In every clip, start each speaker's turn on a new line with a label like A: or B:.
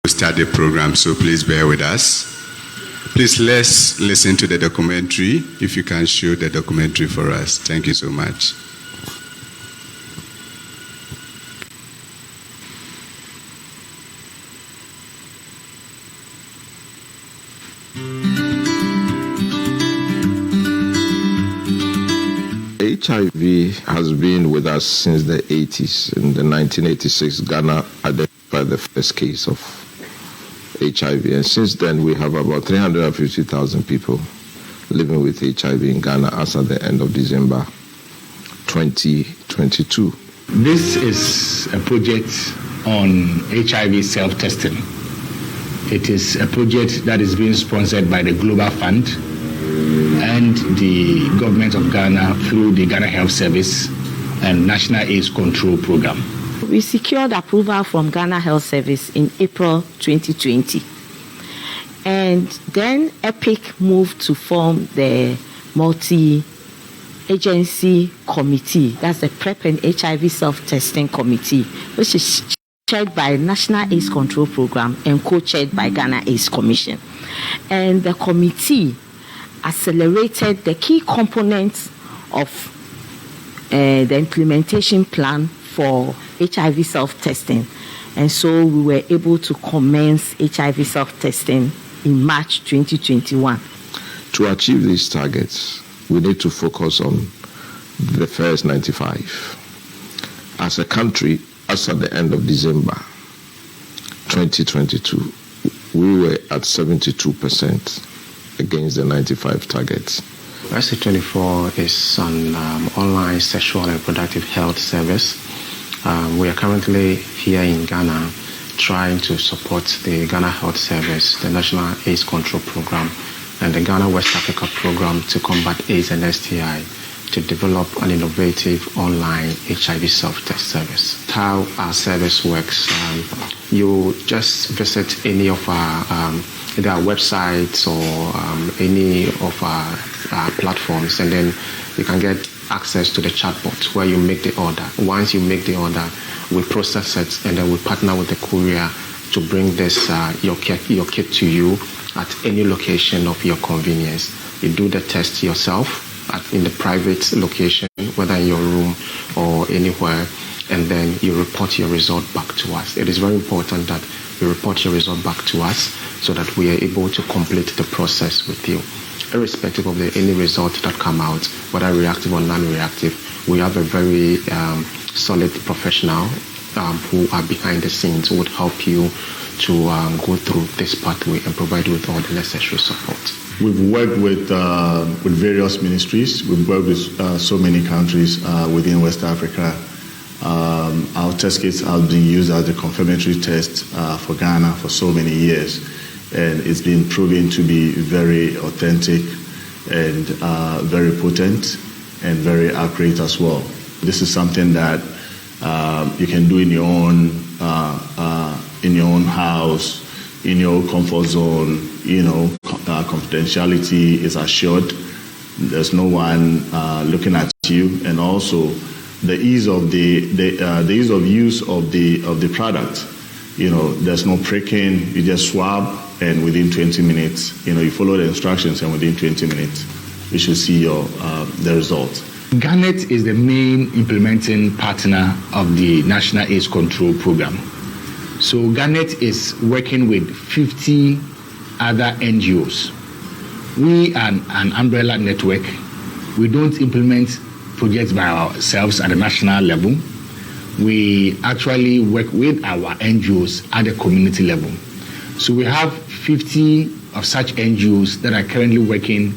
A: start the program, so please bear with us. Please let's listen to the documentary. If you can show the documentary for us. Thank you so much.
B: HIV has been with us since the 80s. In the 1986, Ghana identified the first case of HIV. And since then, we have about 350,000 people living with HIV in Ghana as at the end of December 2022.
C: This is a project on HIV self-testing. It is a project that is being sponsored by the Global Fund and the government of Ghana through the Ghana Health Service and National AIDS Control Program.
D: We secured approval from Ghana Health Service in April 2020. And then EPIC moved to form the multi-agency committee. That's the PrEP and HIV self-testing committee, which is chaired by National AIDS Control Program and co-chaired by Ghana AIDS Commission. And the committee accelerated the key components of the implementation plan for HIV self-testing. And so we were able to commence HIV self-testing in March 2021.
B: To achieve these targets, we need to focus on the first 95. As a country, as at the end of December 2022, we were at 72% against the 95 targets.
E: SC24 is an online sexual and reproductive health service. We are currently here in Ghana trying to support the Ghana Health Service, the National AIDS Control Program, and the Ghana West Africa Program to combat AIDS and STI to develop an innovative online HIV self-test service. How our service works, you just visit any of our either our websites or any of our platforms, and then you can get access to the chatbot where you make the order. Once you make the order, we process it, and then we partner with the courier to bring this your kit to you at any location of your convenience. You do the test yourself in the private location, whether in your room or anywhere, and then you report your result back to us. It is very important that you report your result back to us so that we are able to complete the process with you. Irrespective of any result that come out, whether reactive or non-reactive, we have a very solid professional who are behind the scenes who would help you to go through this pathway and provide you with all the necessary support.
F: We've worked with various ministries. We've worked with so many countries within West Africa. Our test kits have been used as the confirmatory test for Ghana for so many years. And it's been proven to be very authentic and very potent and very accurate as well. This is something that you can do in your own house, in your comfort zone. You know, confidentiality is assured. There's no one looking at you, and also the ease of the ease of use of the product. You know, there's no pricking. You just swab, and within 20 minutes, you follow the instructions, and within 20 minutes, you should see the results.
C: Garnet is the main implementing partner of the National AIDS Control Program. So Garnet is working with 50 other NGOs. We are an umbrella network. We don't implement projects by ourselves at the national level. We actually work with our NGOs at the community level. So we have 50 of such NGOs that are currently working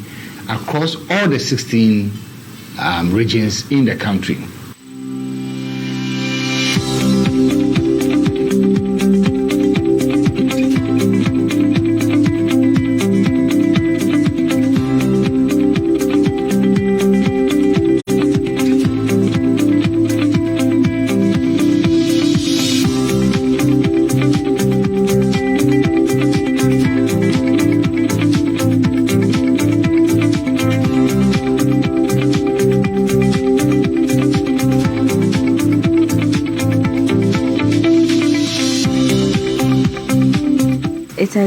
C: across all the 16 regions in the country.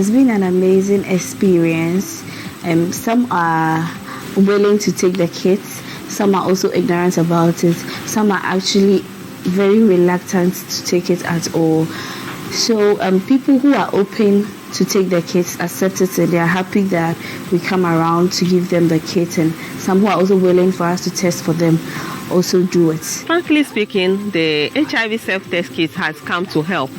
G: has been an amazing experience. Some are willing to take the kits, some are also ignorant about it, some are actually very reluctant to take it at all. So people who are open to take the kits accept it, and they are happy that we come around to give them the kit, and some who are also willing for us to test for them also do it.
H: Frankly speaking, the HIV self-test kit has come to help,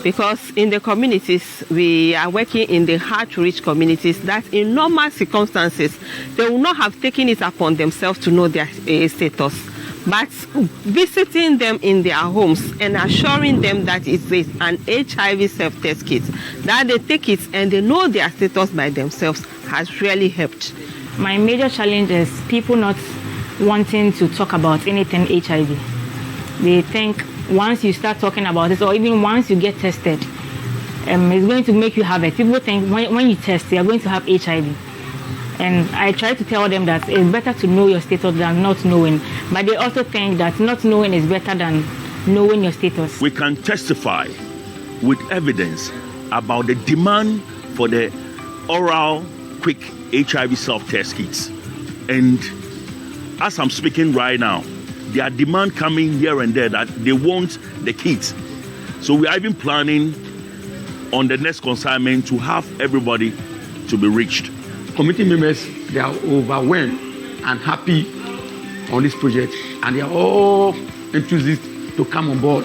H: because in the communities, we are working in the hard-to-reach communities that in normal circumstances, they will not have taken it upon themselves to know their status. But visiting them in their homes and assuring them that it's an HIV self-test kit, that they take it and they know their status by themselves, has really helped.
I: My major challenge is people not wanting to talk about anything HIV. They think once you start talking about it, or even once you get tested, it's going to make you have it. People think when you test, you are going to have HIV. And I try to tell them that it's better to know your status than not knowing. But they also think that not knowing is better than knowing your status.
J: We can testify with evidence about the demand for the oral quick HIV self-test kits. And as I'm speaking right now, there are demand coming here and there that they want the kits. So we are even planning on the next consignment to have everybody to be reached.
K: Committee members, they are overwhelmed and happy on this project, and they are all enthusiastic to come on board.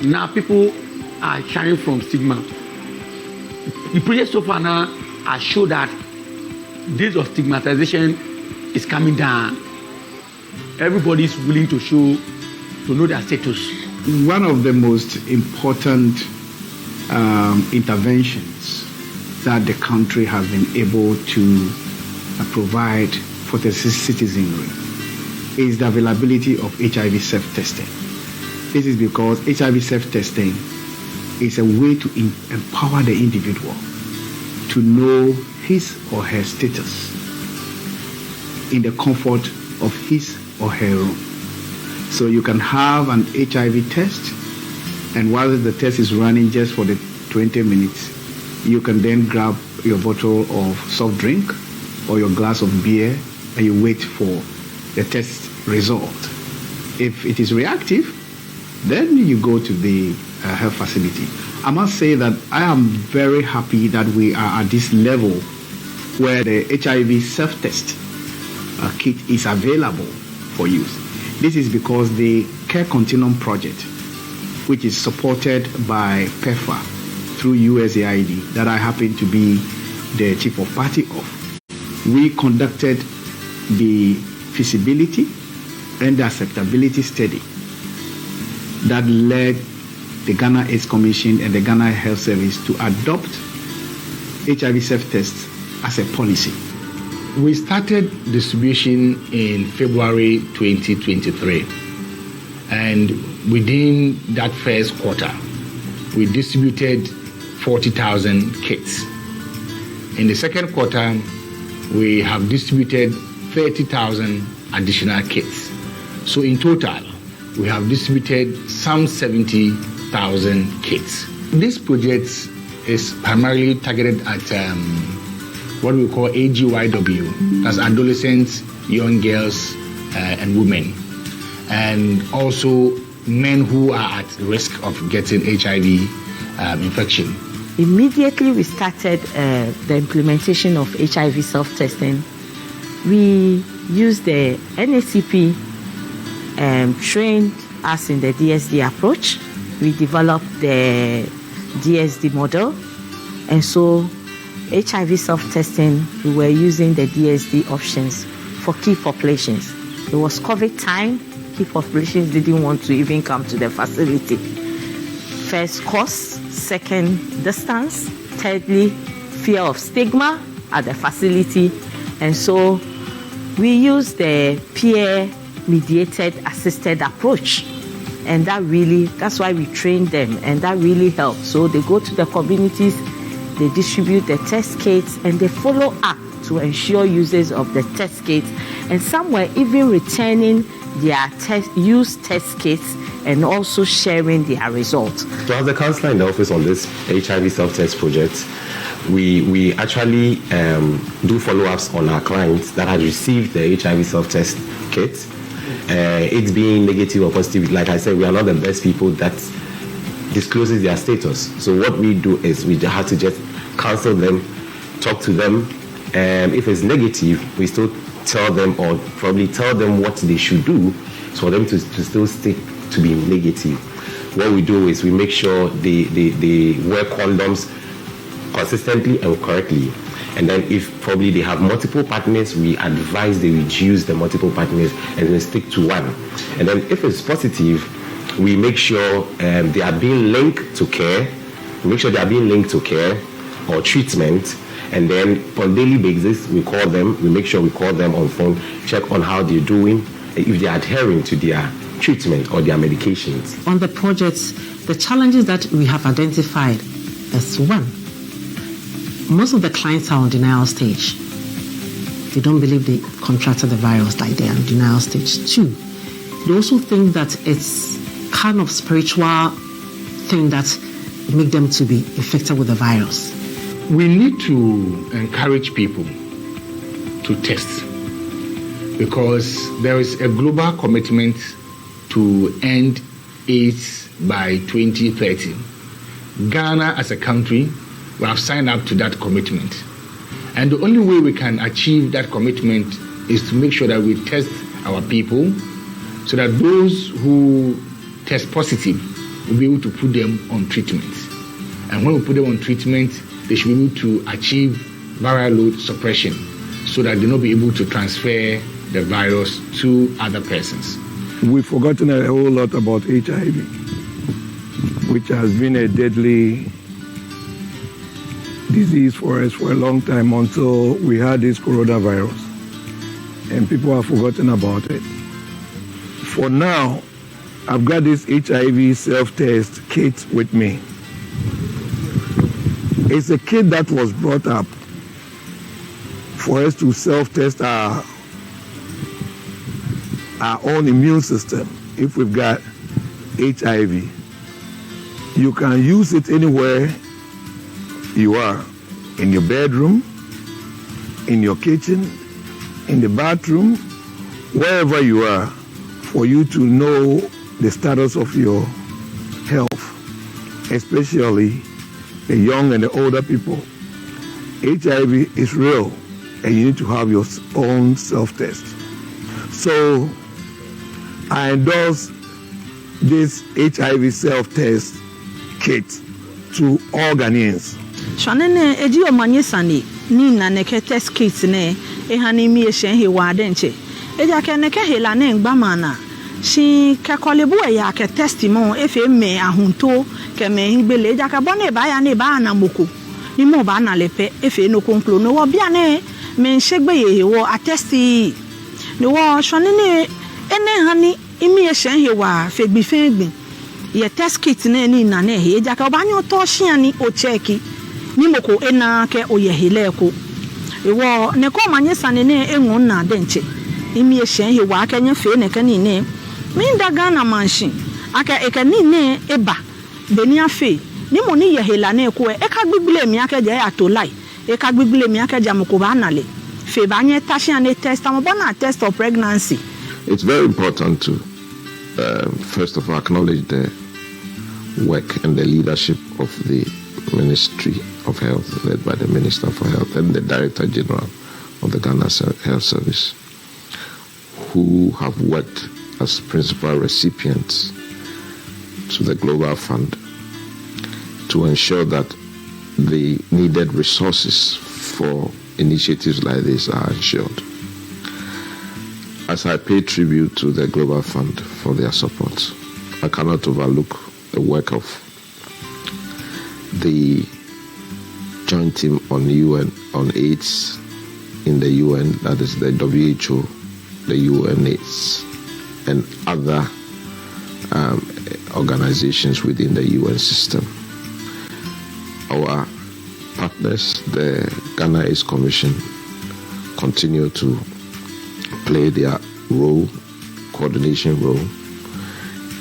K: Now people are shying from stigma. The project so far now has shown that days of stigmatization is coming down. Everybody is willing to know their status.
C: One of the most important interventions that the country has been able to provide for the citizenry is the availability of HIV self-testing. This is because HIV self-testing is a way to empower the individual to know his or her status in the comfort of his or her room. So you can have an HIV test, and while the test is running just for the 20 minutes, you can then grab your bottle of soft drink or your glass of beer and you wait for the test result. If it is reactive, then you go to the health facility. I must say that I am very happy that we are at this level where the HIV self-test kit is available for use. This is because the Care Continuum Project, which is supported by PEPFAR, through USAID, that I happen to be the chief of party of. We conducted the feasibility and the acceptability study that led the Ghana AIDS Commission and the Ghana Health Service to adopt HIV self-tests as a policy. We started distribution in February 2023, and within that first quarter, we distributed 40,000 kits. In the second quarter, we have distributed 30,000 additional kits. So in total, we have distributed some 70,000 kits. This project is primarily targeted at what we call AGYW, that's adolescents, young girls, and women, and also men who are at risk of getting HIV infection.
D: Immediately we started the implementation of HIV self-testing. We used the NACP trained us in the DSD approach. We developed the DSD model, and so HIV self-testing, we were using the DSD options for key populations. It was COVID time. Key populations didn't want to even come to the facility. First, cost. Second, distance. Thirdly, fear of stigma at the facility. And so we use the peer-mediated assisted approach. And that's why we train them, and that really helps. So they go to the communities, they distribute the test kits, and they follow up to ensure users of the test kits. And some were even returning their used test kits and also sharing their results.
L: So as the counselor in the office on this HIV self-test project, we actually do follow-ups on our clients that have received the HIV self-test kit. It being negative or positive, like I said, we are not the best people that discloses their status. So what we do is we have to just counsel them, talk to them. If it's negative, we still tell them, or probably tell them what they should do for them to still stick to be negative. What we do is we make sure they wear condoms consistently and correctly. And then if probably they have multiple partners, we advise they reduce the multiple partners and then stick to one. And then if it's positive, we make sure they are being linked to care. We make sure they are being linked to care or treatment. And then on daily basis, we call them. We make sure we call them on phone, check on how they're doing, if they're adhering to their treatment or their medications.
M: On the projects, the challenges that we have identified is one, most of the clients are on denial stage. They don't believe they contracted the virus, like they are on denial stage. Two, they also think that it's kind of spiritual thing that make them to be infected with the virus.
C: We need to encourage people to test, because there is a global commitment to end AIDS by 2030. Ghana as a country, we have signed up to that commitment. And the only way we can achieve that commitment is to make sure that we test our people so that those who test positive will be able to put them on treatment. And when we put them on treatment, they should be able to achieve viral load suppression so that they'll not be able to transfer the virus to other persons.
N: We've forgotten a whole lot about HIV, which has been a deadly disease for us for a long time until we had this coronavirus. And people have forgotten about it. For now, I've got this HIV self-test kit with me. It's a kit that was brought up for us to self-test our own immune system if we've got HIV. You can use it anywhere you are, in your bedroom, in your kitchen, in the bathroom, wherever you are, for you to know the status of your health, especially the young and the older people. HIV is real, and you need to have your own self-test. So I endorse this HIV self-test kit to all Ghanaians.
O: Shanene eji omanye sani ni na neke test kit ne ehani mi ehyen he wa denche eja ke neke hela ne ngbamana shi ke kolebu ya ke testimon efe me ahunto ke me ngbele eja ke bone ba ya ne ba na moko ni mo ba na lepe efe no konklo no wo bia ne me nsegbe ye wo attesti ni wo shanene ene hani imi ehyen he wa fegbi ye test kit ne ni na ne he eja ke ba nyo to hia ni o cheki nimoko ena ke oyehele ko ewo ne ko manye sanene enwu na denche imi ehyen he wa aka nye fe ne ka ni ne mi ndaga na mansion aka eka ni ne eba beni afe ni mo ni yehela na ko e ka gbigbile mi aka je atolai e ka gbigbile mi aka jamoko ba nale fe ba nye tashian ne test am bona test of pregnancy.
B: It's very important to first of all acknowledge the work and the leadership of the Ministry of Health, led by the Minister for Health and the Director General of the Ghana Health Service, who have worked as principal recipients to the Global Fund to ensure that the needed resources for initiatives like this are ensured. As I pay tribute to the Global Fund for their support, I cannot overlook the work of the joint team on UN on AIDS in the UN, that is the WHO, the UNAIDS, and other organizations within the UN system. Our partners, the Ghana AIDS Commission, continue to play their role, coordination role,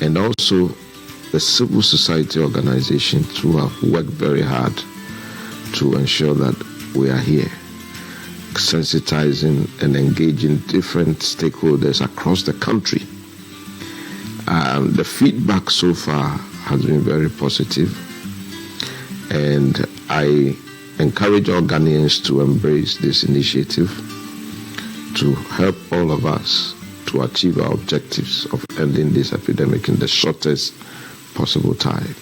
B: and also the civil society organizations who have worked very hard to ensure that we are here, sensitizing and engaging different stakeholders across the country. The feedback so far has been very positive, and I encourage all Ghanaians to embrace this initiative to help all of us to achieve our objectives of ending this epidemic in the shortest possible time.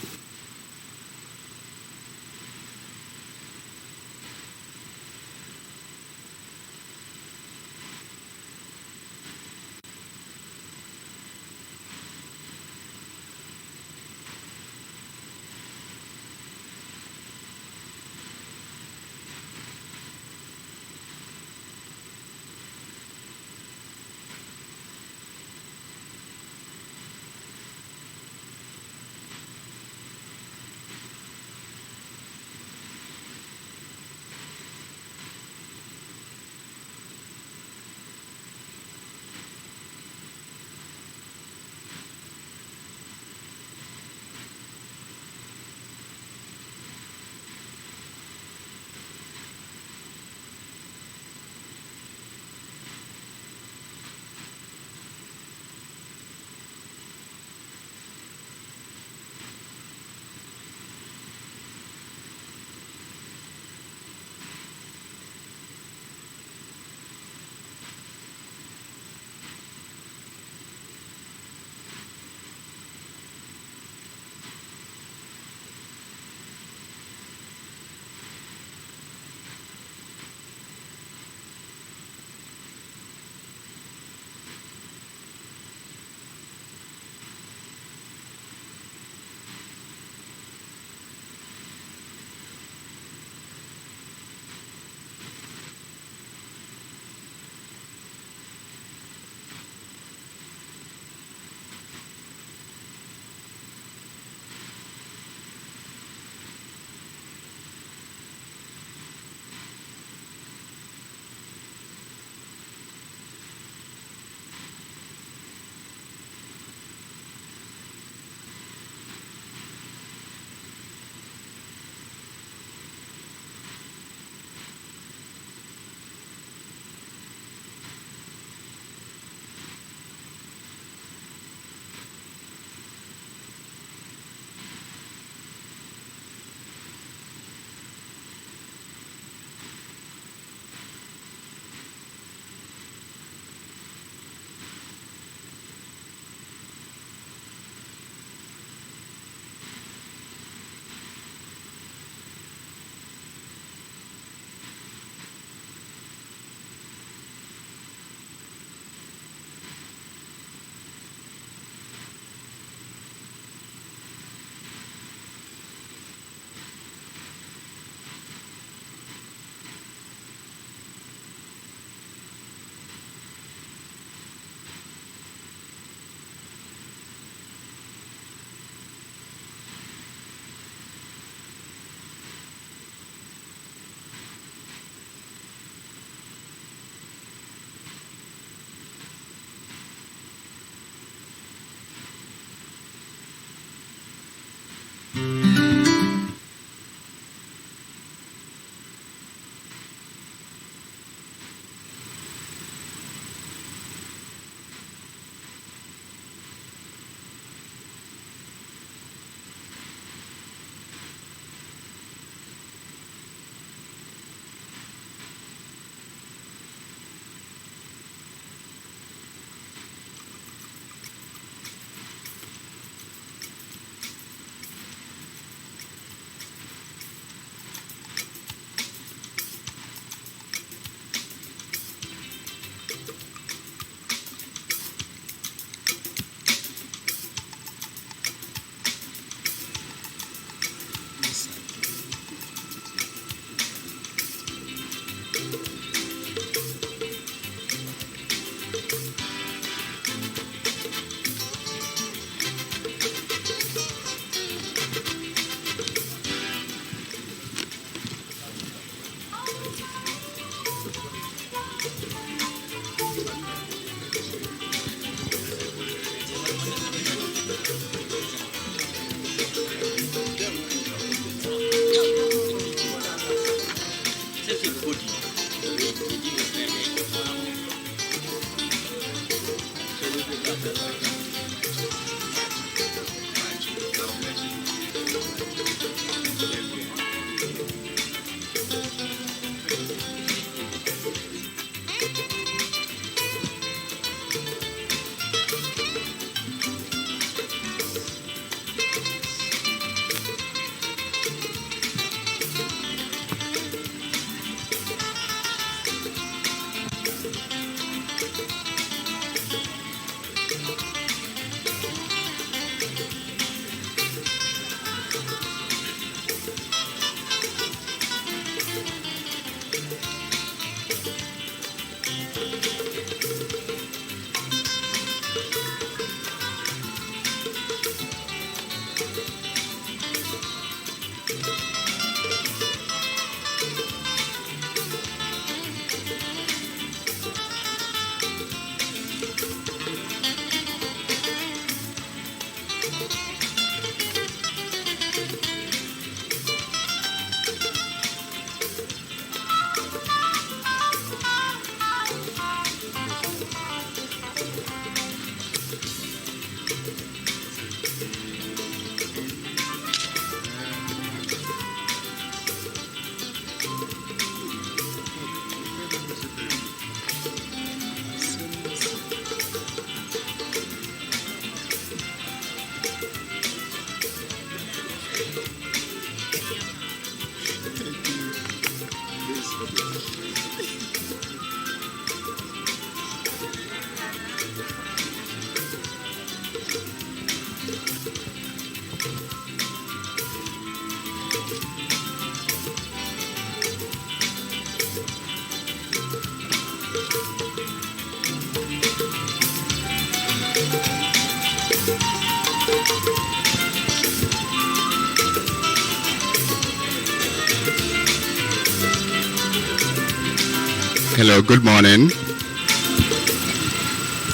A: Hello, good morning.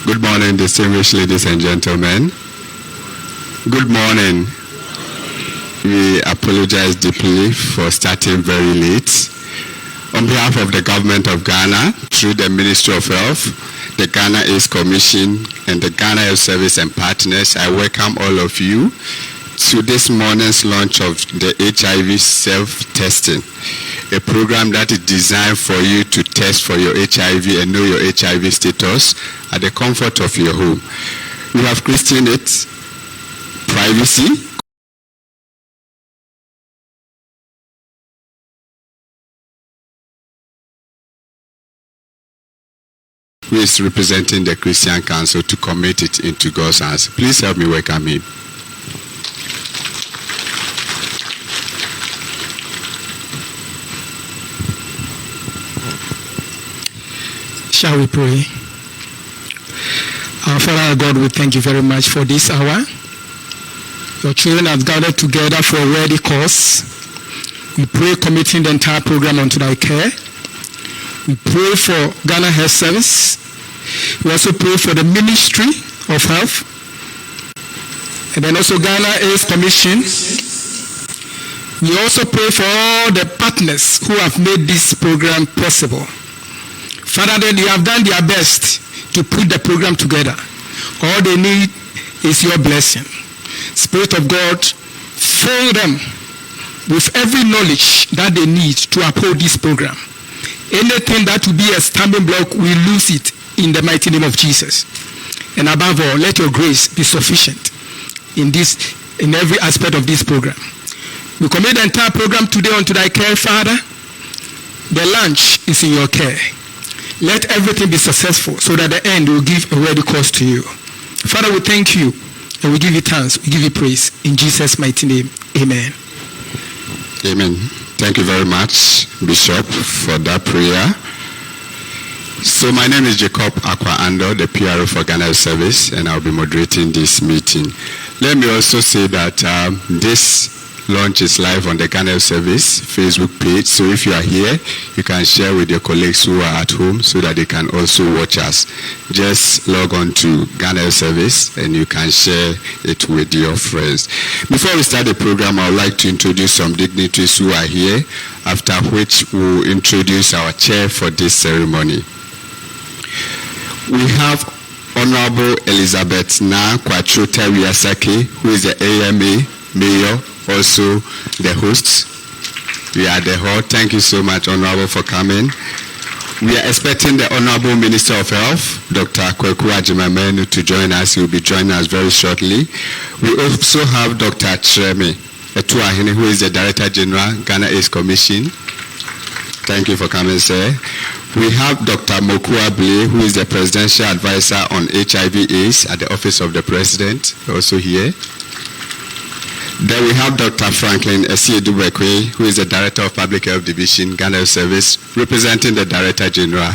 A: Good morning, distinguished ladies and gentlemen. Good morning. We apologize deeply for starting very late. On behalf of the government of Ghana, through the Ministry of Health, the Ghana AIDS Commission, and the Ghana Health Service and partners, I welcome all of you to this morning's launch of the HIV self-testing, a program that is designed for you to test for your HIV and know your HIV status at the comfort of your home. We have christened it privacy, who is representing the Christian Council to commit it into God's hands. Please help me welcome him.
P: Shall we pray? Our Father, our God, we thank you very much for this hour. Your children have gathered together for a worthy cause. We pray committing the entire program unto thy care. We pray for Ghana Health Service. We also pray for the Ministry of Health. And then also Ghana AIDS Commission. We also pray for all the partners who have made this program possible. Father, then you have done their best to put the program together. All they need is your blessing. Spirit of God, fill them with every knowledge that they need to uphold this program. Anything that will be a stumbling block, we lose it in the mighty name of Jesus. And above all, let your grace be sufficient in every aspect of this program. We commit the entire program today unto thy care, Father. The lunch is in your care. Let everything be successful so that the end will give a worthy cause to you. Father, we thank you and we give you thanks. We give you praise. In Jesus' mighty name, amen.
A: Amen. Thank you very much, Bishop, for that prayer. So my name is Jacob Akwa-Ando, the PRO for Ghana Health Service, and I'll be moderating this meeting. Let me also say that this launch is live on the Ghana Health Service Facebook page. So if you are here, you can share with your colleagues who are at home so that they can also watch us. Just log on to Ghana Health Service and you can share it with your friends. Before we start the program, I would like to introduce some dignitaries who are here, after which we'll introduce our chair for this ceremony. We have Honorable Elizabeth Na Kwachota Wiasake, who is the AMA Mayor, also the hosts. We are the hall. Thank you so much, Honorable, for coming. We are expecting the Honorable Minister of Health, Dr. Kweku Ajimamenu, to join us. He will be joining us very shortly. We also have Dr. Treme Etuahene, who is the Director General, Ghana AIDS Commission. Thank you for coming, sir. We have Dr. Mokua Ble, who is the Presidential Advisor on HIV/AIDS at the Office of the President, also here. Then we have Dr. Franklin Esiedubekwe, who is the Director of Public Health Division, Ghana Health Service, representing the Director General.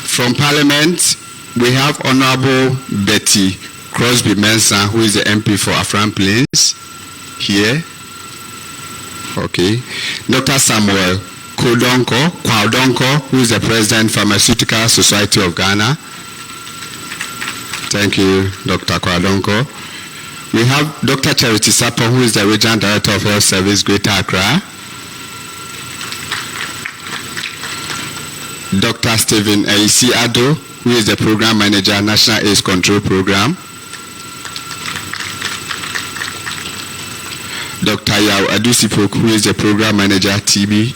A: From Parliament, we have Honorable Betty Crosby Mensah, who is the MP for Afram Plains, here. Okay. Dr. Samuel Kwaudonko, who is the President, Pharmaceutical Society of Ghana. Thank you, Dr. Kwaudonko. We have Dr. Charity Sapo, who is the Regional Director of Health Service, Greater Accra. Dr. Stephen Aisi Ado, who is the Program Manager, National AIDS Control Program. Dr. Yao Adusipok, who is the Program Manager, TB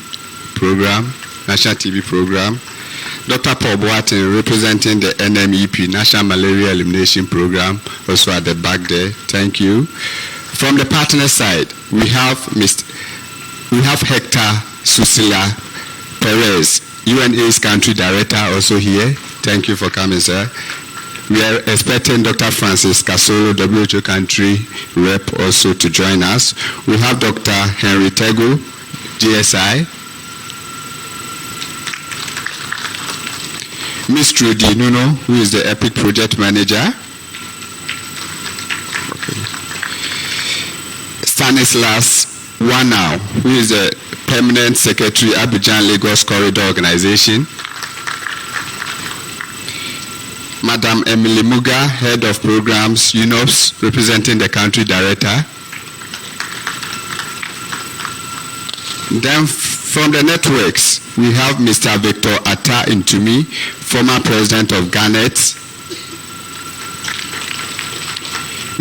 A: Program, National TB Program. Dr. Paul Boateng, representing the NMEP, National Malaria Elimination Program, also at the back there. Thank you. From the partner side, we have Hector Susila Perez, UNAIDS Country Director, also here. Thank you for coming, sir. We are expecting Dr. Francis Kasolo, WHO Country Rep, also to join us. We have Dr. Henry Tego, GSI. Ms. Trudy Nuno, who is the EPIC Project Manager. Okay. Stanislas Wanau, who is the Permanent Secretary, Abidjan Lagos Corridor Organization. Madam Emily Muga, Head of Programs, UNOPS, representing the Country Director. Then from the networks, we have Mr. Victor Atta Intumi, former President of Garnet.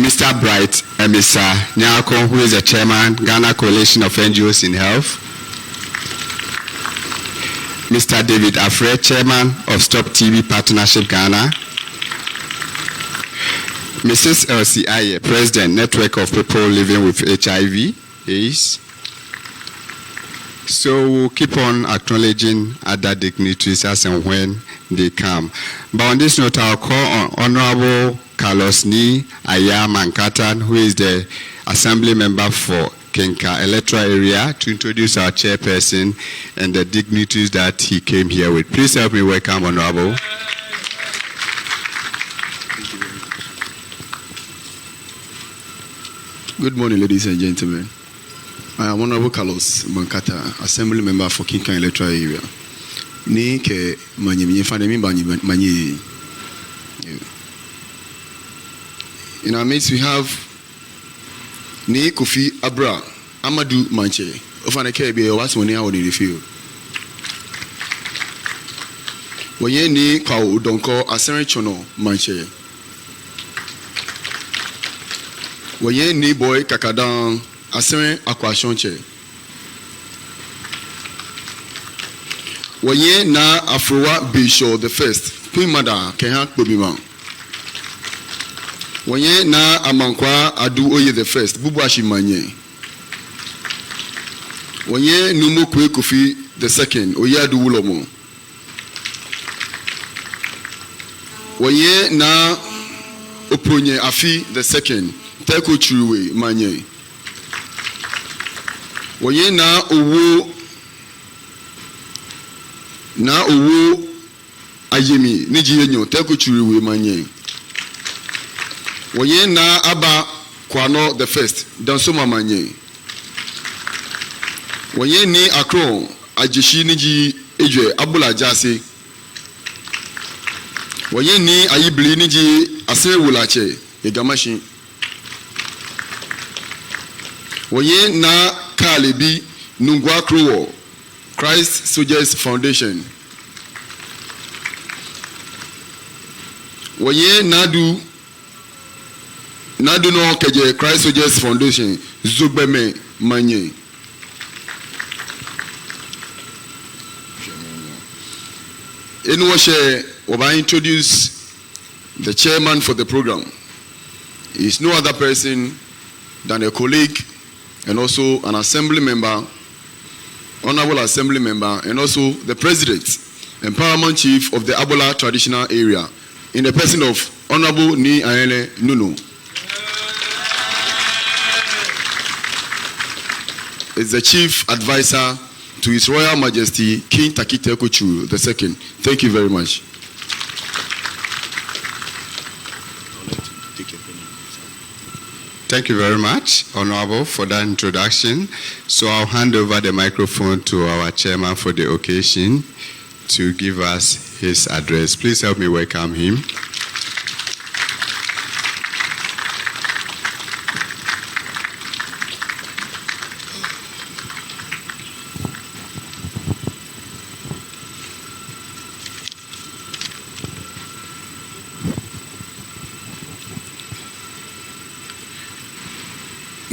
A: Mr. Bright Emisa Nyako, who is the Chairman, Ghana Coalition of NGOs in Health. Mr. David Afre, Chairman of Stop TB Partnership Ghana. Mrs. Elsie Aye, President, Network of People Living with HIV/AIDS. So we'll keep on acknowledging other dignitaries as and when they come. But on this note, I'll call on Honorable Carlos Ni Aya Mankatan, who is the Assembly Member for Kenka Electoral Area, to introduce our chairperson and the dignitaries that he came here with. Please help me welcome Honorable.
Q: Good morning, ladies and gentlemen. I am Honorable Carlos Mankata, Assembly Member for Kinkan Electoral Area. In our midst, we have Ni Kofi Abra Amadou Manche. Ofaneke be what's money out in the field. Woye ni Kwaudonko Asere Chono Manche. Woye ni boy Kakadan Asere Akwashonche. Woye na Afroa Bisho the first. Queen Mother Kehan Bobima. Woye na Amankwa Adu Oye the first. Bubuashi Manye. Woye Numo Kwe Kofi the second. Oye Adu Ulomo. Woye na Oponye Afi the second. Teko Churuwe Manye. Woye na owo Ayemi Nijiyenyo Teko Churuwe Manye. Woye na Aba Kwano the first. Dansoma Manye. Woye ni Akron Ajishi Niji Ejwe Abula Jase. Woye ni Ayibli Niji Asere Wulache Egamashi. Woye na Kalebi Nungwa Krowo Christ Soldiers Foundation. Woye Nadu no Keje Christ Soldiers Foundation Zugbeme Manye. Enwashe Oba introduce the chairman for the program. He is no other person than a colleague and also an assembly member, honorable assembly member, and also the president and paramount chief of the Abola traditional area, in the person of Honorable Ni Ayele Nunu. Is the chief advisor to His Royal Majesty King Takite Kochu II. Thank you very much.
A: Thank you very much, Honorable, for that introduction. So I'll hand over the microphone to our chairman for the occasion to give us his address. Please help me welcome him.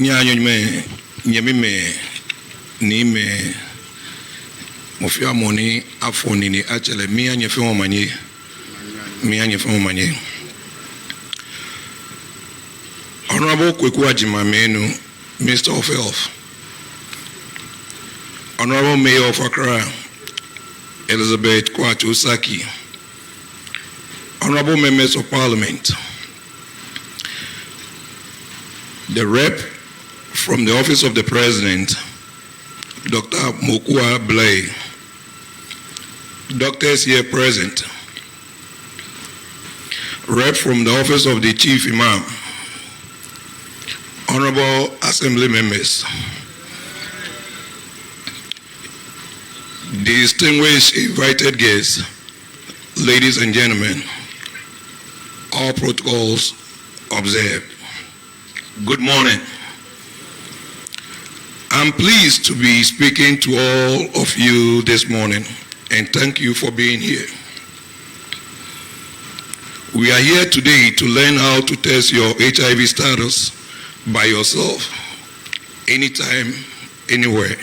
R: Nyanyme nyemime ni me mofia moni afoni ni achele mi anyefe omanye Honorable Kweku Ajimamenu, Minister of Health, Honorable Mayor of Accra Elizabeth Kwachu Saki, Honorable Members of Parliament, the rep from the Office of the President, Dr. Mokua Blay, doctors here present, rep from the Office of the Chief Imam, Honorable Assembly members, distinguished invited guests, ladies and gentlemen, all protocols observed. Good morning. I'm pleased to be speaking to all of you this morning, and thank you for being here. We are here today to learn how to test your HIV status by yourself, anytime, anywhere.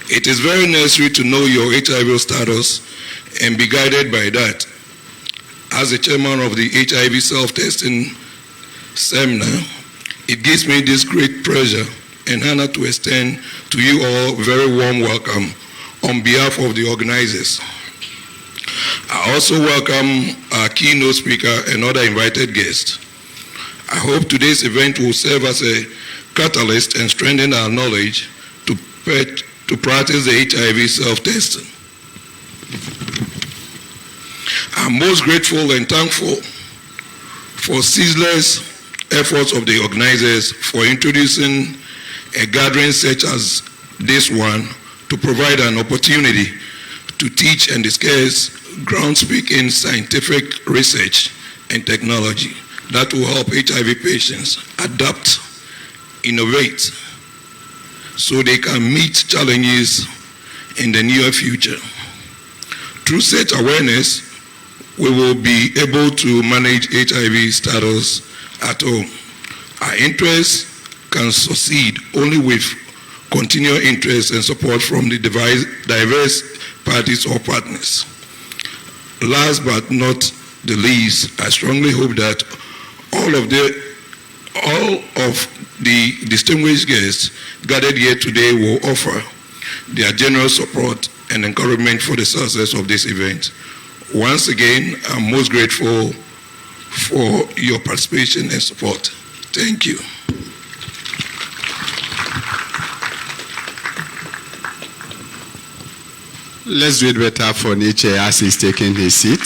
R: It is very necessary to know your HIV status and be guided by that. As the chairman of the HIV self-testing seminar, it gives me this great pleasure and honor to extend to you all a very warm welcome on behalf of the organizers. I also welcome our keynote speaker and other invited guests. I hope today's event will serve as a catalyst and strengthen our knowledge to practice the HIV self-testing. I'm most grateful and thankful for ceaseless efforts of the organizers for introducing a gathering such as this one to provide an opportunity to teach and discuss ground-speaking scientific research and technology that will help HIV patients adapt, innovate, so they can meet challenges in the near future. Through such awareness, we will be able to manage HIV status at home. Our interests can succeed only with continual interest and support from the diverse parties or partners. Last but not the least, I strongly hope that all of the distinguished guests gathered here today will offer their generous support and encouragement for the success of this event. Once again, I'm most grateful for your participation and support. Thank you.
A: Let's do it better for Nietzsche as he's taking his seat.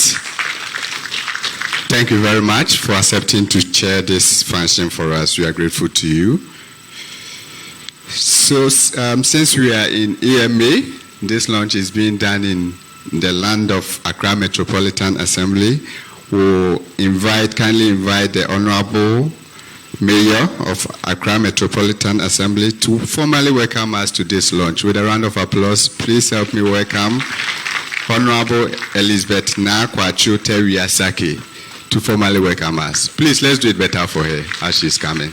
A: Thank you very much for accepting to chair this function for us. We are grateful to you. So since we are in EMA, this launch is being done in the land of Accra Metropolitan Assembly. We'll kindly invite the Honorable Mayor of Accra Metropolitan Assembly to formally welcome us to this launch. With a round of applause, please help me welcome Honorable Elizabeth Kwachu Teriasaki to formally welcome us. Please, let's do it better for her as she's coming.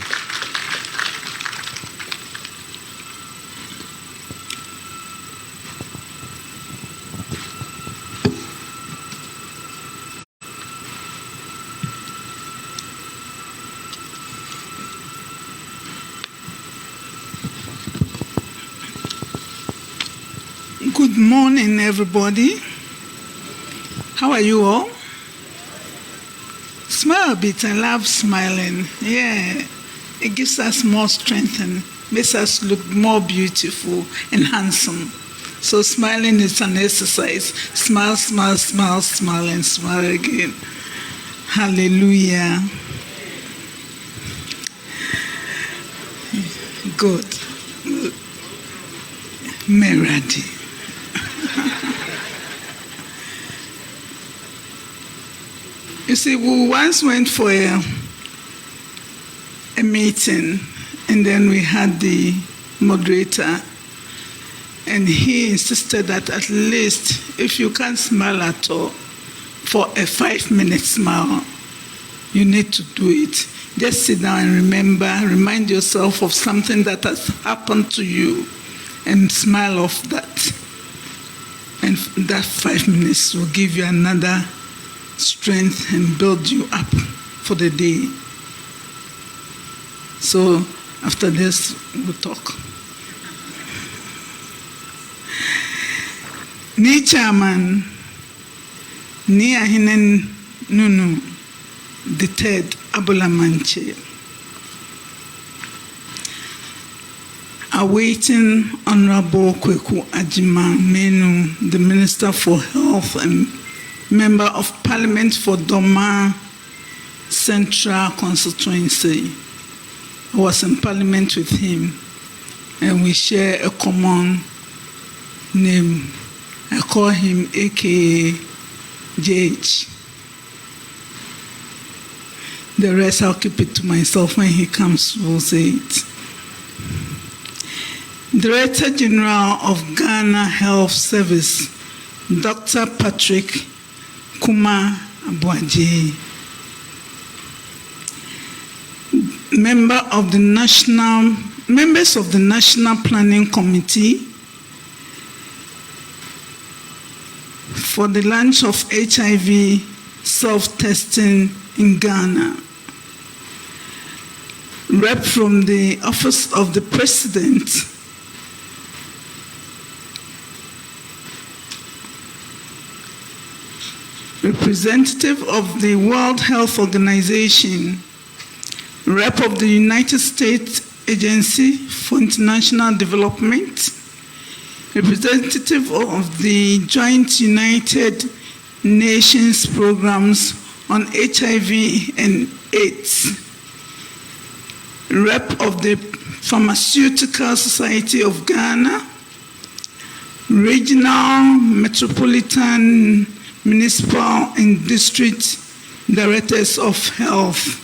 S: Good morning, everybody. How are you all? Smile a bit. I love smiling. Yeah, it gives us more strength and makes us look more beautiful and handsome. So smiling is an exercise. Smile, smile, smile, smile, and smile again. Hallelujah. Good. Meradi. You see, we once went for a meeting, and then we had the moderator, and he insisted that at least if you can't smile at all, for a 5-minute smile, you need to do it. Just sit down and remind yourself of something that has happened to you, and smile off that. And that 5 minutes will give you another strength and build you up for the day. So after this, we'll talk. Ni chairman, ni ahinen nunu, the third Abulamanche. Awaiting Honorable Kweku Agyeman-Manu, the Minister for Health and Member of Parliament for Doma Central Constituency. I was in Parliament with him, and we share a common name. I call him AKA JH. The rest I'll keep it to myself. When he comes, we'll say it. Director General of Ghana Health Service, Dr. Patrick Kuma Abuaje. Members of the National Planning Committee for the launch of HIV self-testing in Ghana. Rep from the Office of the President, representative of the World Health Organization, rep of the United States Agency for International Development, representative of the Joint United Nations Programs on HIV and AIDS, rep of the Pharmaceutical Society of Ghana, regional, metropolitan, municipal, and district directors of health,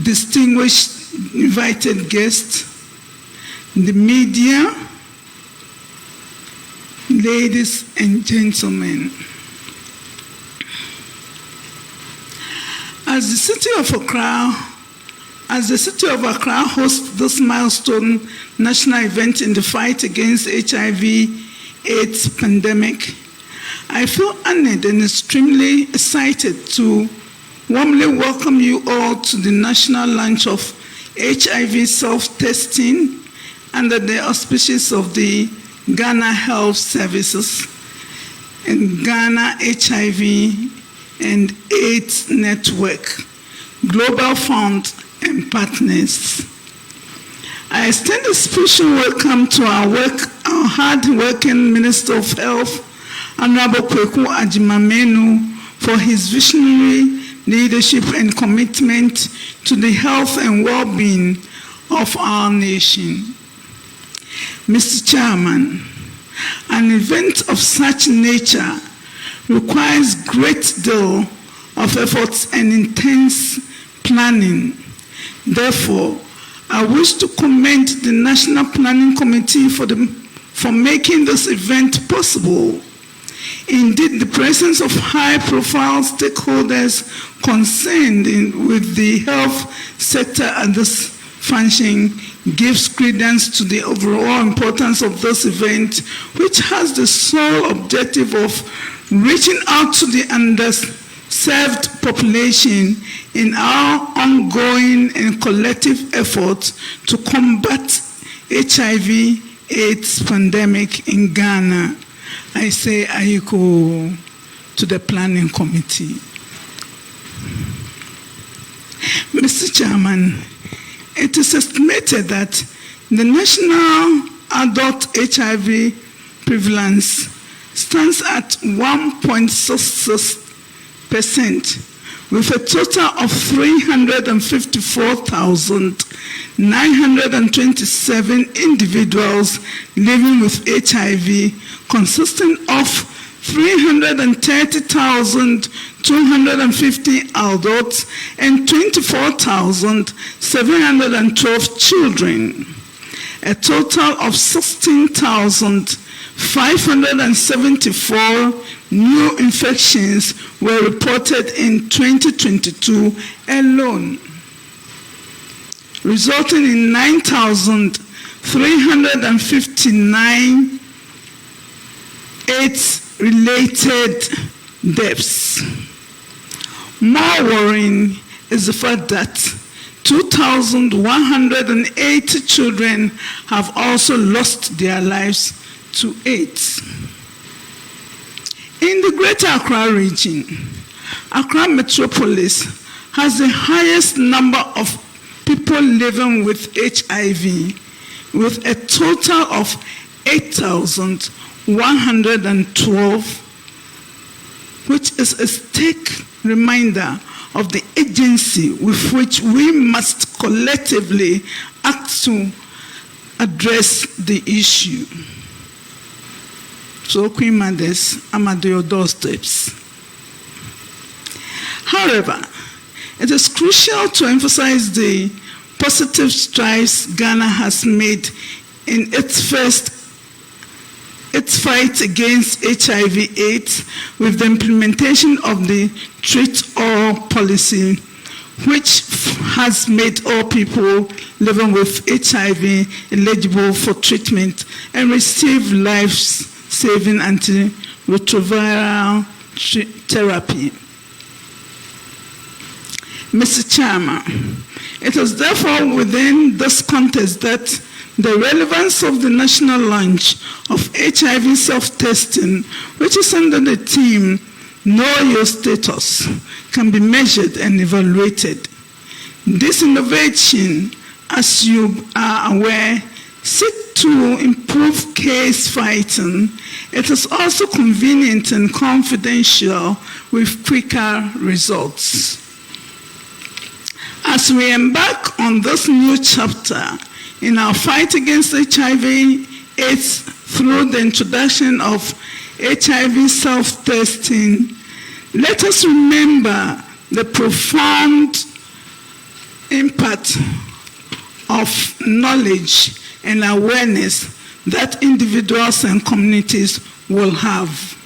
S: distinguished invited guests, the media, ladies and gentlemen. As the city of Accra hosts this milestone national event in the fight against HIV/AIDS pandemic, I feel honored and extremely excited to warmly welcome you all to the national launch of HIV self-testing under the auspices of the Ghana Health Services and Ghana HIV and AIDS Network, Global Fund, and partners. I extend a special welcome to our hard-working Minister of Health, Honorable Kweku Agyeman-Manu, for his visionary leadership and commitment to the health and well-being of our nation. Mr. Chairman, an event of such nature requires great deal of efforts and intense planning. Therefore, I wish to commend the National Planning Committee for making this event possible. Indeed, the presence of high-profile stakeholders concerned with the health sector at this function gives credence to the overall importance of this event, which has the sole objective of reaching out to the underserved population in our ongoing and collective efforts to combat HIV, AIDS pandemic in Ghana, I say Ayiko to the planning committee. Mr. Chairman, it is estimated that the national adult HIV prevalence stands at 1.66%, with a total of 354,927 individuals living with HIV, consisting of 330,250 adults and 24,712 children. A total of 16,574 new infections were reported in 2022 alone, resulting in 9,359 AIDS-related deaths. More worrying is the fact that 2,180 children have also lost their lives to AIDS. In the Greater Accra region, Accra Metropolis has the highest number of people living with HIV, with a total of 8,112, which is a stark reminder of the agency with which we must collectively act to address the issue. So, Queen Mothers, I'm at your doorsteps. However, it is crucial to emphasize the positive strides Ghana has made in its fight against HIV/AIDS with the implementation of the Treat All policy, which has made all people living with HIV eligible for treatment and receive life-saving antiretroviral therapy. Mr. Chairman, it is therefore within this context that the relevance of the national launch of HIV self-testing, which is under the theme Know Your Status, can be measured and evaluated. This innovation, as you are aware, seeks to improve case fighting. It is also convenient and confidential with quicker results. As we embark on this new chapter in our fight against HIV/AIDS through the introduction of HIV self-testing, let us remember the profound impact of knowledge and awareness that individuals and communities will have.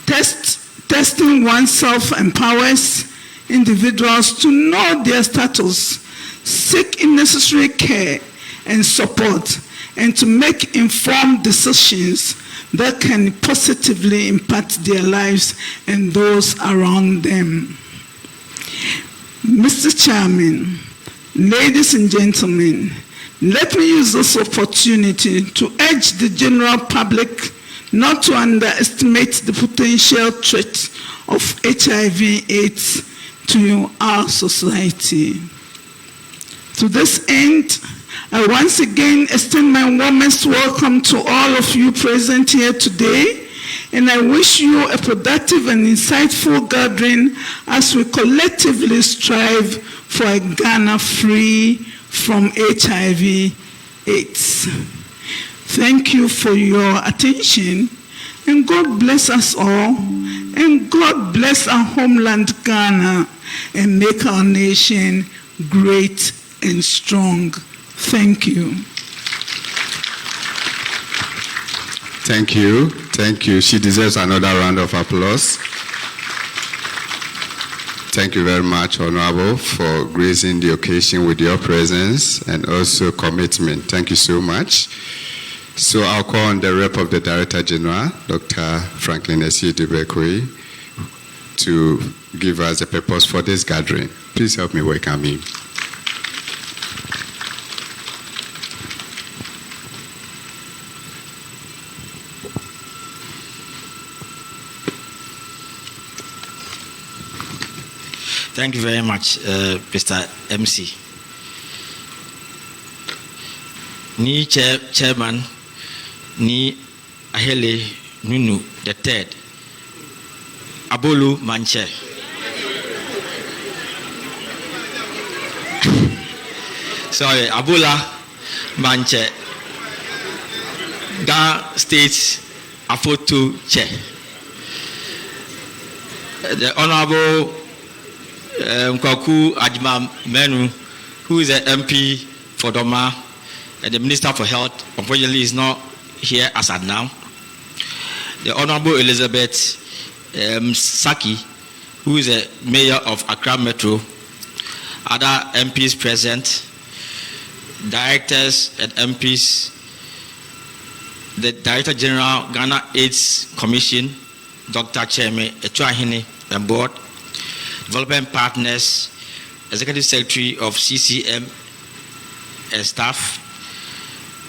S: Testing oneself empowers individuals to know their status, seek necessary care and support, and to make informed decisions that can positively impact their lives and those around them. Mr. Chairman, ladies and gentlemen, let me use this opportunity to urge the general public not to underestimate the potential threat of HIV/AIDS to our society. To this end, I once again extend my warmest welcome to all of you present here today, and I wish you a productive and insightful gathering as we collectively strive for a Ghana free from HIV/AIDS. Thank you for your attention, and God bless us all, and God bless our homeland Ghana, and make our nation great and strong. Thank you.
A: Thank you. Thank you. She deserves another round of applause. Thank you very much, Honorable, for gracing the occasion with your presence and also commitment. Thank you so much. So I'll call on the rep of the Director General, Dr. Franklin Esi-Dubekwe, to give us the purpose for this gathering. Please help me welcome him.
T: Thank you very much, Mr. MC. Ni chairman, ni Ahele Nunu the third, Abolu Manche. Sorry, Abola Manche, Ga State Afoto Chair. The Honorable Nkwaku Adjuma Menu, who is an MP for Doma, and the Minister for Health, unfortunately is not here as at now. The Honorable Elizabeth Saki, who is a Mayor of Accra Metro, other MPs present, directors and MPs, the Director General, Ghana AIDS Commission, Dr. Cheme Etuahine, and board, development partners, Executive Secretary of CCM and staff,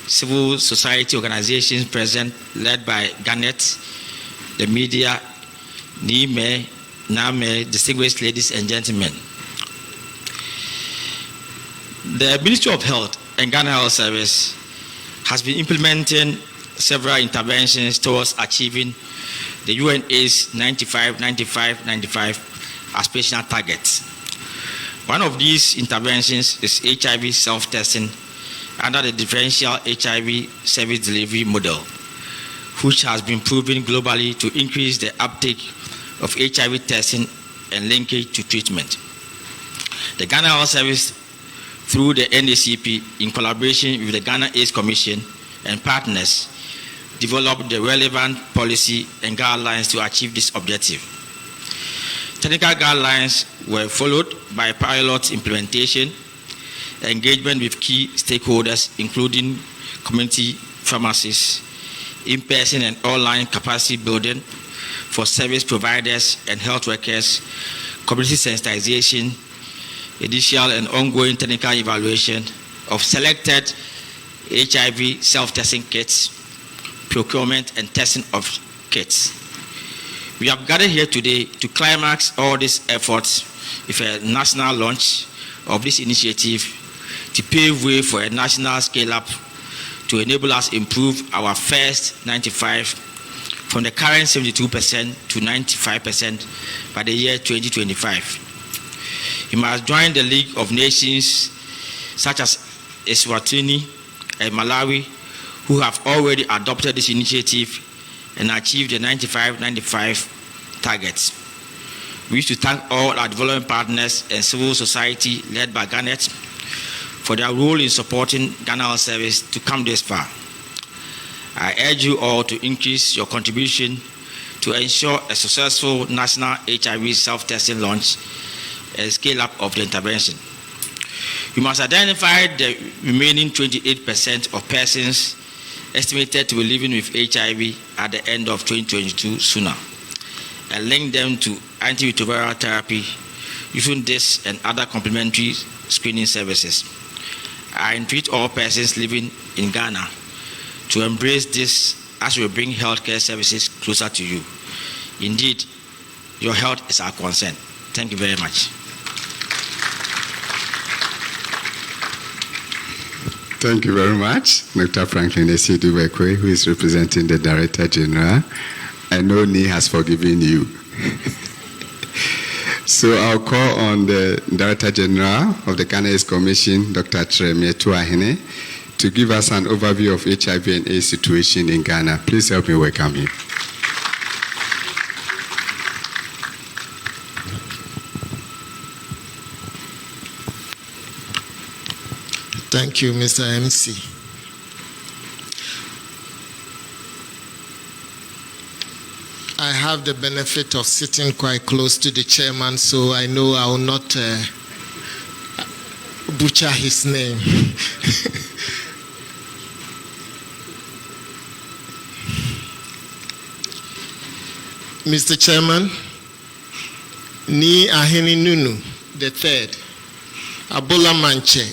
T: civil society organizations present, led by Garnet, the media, Nime, Name, distinguished ladies and gentlemen. The Ministry of Health and Ghana Health Service has been implementing several interventions towards achieving the UNAIDS 95-95-95 aspirational targets. One of these interventions is HIV self-testing under the differential HIV service delivery model, which has been proven globally to increase the uptake of HIV testing and linkage to treatment. The Ghana Health Service, through the NACP, in collaboration with the Ghana AIDS Commission and partners, developed the relevant policy and guidelines to achieve this objective. Technical guidelines were followed by pilot implementation, engagement with key stakeholders, including community pharmacists, in-person and online capacity building for service providers and health workers, community sensitization, initial and ongoing technical evaluation of selected HIV self-testing kits, procurement and testing of kits. We have gathered here today to climax all these efforts with a national launch of this initiative to pave way for a national scale-up to enable us improve our first 95 from the current 72% to 95% by the year 2025. You must join the League of Nations such as Eswatini and Malawi, who have already adopted this initiative and achieved the 95-95 targets. We wish to thank all our development partners and civil society led by Garnet for their role in supporting Ghana Health Service to come this far. I urge you all to increase your contribution to ensure a successful national HIV self-testing launch and scale-up of the intervention. You must identify the remaining 28% of persons estimated to be living with HIV at the end of 2022 sooner, and link them to antiretroviral therapy using this and other complementary screening services. I entreat all persons living in Ghana to embrace this as we bring healthcare services closer to you. Indeed, your health is our concern. Thank you very much.
A: Thank you very much, Dr. Franklin Esidu-Bekwe, who is representing the Director General. I know Ni has forgiven you. So I'll call on the Director General of the Ghana AIDS Commission, Dr. Cheme Etuahine, to give us an overview of HIV and AIDS situation in Ghana. Please help me welcome him.
U: Thank you, Mr. MC. I have the benefit of sitting quite close to the chairman, so I know I will not butcher his name. Mr. Chairman, Ni Ahini Nunu the third, Abola Manche,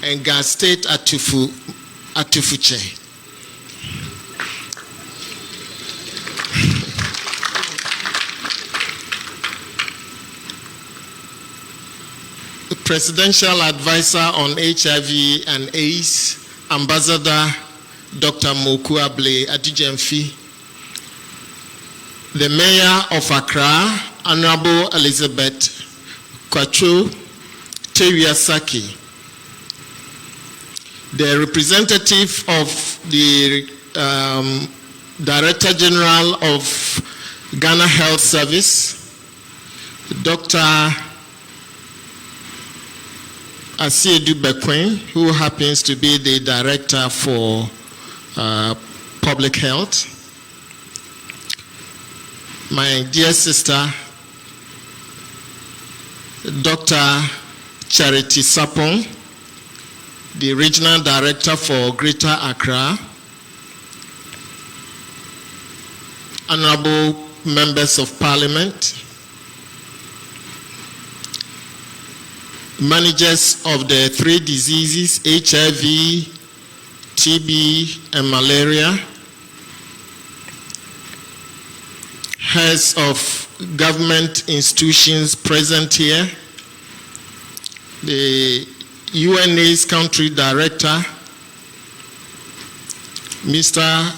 U: and Ga State Atufuche. Presidential Advisor on HIV and AIDS, Ambassador Dr. Moku Able Adijemfi, the Mayor of Accra, Honorable Elizabeth Kwachu Tewiasaki, the representative of the Director General of Ghana Health Service, Dr. Asiedu Bekwin, who happens to be the Director for Public Health, my dear sister, Dr. Charity Sapong, the Regional Director for Greater Accra, Honorable Members of Parliament, managers of the 3 diseases, HIV, TB, and malaria, heads of government institutions present here, the UNA's country director, Mr.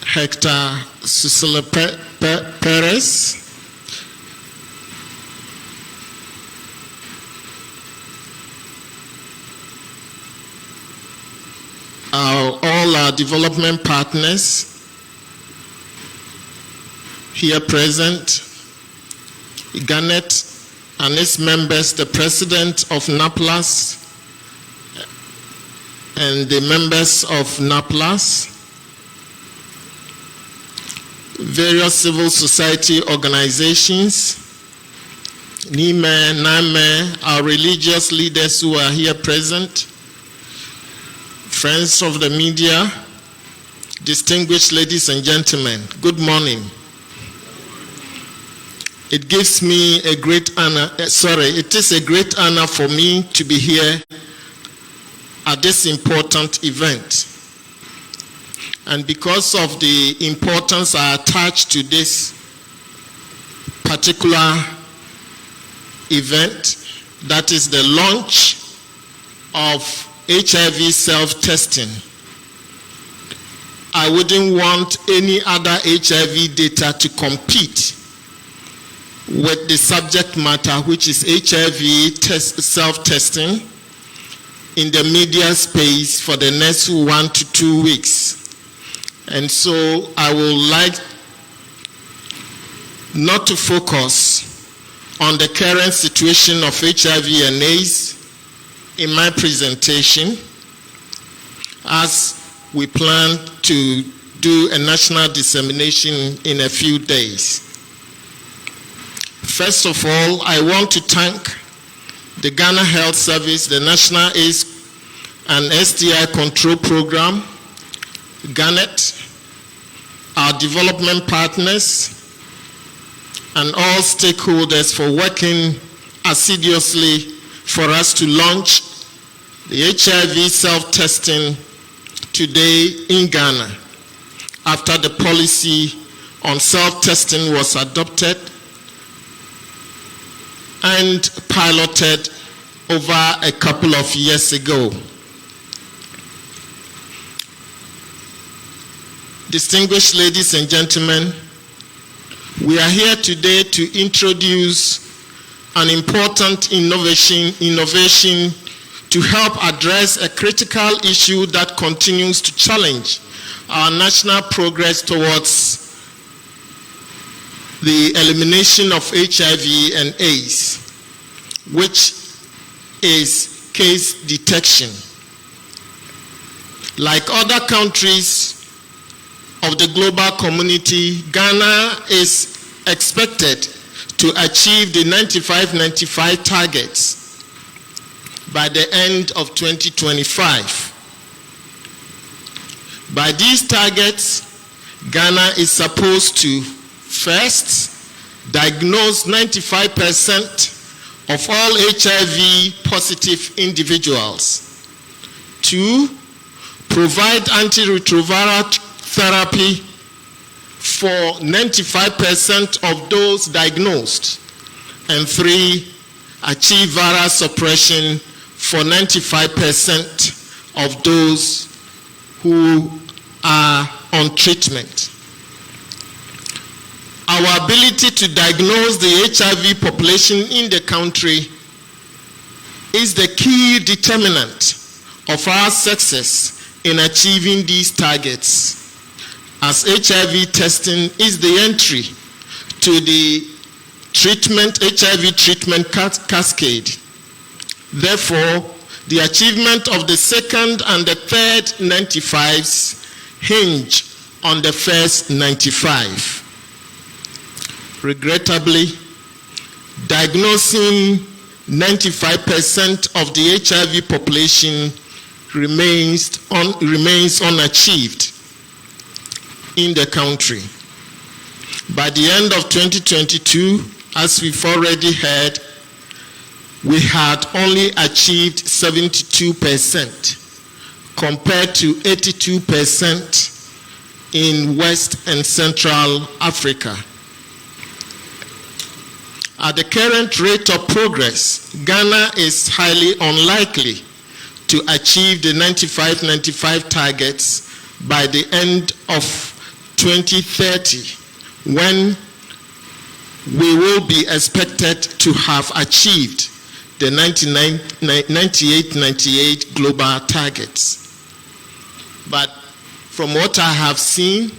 U: Hector Susila Perez, all our development partners here present, Garnet and its members, the president of NAPLAS and the members of NAPLAS, various civil society organizations, NIME, NAME, our religious leaders who are here present, friends of the media, distinguished ladies and gentlemen, good morning. It gives me a great honor, it is a great honor for me to be here at this important event. And because of the importance I attach to this particular event, that is the launch of HIV self-testing, I wouldn't want any other HIV data to compete with the subject matter, which is HIV self-testing, in the media space for the next 1 to 2 weeks. And so I would like not to focus on the current situation of HIV and AIDS in my presentation, as we plan to do a national dissemination in a few days. First of all, I want to thank the Ghana Health Service, the National AIDS and STI Control Program, Garnet, our development partners, and all stakeholders for working assiduously for us to launch the HIV self-testing today in Ghana, after the policy on self-testing was adopted and piloted over a couple of years ago. Distinguished ladies and gentlemen, we are here today to introduce an important innovation to help address a critical issue that continues to challenge our national progress towards the elimination of HIV and AIDS, which is case detection. Like other countries of the global community, Ghana is expected to achieve the 95-95 targets by the end of 2025. By these targets, Ghana is supposed to first diagnose 95% of all HIV positive individuals. 2, provide antiretroviral therapy for 95% of those diagnosed. And 3, achieve viral suppression for 95% of those who are on treatment. Our ability to diagnose the HIV population in the country is the key determinant of our success in achieving these targets, as HIV testing is the entry to the HIV treatment cascade. Therefore, the achievement of the second and the third 95s hinge on the first 95. Regrettably, diagnosing 95% of the HIV population remains unachieved in the country. By the end of 2022, as we've already heard, we had only achieved 72% compared to 82% in West and Central Africa. At the current rate of progress, Ghana is highly unlikely to achieve the 95 targets by the end of 2030, when we will be expected to have achieved the 98 global targets. But from what I have seen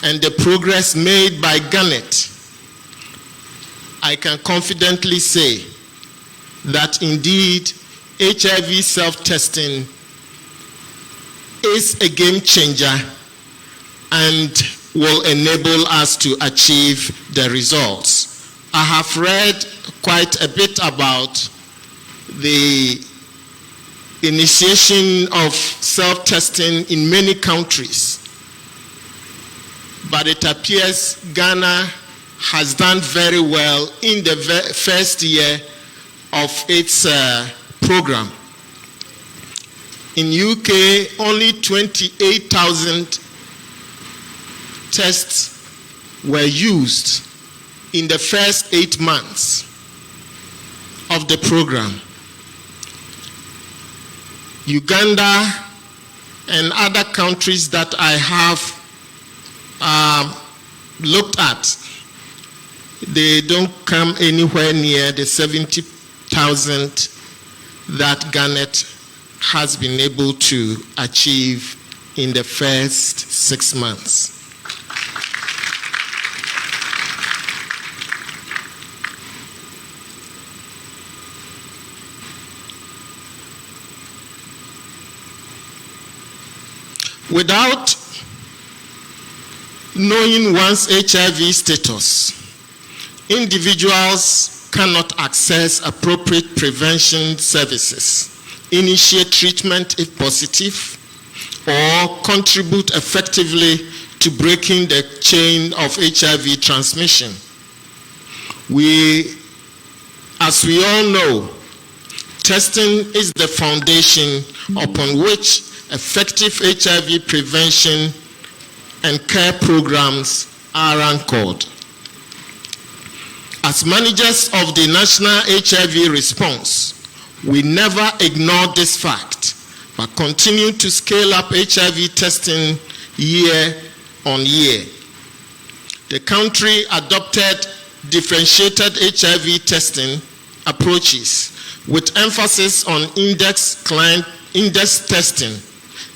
U: and the progress made by Garnet, I can confidently say that indeed HIV self-testing is a game changer and will enable us to achieve the results. I have read quite a bit about the initiation of self-testing in many countries, but it appears Ghana has done very well in the first year of its program. In UK, only 28,000 tests were used in the first 8 months of the program. Uganda and other countries that I have looked at, they don't come anywhere near the 70,000 that Garnet has been able to achieve in the first 6 months. Without knowing one's HIV status, individuals cannot access appropriate prevention services, initiate treatment if positive, or contribute effectively to breaking the chain of HIV transmission. As we all know, testing is the foundation upon which effective HIV prevention and care programs are anchored. As managers of the national HIV response, we never ignore this fact, but continue to scale up HIV testing year on year. The country adopted differentiated HIV testing approaches with emphasis on index testing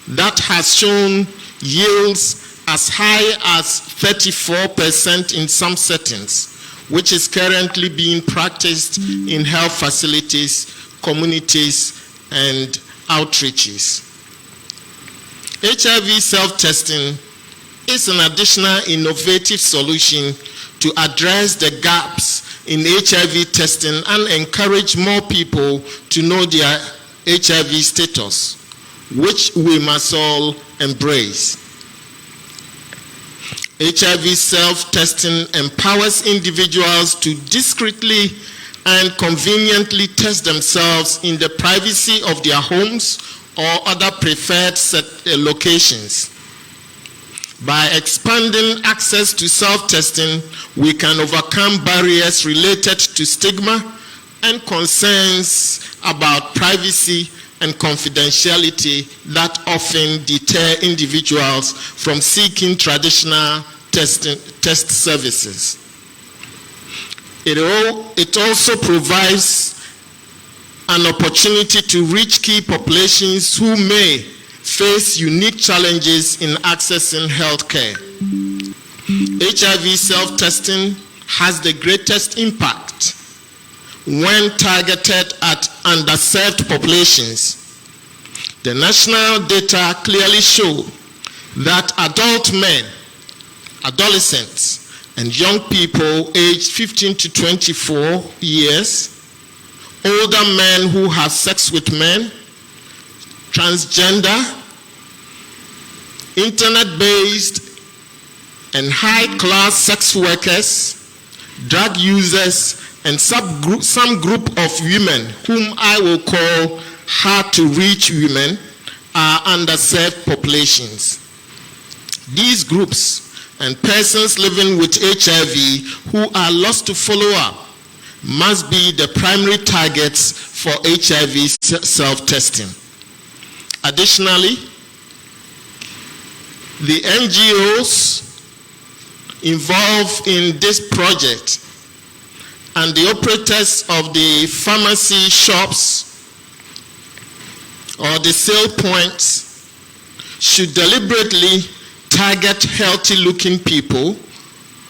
U: that has shown yields as high as 34% in some settings, which is currently being practiced in health facilities, communities, and outreaches. HIV self-testing is an additional innovative solution to address the gaps in HIV testing and encourage more people to know their HIV status, which we must all embrace. HIV self-testing empowers individuals to discreetly and conveniently test themselves in the privacy of their homes or other preferred locations. By expanding access to self-testing, we can overcome barriers related to stigma and concerns about privacy and confidentiality that often deter individuals from seeking traditional test services. It also provides an opportunity to reach key populations who may face unique challenges in accessing healthcare. HIV self-testing has the greatest impact when targeted at underserved populations. The national data clearly show that adult men, adolescents, and young people aged 15 to 24 years, older men who have sex with men, transgender, internet-based, and high-class sex workers, drug users, and some group of women whom I will call hard-to-reach women are underserved populations. These groups and persons living with HIV who are lost to follow-up must be the primary targets for HIV self-testing. Additionally, the NGOs involved in this project and the operators of the pharmacy shops or the sale points should deliberately target healthy-looking people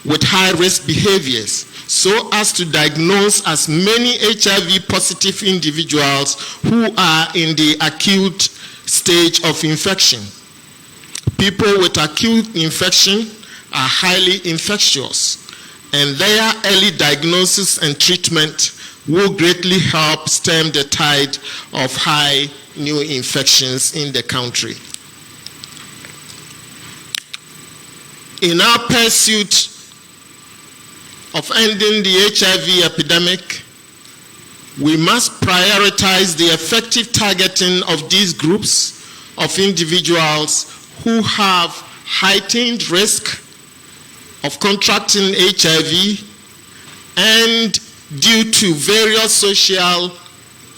U: with high-risk behaviors so as to diagnose as many HIV-positive individuals who are in the acute stage of infection. People with acute infection are highly infectious, and their early diagnosis and treatment will greatly help stem the tide of high new infections in the country. In our pursuit of ending the HIV epidemic, we must prioritize the effective targeting of these groups of individuals who have heightened risk of contracting HIV and due to various social,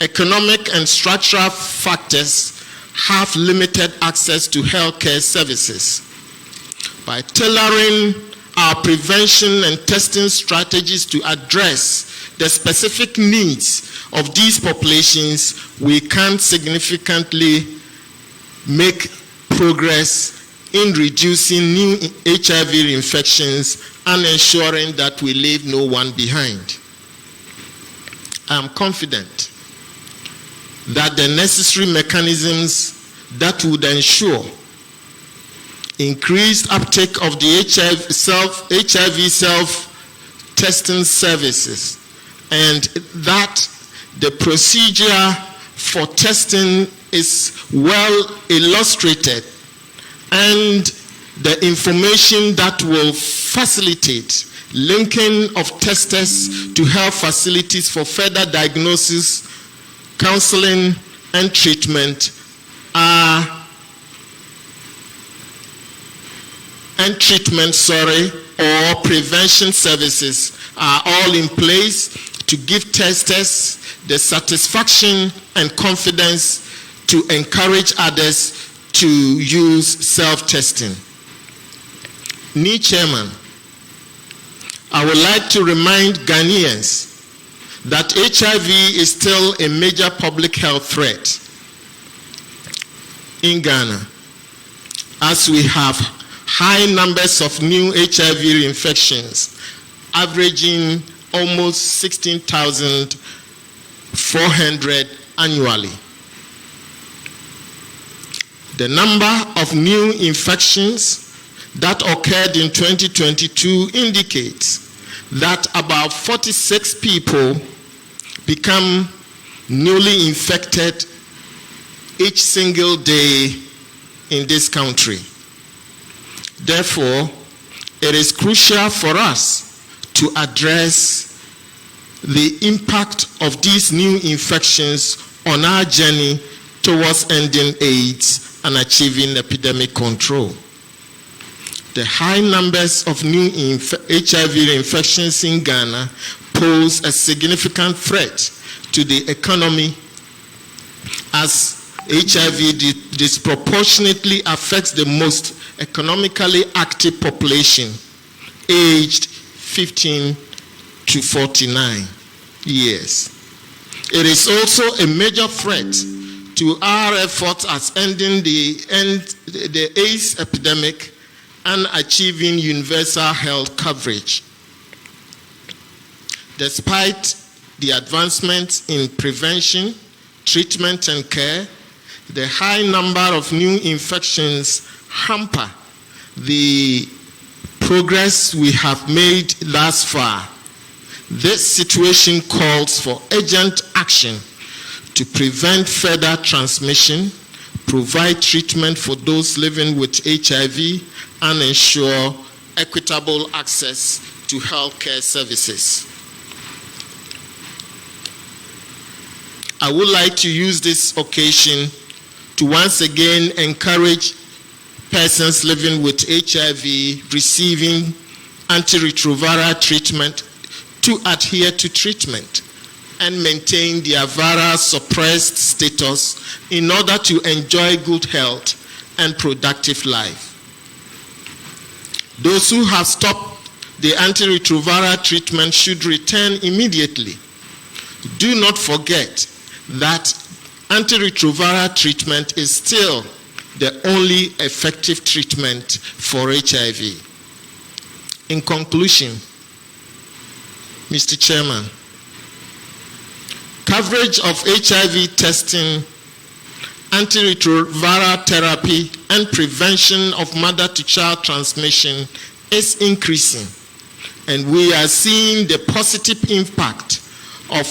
U: economic, and structural factors have limited access to healthcare services. By tailoring our prevention and testing strategies to address the specific needs of these populations, we can significantly make progress in reducing new HIV infections and ensuring that we leave no one behind. I am confident that the necessary mechanisms that would ensure increased uptake of the HIV self-testing services and that the procedure for testing is well illustrated and the information that will facilitate linking of testers to health facilities for further diagnosis, counseling, and treatment or prevention services are all in place to give testers the satisfaction and confidence to encourage others to use self-testing. NI Chairman, I would like to remind Ghanaians that HIV is still a major public health threat in Ghana, as we have high numbers of new HIV infections, averaging almost 16,400 annually. The number of new infections that occurred in 2022 indicates that about 46 people become newly infected each single day in this country. Therefore, it is crucial for us to address the impact of these new infections on our journey towards ending AIDS and achieving epidemic control. The high numbers of new HIV infections in Ghana pose a significant threat to the economy, as HIV disproportionately affects the most economically active population, aged 15 to 49 years. It is also a major threat to our efforts at ending the AIDS epidemic and achieving universal health coverage. Despite the advancements in prevention, treatment, and care, the high number of new infections hamper the progress we have made thus far. This situation calls for urgent action to prevent further transmission, provide treatment for those living with HIV, and ensure equitable access to healthcare services. I would like to use this occasion to once again encourage persons living with HIV receiving antiretroviral treatment to adhere to treatment and maintain their viral suppressed status in order to enjoy good health and productive life. Those who have stopped the antiretroviral treatment should return immediately. Do not forget that antiretroviral treatment is still the only effective treatment for HIV. In conclusion, Mr. Chairman, coverage of HIV testing, antiretroviral therapy, and prevention of mother-to-child transmission is increasing, and we are seeing the positive impact of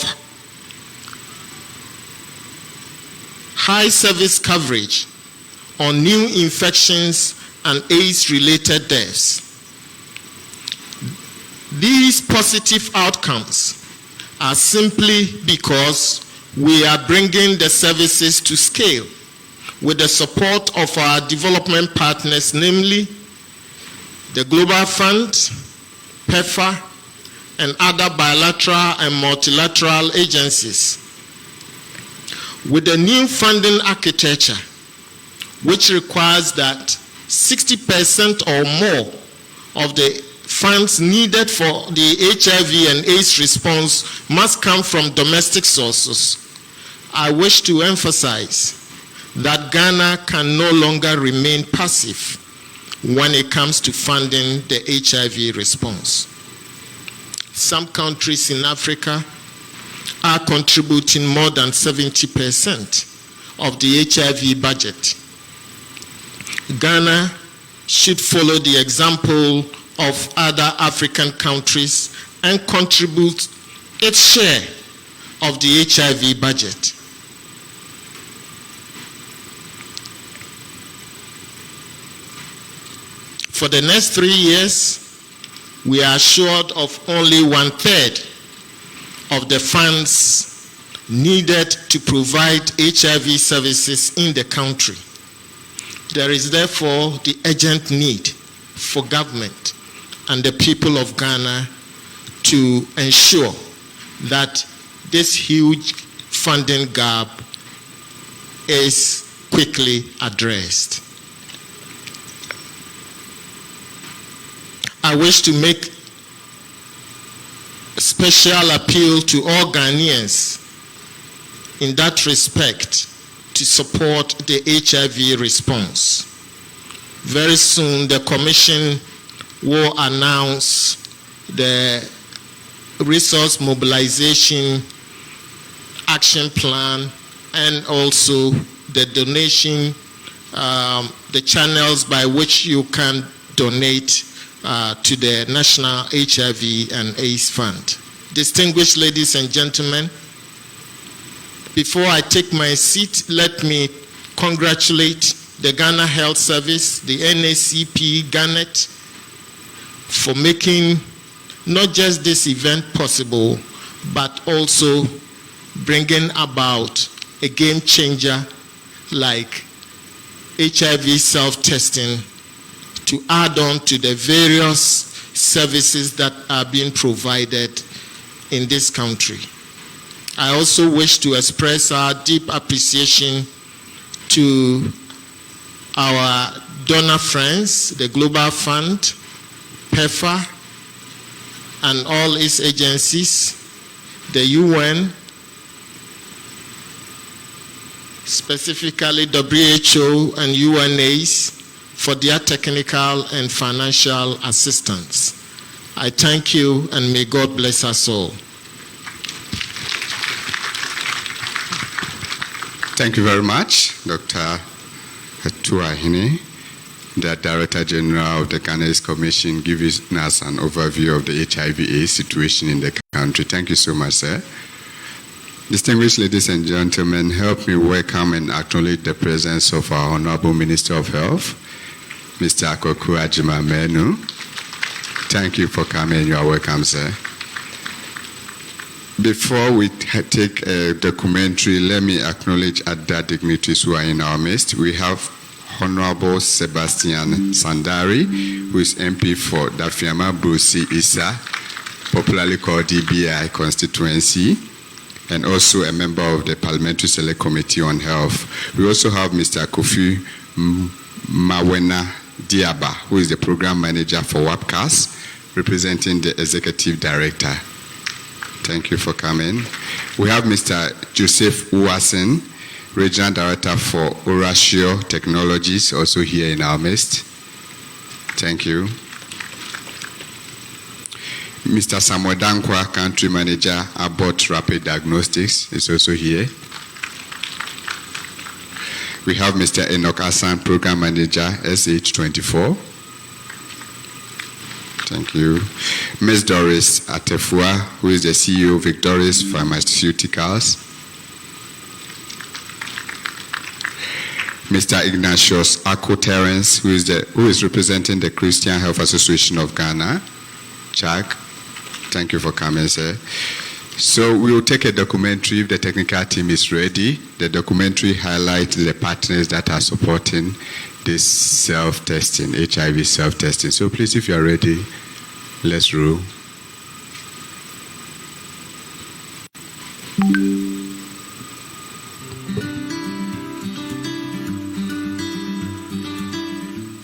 U: high service coverage on new infections and AIDS-related deaths. These positive outcomes are simply because we are bringing the services to scale with the support of our development partners, namely the Global Fund, PEPFAR, and other bilateral and multilateral agencies. With the new funding architecture, which requires that 60% or more of the funds needed for the HIV and AIDS response must come from domestic sources, I wish to emphasize that Ghana can no longer remain passive when it comes to funding the HIV response. Some countries in Africa are contributing more than 70% of the HIV budget. Ghana should follow the example of other African countries and contribute its share of the HIV budget. For the next 3 years, we are assured of only 1/3 of the funds needed to provide HIV services in the country. There is therefore the urgent need for government and the people of Ghana to ensure that this huge funding gap is quickly addressed. I wish to make a special appeal to all Ghanaians in that respect to support the HIV response. Very soon the Commission will announce the resource mobilization action plan and also the donation, the channels by which you can donate to the National HIV and AIDS Fund. Distinguished ladies and gentlemen, before I take my seat, let me congratulate the Ghana Health Service, the NACP, GANET, for making not just this event possible, but also bringing about a game changer like HIV self-testing to add on to the various services that are being provided in this country. I also wish to express our deep appreciation to our donor friends, the Global Fund, PEFA, and all its agencies, the UN, specifically WHO and UNAIDS, for their technical and financial assistance. I thank you, and may God bless us all.
A: Thank you very much, Dr. Tuahine, the Director General of the Ghana AIDS Commission, giving us an overview of the HIV/AIDS situation in the country. Thank you so much, sir. Distinguished ladies and gentlemen, help me welcome and acknowledge the presence of our Honorable Minister of Health, Mr. Akoku Ajimamenu. Thank you for coming. You are welcome, sir. Before we take a documentary, let me acknowledge other dignitaries who are in our midst. We have Honorable Sebastian Sandari, who is MP for Dafiama Brusi Issa, popularly called DBI constituency, and also a member of the Parliamentary Select Committee on Health. We also have Mr. Kofi Mawena Diaba, who is the Program Manager for WAPCAS, representing the Executive Director. Thank you for coming. We have Mr. Joseph Uwasen, Regional Director for Orasio Technologies, also here in our midst. Thank you. Mr. Samuel Dankwa, Country Manager, Abbott Rapid Diagnostics, is also here. We have Mr. Enoch Hassan, Program Manager, SH24. Thank you. Ms. Doris Atefua, who is the CEO of Victorious Pharmaceuticals. Mr. Ignatius Ako Terence, who is representing the Christian Health Association of Ghana. Chuck, thank you for coming, sir. So we will take a documentary if the technical team is ready. The documentary highlights the partners that are supporting this self-testing, HIV self-testing. So please, if you are ready, let's roll.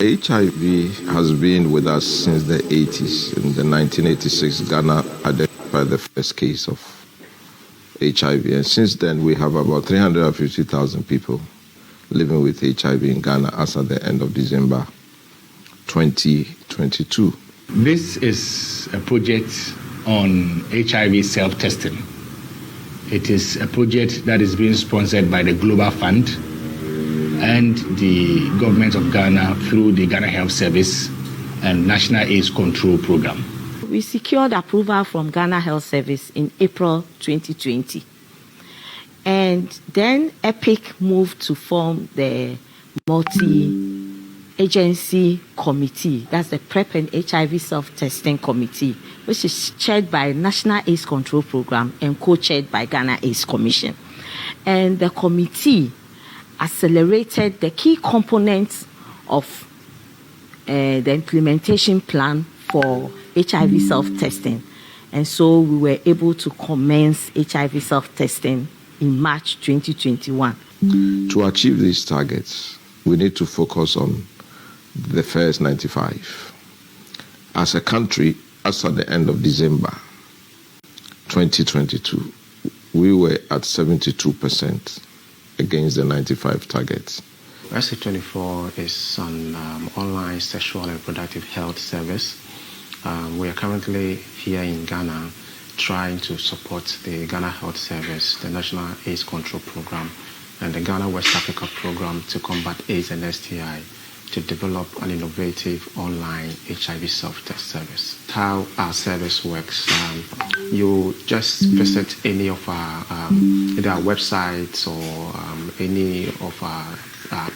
B: HIV has been with us since the 80s. In the 1986, Ghana identified the first case of HIV. And since then, we have about 350,000 people living with HIV in Ghana as at the end of December 2022.
C: This is a project on HIV self-testing. It is a project that is being sponsored by the Global Fund and the government of Ghana through the Ghana Health Service and National AIDS Control Program.
D: We secured approval from Ghana Health Service in April 2020. And then EPIC moved to form the multi-agency committee. That's the PrEP and HIV self-testing committee, which is chaired by National AIDS Control Program and co-chaired by Ghana AIDS Commission. And the committee accelerated the key components of the implementation plan for HIV self-testing. And so we were able to commence HIV self-testing in March 2021.
B: To achieve these targets, we need to focus on the first 95. As a country, as at the end of December 2022, we were at 72% against the 95 targets.
E: SC24 is an online sexual and reproductive health service. We are currently here in Ghana trying to support the Ghana Health Service, the National AIDS Control Program, and the Ghana West Africa Program to combat AIDS and STI to develop an innovative online HIV self-test service. How our service works, you just visit any of our either our websites or any of our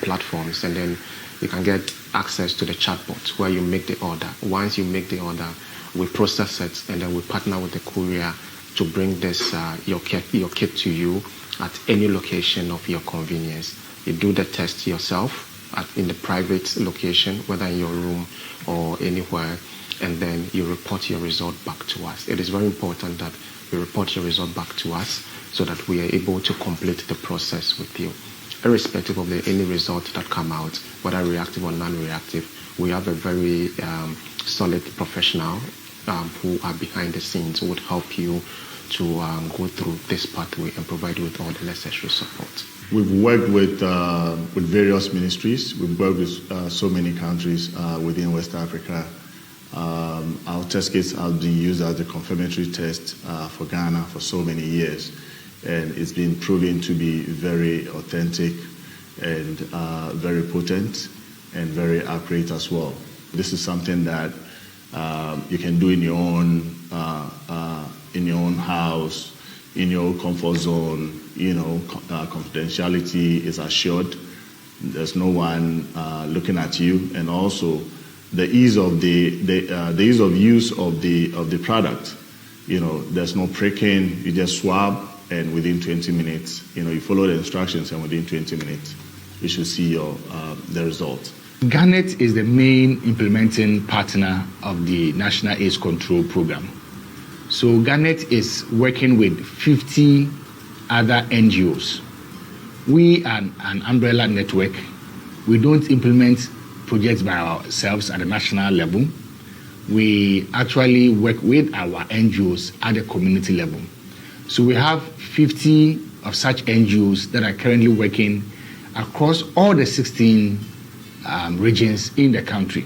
E: platforms, and then you can get access to the chatbot where you make the order. Once you make the order, we process it, and then we partner with the courier to bring this your kit to you at any location of your convenience. You do the test yourself in the private location, whether in your room or anywhere, and then you report your result back to us. It is very important that you report your result back to us so that we are able to complete the process with you. Irrespective of any result that come out, whether reactive or non-reactive, we have a very solid professional who are behind the scenes who would help you to go through this pathway and provide you with all the necessary support.
F: We've worked with various ministries. We've worked with so many countries within West Africa. Our test kits have been used as a confirmatory test for Ghana for so many years, and it's been proven to be very authentic and very potent and very accurate as well. This is something that you can do in your own house, in your own comfort zone. You know, confidentiality is assured. There's no one looking at you, and also the ease of the ease of use of the product. You know, there's no pricking. You just swab, and within 20 minutes, you know, you follow the instructions, and within 20 minutes, you should see the result.
C: Garnet is the main implementing partner of the National AIDS Control Program. So Garnet is working with 50 other NGOs. We are an umbrella network. We don't implement projects by ourselves at the national level. We actually work with our NGOs at the community level. So we have 50 of such NGOs that are currently working across all the 16 regions in the country.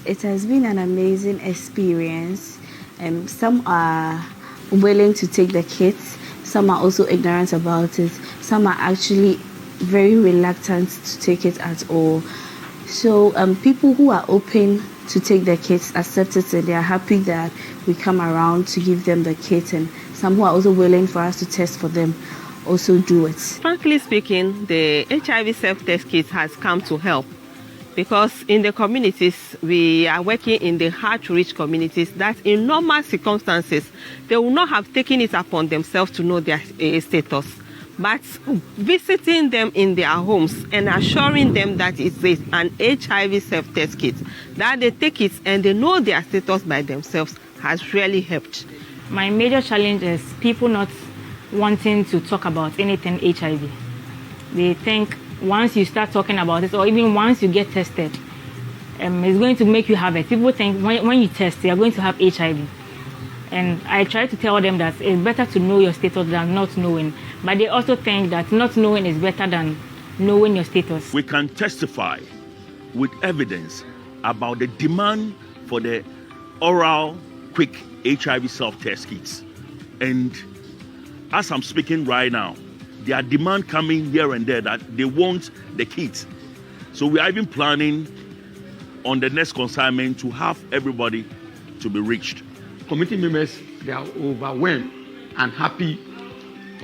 G: It has been an amazing experience. Some are willing to take the kits, some are also ignorant about it, some are actually very reluctant to take it at all. So people who are open to take the kits accept it, and they are happy that we come around to give them the kit, and some who are also willing for us to test for them also do it.
H: Frankly speaking, the HIV self-test kit has come to help, because in the communities, we are working in the hard-to-reach communities that in normal circumstances, they will not have taken it upon themselves to know their status. But visiting them in their homes and assuring them that it's an HIV self-test kit, that they take it and they know their status by themselves, has really helped.
I: My major challenge is people not wanting to talk about anything HIV. They think once you start talking about it, or even once you get tested, it's going to make you have it. People think when you test, you are going to have HIV. And I try to tell them that it's better to know your status than not knowing. But they also think that not knowing is better than knowing your status.
J: We can testify with evidence about the demand for the oral quick HIV self-test kits. And as I'm speaking right now, there are demand coming here and there that they want the kits. So we are even planning on the next consignment to have everybody to be reached.
K: Committee members, they are overwhelmed and happy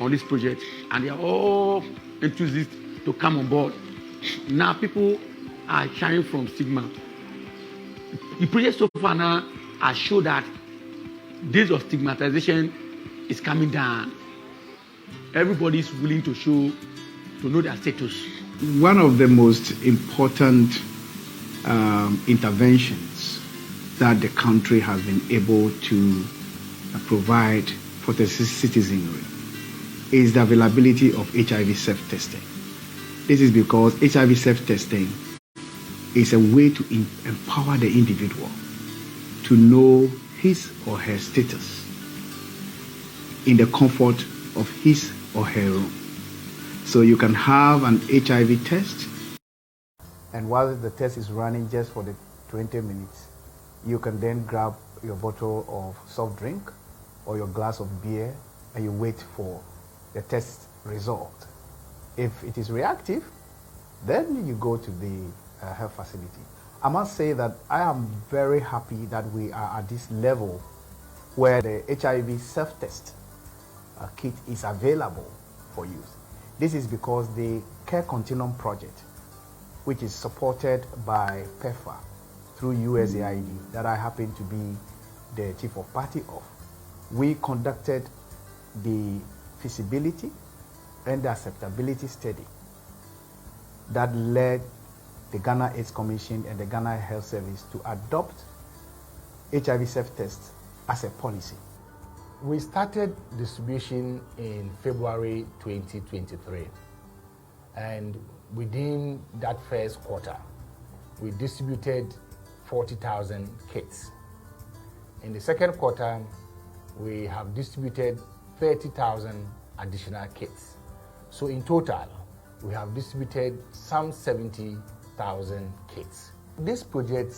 K: on this project, and they are all enthusiastic to come on board. Now people are shying from stigma. The project so far now has shown that days of stigmatization is coming down. Everybody is willing to know their status.
C: One of the most important interventions that the country has been able to provide for the citizenry is the availability of HIV self-testing. This is because HIV self-testing is a way to empower the individual to know his or her status in the comfort of his or her room. So you can have an HIV test, and while the test is running just for the 20 minutes, you can then grab your bottle of soft drink or your glass of beer and you wait for the test result. If it is reactive, then you go to the health facility. I must say that I am very happy that we are at this level where the HIV self-test kit is available for use. This is because the Care Continuum project, which is supported by PEPFAR through USAID, that I happen to be the chief of party of, we conducted the feasibility and the acceptability study that led the Ghana AIDS Commission and the Ghana Health Service to adopt HIV self-test as a policy. We started distribution in February 2023, and within that first quarter, we distributed 40,000 kits. In the second quarter, we have distributed 30,000 additional kits. So in total, we have distributed some 70,000 kits. This project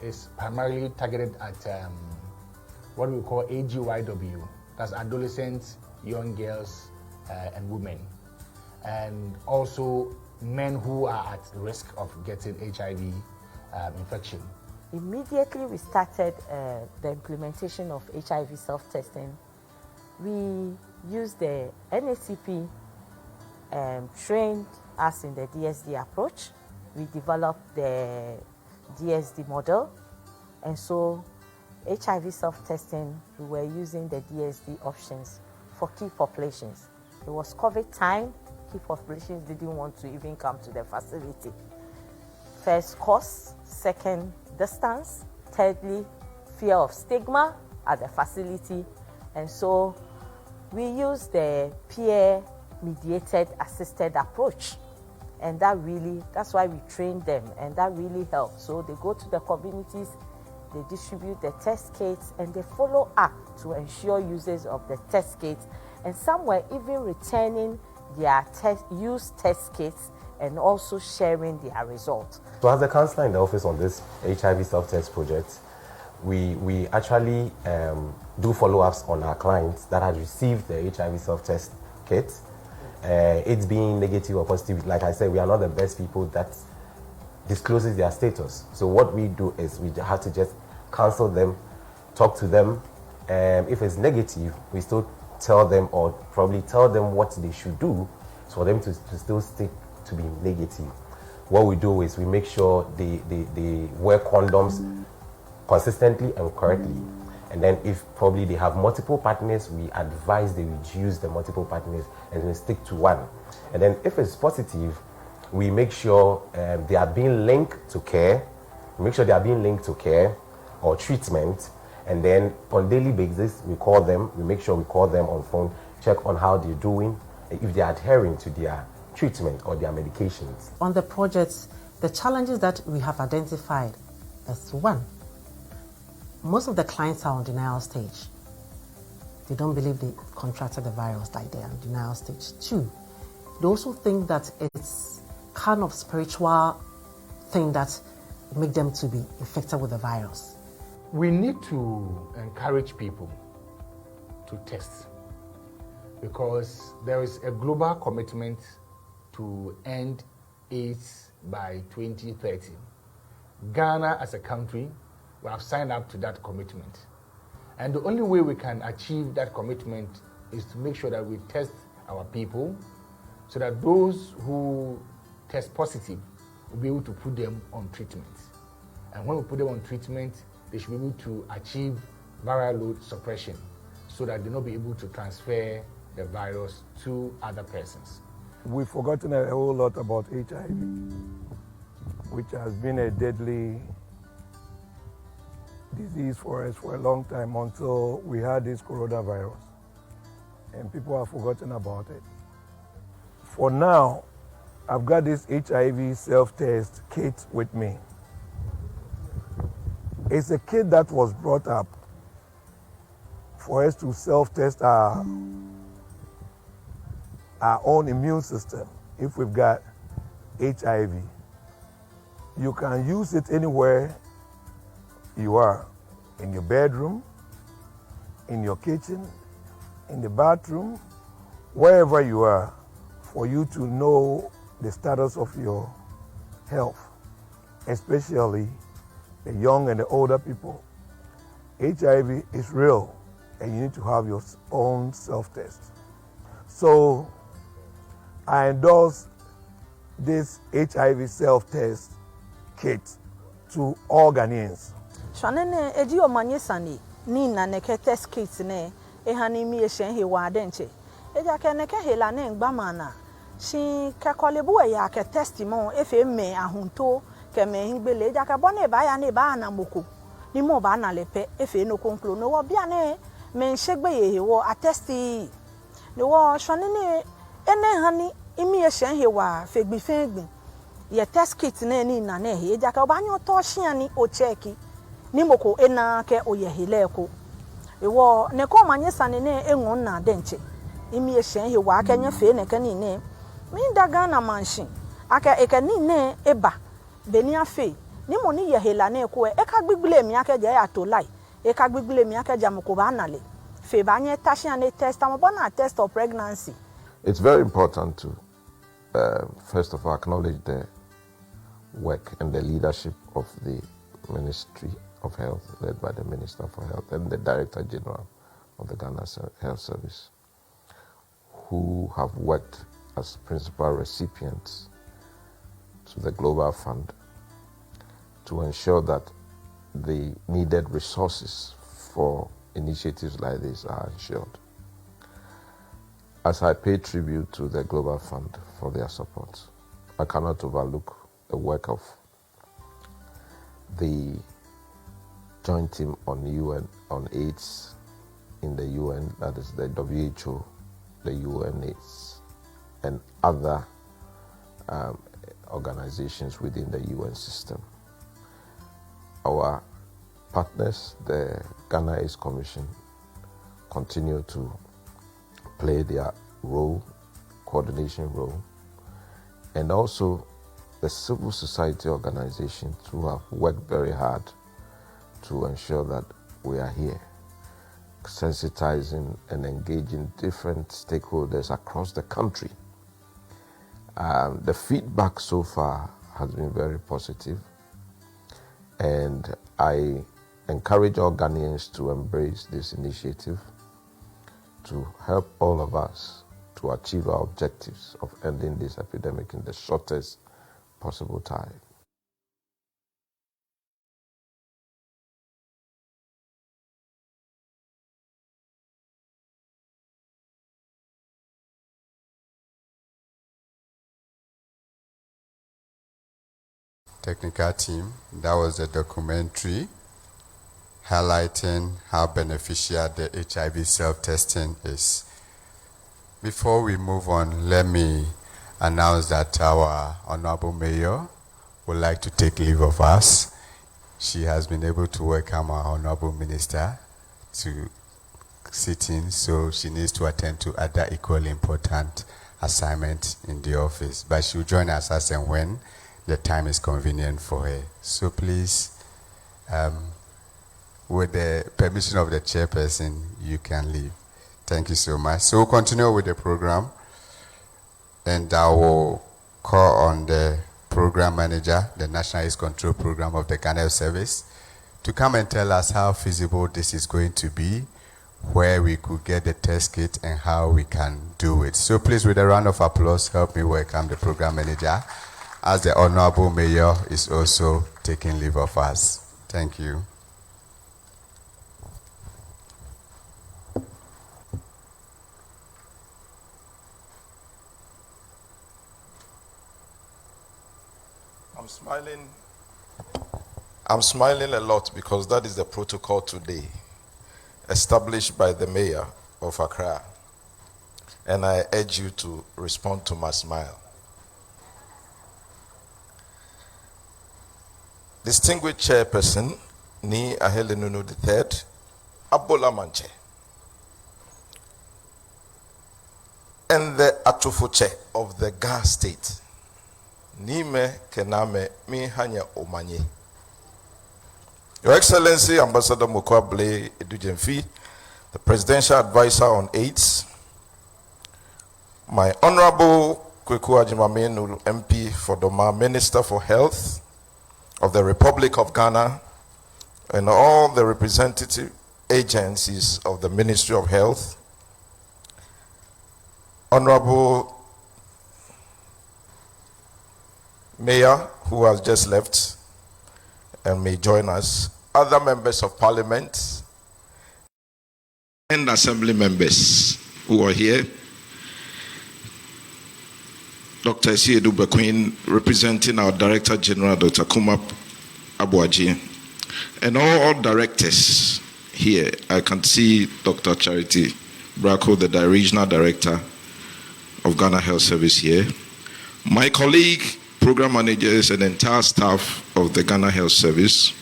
C: is primarily targeted at what we call AGYW, that's adolescents, young girls, and women, and also men who are at risk of getting HIV infection.
D: Immediately we started the implementation of HIV self-testing. We used the NACP trained us in the DSD approach. We developed the DSD model, and so HIV self-testing, we were using the DSD options for key populations. It was COVID time, key populations didn't want to even come to the facility. First, cost. Second, distance. Thirdly, fear of stigma at the facility. And so we used the peer-mediated assisted approach. And that's why we trained them, and that really helped. So they go to the communities, they distribute the test kits, and they follow up to ensure users of the test kits. And some were even returning their used test kits and also sharing their results.
L: So as a counselor in the office on this HIV self-test project, we actually do follow-ups on our clients that have received the HIV self-test kit. It's being negative or positive. Like I said, we are not the best people that discloses their status. So what we do is we have to just counsel them, talk to them. If it's negative, we still tell them, or probably tell them what they should do for them to still stick to be negative. What we do is we make sure they wear condoms consistently and correctly. And then if probably they have multiple partners, we advise they reduce the multiple partners and then stick to one. And then if it's positive, we make sure they are being linked to care. We make sure they are being linked to care or treatment. And then on daily basis, we call them. We make sure we call them on phone, check on how they're doing, if they're adhering to their treatment or their medications.
M: On the projects, the challenges that we have identified is one, most of the clients are on denial stage. They don't believe they contracted the virus, like they're on denial stage. Two, they also think that it's kind of spiritual thing that make them to be infected with the virus.
C: We need to encourage people to test, because there is a global commitment to end AIDS by 2030. Ghana as a country, we have signed up to that commitment. And the only way we can achieve that commitment is to make sure that we test our people so that those who test positive will be able to put them on treatment. And when we put them on treatment, they should be able to achieve viral load suppression so that they'll not be able to transfer the virus to other persons.
N: We've forgotten a whole lot about HIV, which has been a deadly disease for us for a long time until we had this coronavirus, and people have forgotten about it. For now, I've got this HIV self-test kit with me. It's a kit that was brought up for us to self-test our own immune system if we've got HIV. You can use it anywhere you are, in your bedroom, in your kitchen, in the bathroom, wherever you are, for you to know the status of your health. especially the young and the older people. HIV is real, and you need to have your own self-test. So I endorse this HIV self-test kit to all Ghanaians.
O: Shwanene eji omanye sani ni na neke test kit ne ehani mi eshen he wa denche. Eja ke neke hela ne ngbamana. Shi ke kolebu ya ke testimon efe me ahunto ke me hingbele eja ke bone ba ya ne ba na moko. Ni mo ba na lepe efe no konklo no wo bia ne me nsegbe ye wo attesti. Ne wo shwanene ene hani imi eshen he wa fegbi fegbi. Ye test kit ne ni na ne he eja ke obanyo to hia ni o cheki. Ni moko ena ke oyehile ko ewo ne ko manye sane ne enwon na denche imi ehyen he wa kenye fe ne kani ne mi daga na mansion aka ekani ne eba beni afe ni mo ni yehela ne ko e ka gbigbile mi aka je atolai e ka gbigbile mi aka ja moko ba nale fe ba nye tashi ane test am bona test of pregnancy.
B: It's very important to first of all acknowledge the work and the leadership of the Ministry of Health, led by the Minister for Health and the Director General of the Ghana Health Service, who have worked as principal recipients to the Global Fund to ensure that the needed resources for initiatives like this are ensured. As I pay tribute to the Global Fund for their support, I cannot overlook the work of the joint team on AIDS in the UN, that is the WHO, the UNAIDS, and other organizations within the UN system. Our partners, the Ghana AIDS Commission, continue to play their role, coordination role, and also the civil society organizations who have worked very hard to ensure that we are here, sensitizing and engaging different stakeholders across the country. The feedback so far has been very positive, and I encourage all Ghanaians to embrace this initiative to help all of us to achieve our objectives of ending this epidemic in the shortest possible time.
A: Technical team, that was a documentary highlighting how beneficial the HIV self-testing is. Before we move on, let me announce that our Honorable Mayor would like to take leave of us. She has been able to welcome our Honorable Minister to sit in, so she needs to attend to other equally important assignments in the office. But she'll join us as and when the time is convenient for her. So please, with the permission of the chairperson, you can leave. Thank you so much. So we'll continue with the program, and I will call on the program manager, the National AIDS Control Program of the Ghana Health Service, to come and tell us how feasible this is going to be, where we could get the test kit, and how we can do it. So please, with a round of applause, help me welcome the program manager, as the Honorable Mayor is also taking leave of us. Thank you.
V: I'm smiling a lot because that is the protocol today established by the mayor of Accra, and I urge you to respond to my smile. Distinguished Chairperson Ni Ahelenunu III, Abola Manche, and the Atufuche of the Ga State, Nime Kename Mihanya Omanye. Your Excellency Ambassador Mukwabele Edujemfi, the Presidential Advisor on AIDS, my Honorable Kweku Ajimamenu MP for Doma, Minister for Health, of the Republic of Ghana and all the representative agencies of the Ministry of Health, Honorable Mayor, who has just left and may join us, other members of Parliament, and Assembly members who are here, Dr. Esiedu Bequin, representing our Director General, Dr. Kumap Abuaji, and all directors here. I can see Dr. Charity Bracco, the Regional Director of Ghana Health Service here. My colleague, program managers, and entire staff of the Ghana Health Service.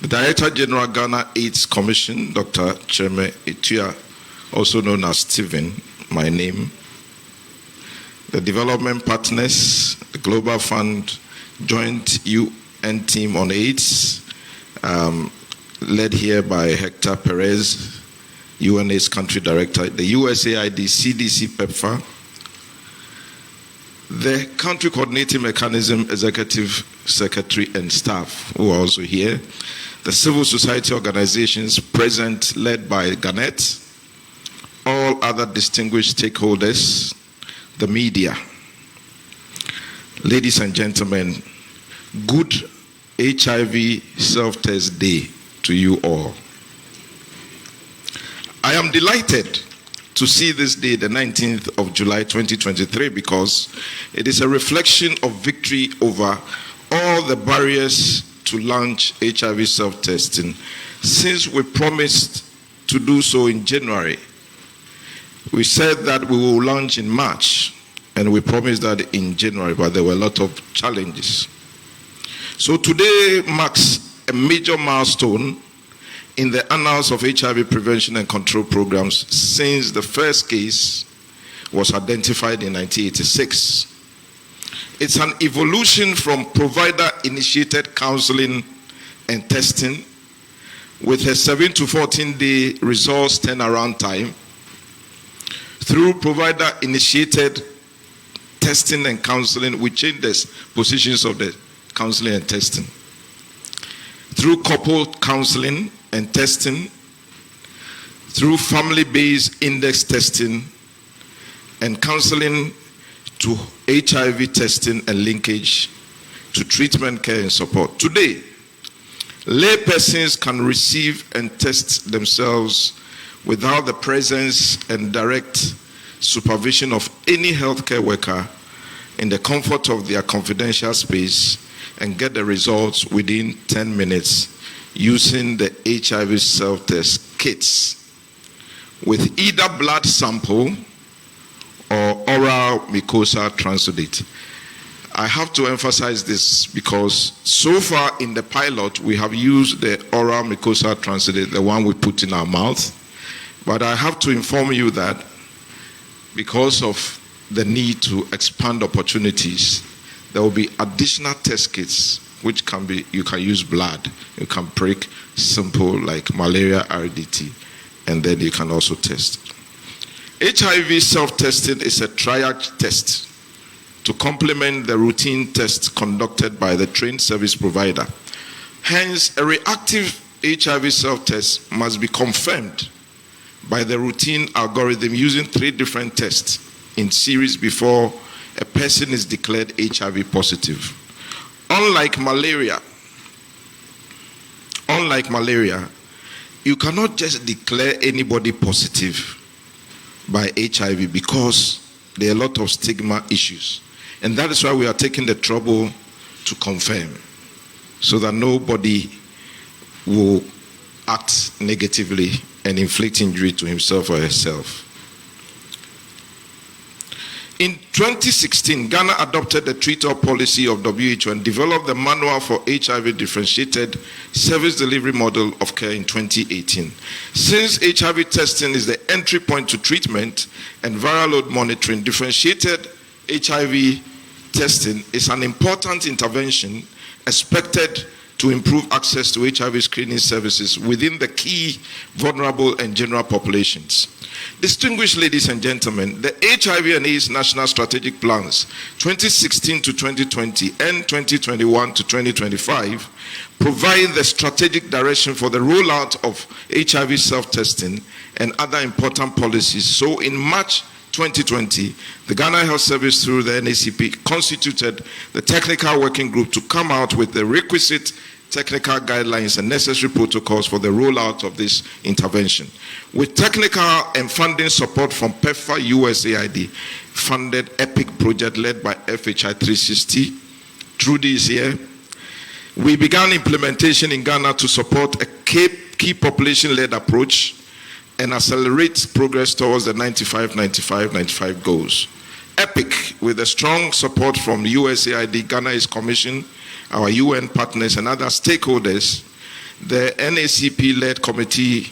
V: The Director General Ghana AIDS Commission, Dr. Cheme Etua, also known as Stephen, my name. The development partners, the Global Fund Joint UN Team on AIDS, led here by Hector Perez, UNAIDS Country Director, the USAID, CDC, PEPFAR, the Country Coordinating Mechanism Executive Secretary and staff who are also here, the civil society organizations present led by Garnet, all other distinguished stakeholders, the media. Ladies and gentlemen, good HIV self-test day to you all. I am delighted to see this day, the 19th of July 2023, because it is a reflection of victory over all the barriers to launch HIV self-testing. Since we promised to do so in January, we said that we will launch in March, and we promised that in January, but there were a lot of challenges. So today marks a major milestone in the annals of HIV prevention and control programs since the first case was identified in 1986. It's an evolution from provider-initiated counseling and testing with a 7 to 14-day results turnaround time through provider-initiated testing and counseling. We changed the positions of the counseling and testing. Through coupled counseling and testing, through family-based index testing, and counseling to HIV testing and linkage to treatment care and support. Today, laypersons can receive and test themselves without the presence and direct supervision of any healthcare worker in the comfort of their confidential space and get the results within 10 minutes using the HIV self-test kits with either blood sample or oral mucosal transudate. I have to emphasize this because so far in the pilot, we have used the oral mucosal transudate, the one we put in our mouth. But I have to inform you that because of the need to expand opportunities, there will be additional test kits which can be, you can use blood, you can prick simple like malaria, RDT, and then you can also test. HIV self-testing is a triage test to complement the routine tests conducted by the trained service provider. Hence, a reactive HIV self-test must be confirmed by the routine algorithm using 3 different tests in series before a person is declared HIV positive. Unlike malaria, you cannot just declare anybody positive by HIV because there are a lot of stigma issues. And that is why we are taking the trouble to confirm, so that nobody will act negatively and inflict injury to himself or herself. In 2016, Ghana adopted the treat-all policy of WHO and developed the manual for HIV differentiated service delivery model of care in 2018. Since HIV testing is the entry point to treatment and viral load monitoring, differentiated HIV testing is an important intervention expected
R: to improve access to HIV screening services within the key vulnerable and general populations. Distinguished ladies and gentlemen, the HIV and AIDS National Strategic Plans 2016 to 2020 and 2021 to 2025 provide the strategic direction for the rollout of HIV self-testing and other important policies. So in March 2020, the Ghana Health Service through the NACP constituted the technical working group to come out with the requisite technical guidelines and necessary protocols for the rollout of this intervention. With technical and funding support from PEPFAR USAID funded EPIC project led by FHI 360 through this year, we began implementation in Ghana to support a key population-led approach and accelerate progress towards the 95-95-95 goals. EPIC, with a strong support from USAID, Ghana AIDS Commission, our UN partners and other stakeholders, the NACP-led committee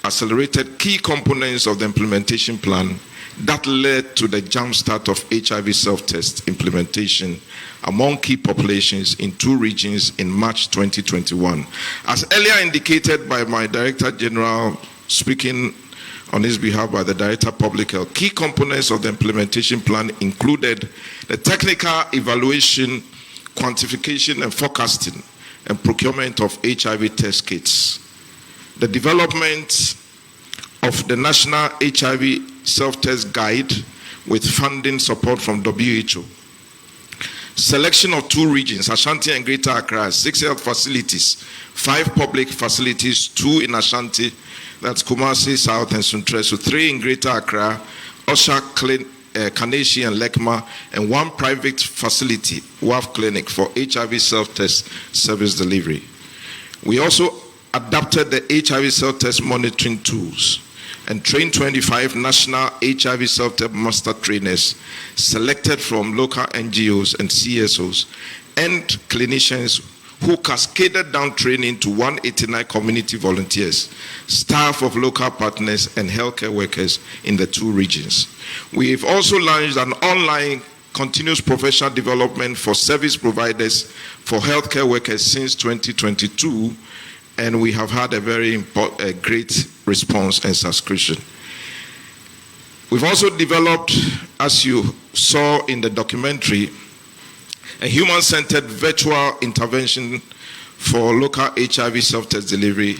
R: accelerated key components of the implementation plan that led to the jumpstart of HIV self-test implementation among key populations in 2 regions in March 2021. As earlier indicated by my Director General, speaking on his behalf by the Director of Public Health, key components of the implementation plan included the technical evaluation, quantification and forecasting and procurement of HIV test kits, the development of the National HIV Self-Test Guide with funding support from WHO, selection of 2 regions, Ashanti and Greater Accra, 6 health facilities, 5 public facilities, 2 in Ashanti, that's Kumasi, South and Suntresu, 3 in Greater Accra, Osha, Kaneshi and Lekma, and 1 private facility, WAF Clinic, for HIV self-test service delivery. We also adapted the HIV self-test monitoring tools and trained 25 national HIV self-test master trainers selected from local NGOs and CSOs and clinicians who cascaded down training to 189 community volunteers, staff of local partners and healthcare workers in the 2 regions. We've also launched an online continuous professional development for service providers for healthcare workers since 2022, and we have had a great response and subscription. We've also developed, as you saw in the documentary, a human-centered virtual intervention for local HIV self-test delivery,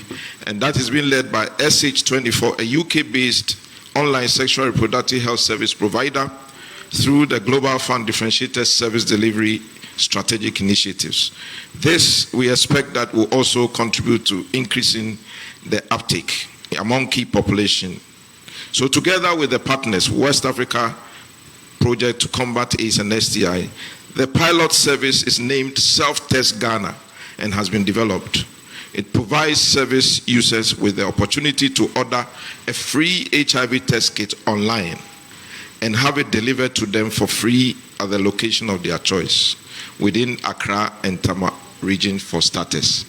R: and that is being led by SH24, a UK-based online sexual reproductive health service provider through the Global Fund Differentiated Service Delivery Strategic Initiatives. This, we expect that will also contribute to increasing the uptake among key population. So together with the partners, West Africa Project to Combat AIDS and STI, the pilot service is named Self-Test Ghana and has been developed. It provides service users with the opportunity to order a free HIV test kit online and have it delivered to them for free at the location of their choice within Accra and Tama region for starters.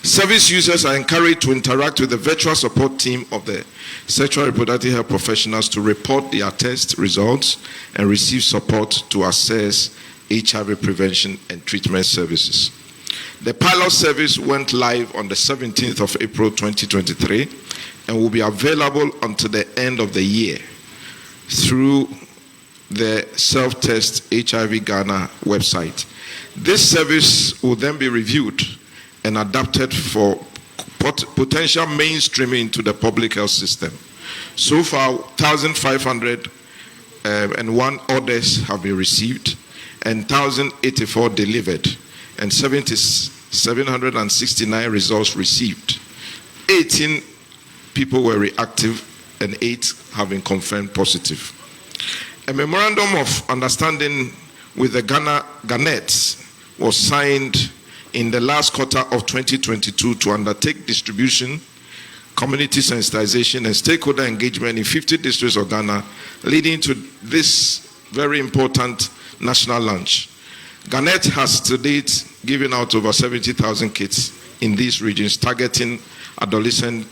R: Service users are encouraged to interact with the virtual support team of the sexual reproductive health professionals to report their test results and receive support to assess HIV prevention and treatment services. The pilot service went live on the 17th of April 2023 and will be available until the end of the year through the Self-Test HIV Ghana website. This service will then be reviewed and adapted for potential mainstreaming to the public health system. So far, 1,501 orders have been received and 1,084 delivered, and 769 results received. 18 people were reactive and 8 have been confirmed positive. A memorandum of understanding with the Ghanaians was signed in the last quarter of 2022 to undertake distribution, community sensitization, and stakeholder engagement in 50 districts of Ghana, leading to this very important national launch. Gannett has to date given out over 70,000 kits in these regions, targeting adolescent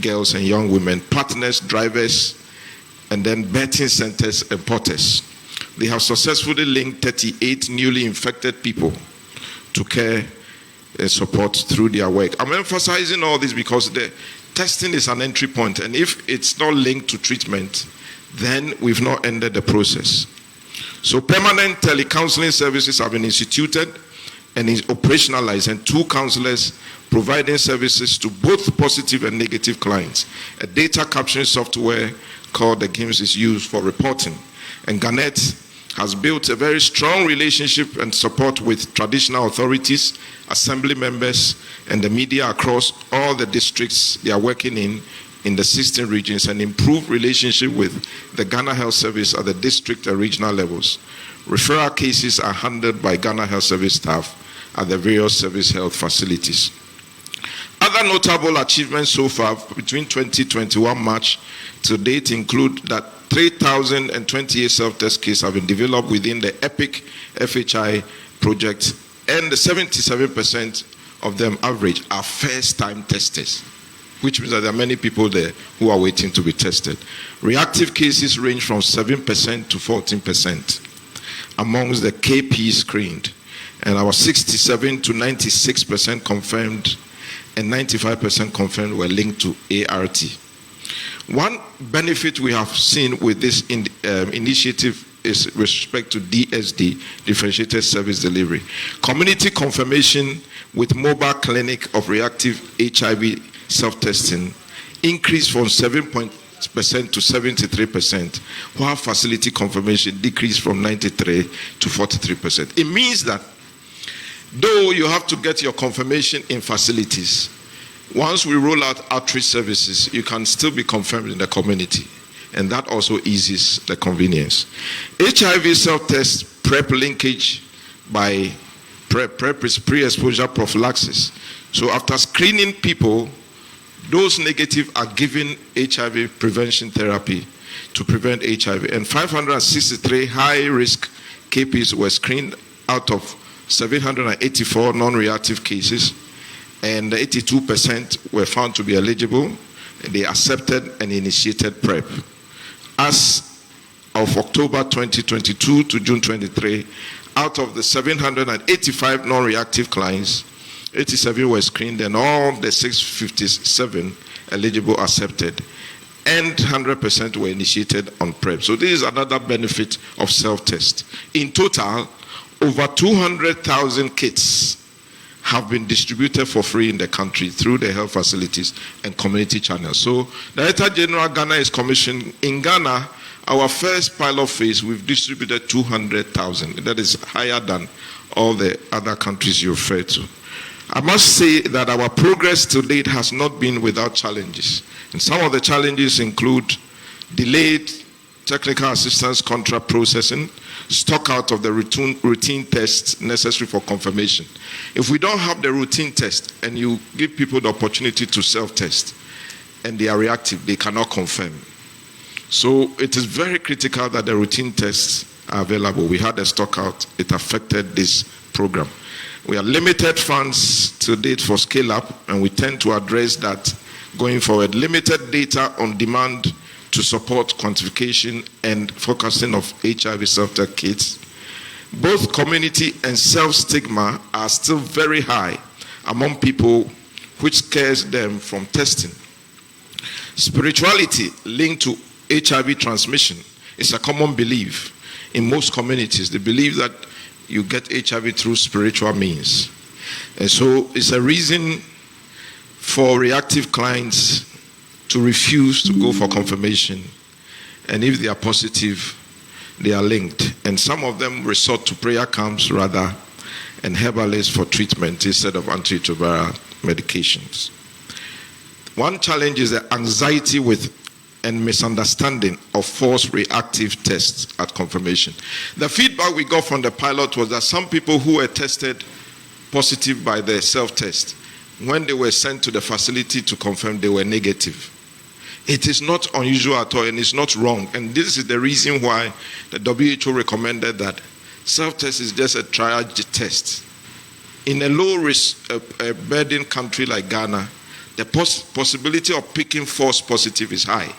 R: girls and young women, partners, drivers, and then betting centers and porters. They have successfully linked 38 newly infected people to care
V: support through their work. I'm emphasizing all this because the testing is an entry point, and if it's not linked to treatment, then we've not ended the process. So permanent telecounseling services have been instituted and is operationalized, and 2 counselors providing services to both positive and negative clients. A data capturing software called the GIMS is used for reporting. And Garnet has built a very strong relationship and support with traditional authorities, assembly members, and the media across all the districts they are working in the 16 regions, and improved relationship with the Ghana Health Service at the district and regional levels. Referral cases are handled by Ghana Health Service staff at the various service health facilities. Other notable achievements so far between 2021 March to date include that 3,028 self-test cases have been developed within the EPIC FHI project, and 77% of them average are first-time testers, which means that there are many people there who are waiting to be tested. Reactive cases range from 7% to 14% amongst the KP screened, and our 67 to 96% confirmed and 95% confirmed were linked to ART. One benefit we have seen with this initiative is with respect to DSD, differentiated service delivery. Community confirmation with mobile clinic of reactive HIV self-testing increased from 7% to 73%, while facility confirmation decreased from 93 to 43%. It means that though you have to get your confirmation in facilities, once we roll out outreach services, you can still be confirmed in the community, and that also eases the convenience. HIV self-test PrEP linkage by PrEP is pre-exposure prophylaxis. So after screening people, those negative are given HIV prevention therapy to prevent HIV, and 563 high-risk KPs were screened out of 784 non-reactive cases, and 82% were found to be eligible. They accepted and initiated PrEP. As of October 2022 to June 23, out of the 785 non-reactive clients, 87 were screened, and all the 657 eligible accepted, and 100% were initiated on PrEP. So this is another benefit of self-test. In total, over 200,000 kits have been distributed for free in the country through the health facilities and community channels. So Director General Ghana is commissioned. In Ghana, our first pilot phase, we've distributed 200,000. That is higher than all the other countries you refer to. I must say that our progress to date has not been without challenges. And some of the challenges include delayed technical assistance contract processing, stock out of the routine tests necessary for confirmation. If we don't have the routine test and you give people the opportunity to self-test and they are reactive, they cannot confirm. So it is very critical that the routine tests are available. We had a stock out. It affected this program. We have limited funds to date for scale up, and we tend to address that going forward. Limited data on demand to support quantification and focusing of HIV self-test kits. Both community and self-stigma are still very high among people, which scares them from testing. Spirituality linked to HIV transmission is a common belief in most communities. They believe that you get HIV through spiritual means. And so it's a reason for reactive clients to refuse to go for confirmation, and if they are positive, they are linked. And some of them resort to prayer camps rather and herbalists for treatment instead of antiretroviral medications. One challenge is the anxiety with and misunderstanding of false reactive tests at confirmation. The feedback we got from the pilot was that some people who were tested positive by the self-test, when they were sent to the facility to confirm, they were negative. It is not unusual at all, and it's not wrong. And this is the reason why the WHO recommended that self-test is just a triage test. In a low-risk burden country like Ghana, the possibility of picking false positive is high.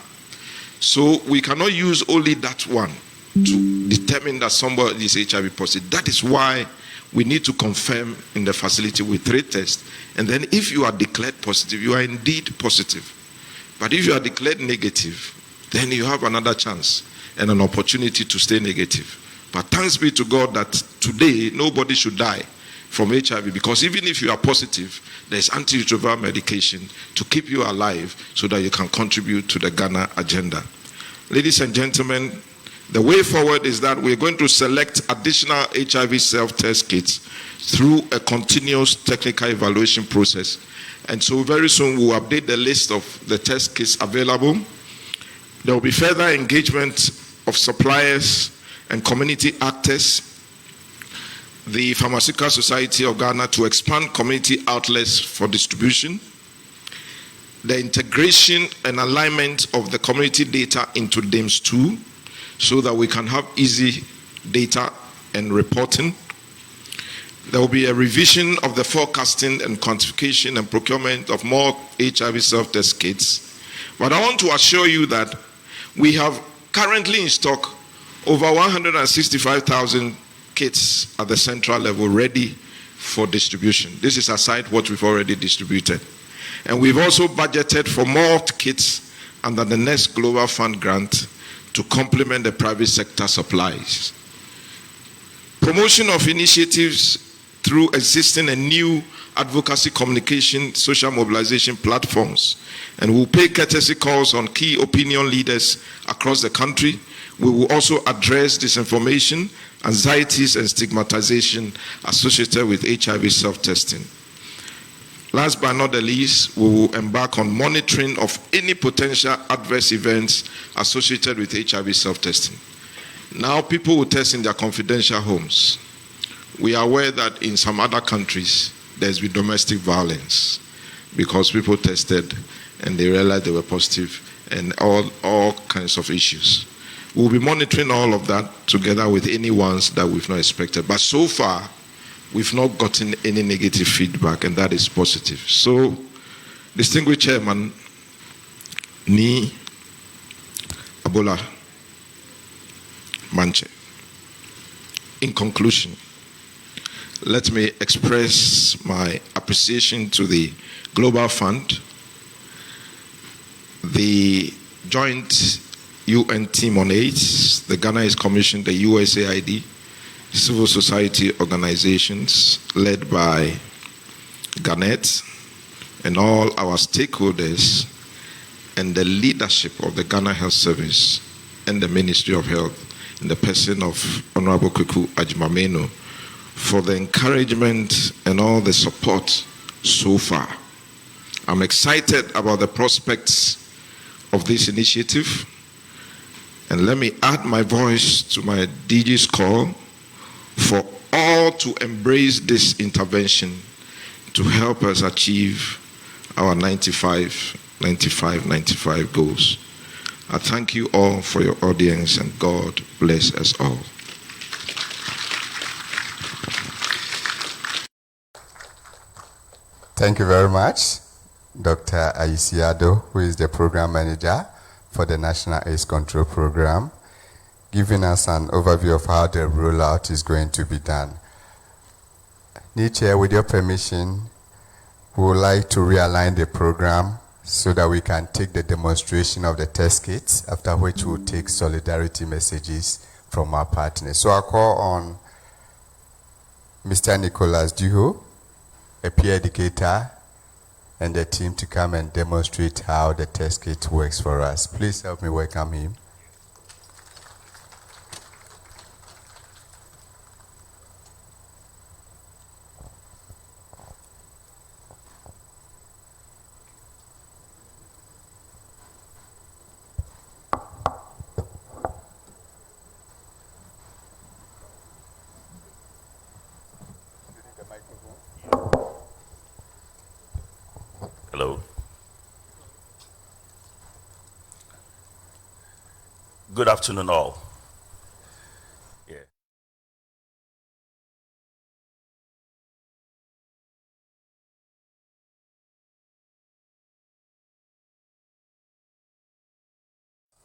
V: So we cannot use only that one to determine that somebody is HIV positive. That is why
R: we need to confirm in the facility with 3 tests. And then if you are declared positive, you are indeed positive. But if you are declared negative, then you have another chance and an opportunity to stay negative. But thanks be to God that today nobody should die from HIV, because even if you are positive, there's antiretroviral medication to keep you alive so that you can contribute to the Ghana agenda. Ladies and gentlemen, the way forward is that we're going to select additional HIV self-test kits through a continuous technical evaluation process. And so very soon we'll update the list of the test kits available. There will be further engagement of suppliers and community actors, the Pharmaceutical Society of Ghana, to expand community outlets for distribution, the integration and alignment of the community data into DIMS 2 so that we can have easy data and reporting. There will be a revision of the forecasting and quantification and procurement of more HIV self-test kits. But I want to assure you that we have currently in stock over 165,000 kits at the central level ready for distribution. This is aside what we've already distributed. And we've also budgeted for more kits under the next Global Fund grant to complement the private sector supplies. Promotion of initiatives through existing and new advocacy communication, social mobilization platforms. And we'll pay courtesy calls on key opinion leaders across the country. We will also address disinformation, anxieties, and stigmatization associated with HIV self-testing. Last but not the least, we will embark on monitoring of any potential adverse events associated with HIV self-testing. Now, people will test in their confidential homes. We are aware that in some other countries, there's been domestic violence because people tested and they realized they were positive and all kinds of issues. We'll be monitoring all of that together with any ones that we've not expected. But so far, we've not gotten any negative feedback, and that is positive. So, distinguished Chairman, Ni Abola Manche, in conclusion, let me express my appreciation to the Global Fund, the Joint UN Team on AIDS, the Ghana AIDS Commission, the USAID, civil society organizations led by Garnet, and all our stakeholders, and the leadership of the Ghana Health Service and the Ministry of Health, in the person of Honorable Kweku Agyeman-Mensah, for the encouragement and all the support so far. I'm excited about the prospects of this initiative, and let me add my voice to my DG's call for all to embrace this intervention to help us achieve our 95 goals. I thank you all for your audience, and God bless us all.
P: Thank you very much, Dr. Ayisiado, who is the program manager for the National AIDS Control Program, giving us an overview of how the rollout is going to be done. Chair, with your permission, we would like to realign the program so that we can take the demonstration of the test kits, after which we'll take solidarity messages from our partners. So I'll call on Mr. Nicholas Duho, a peer educator, and the team to come and demonstrate how the test kit works for us. Please help me welcome him.
J: Hello. Good afternoon, all. Yeah.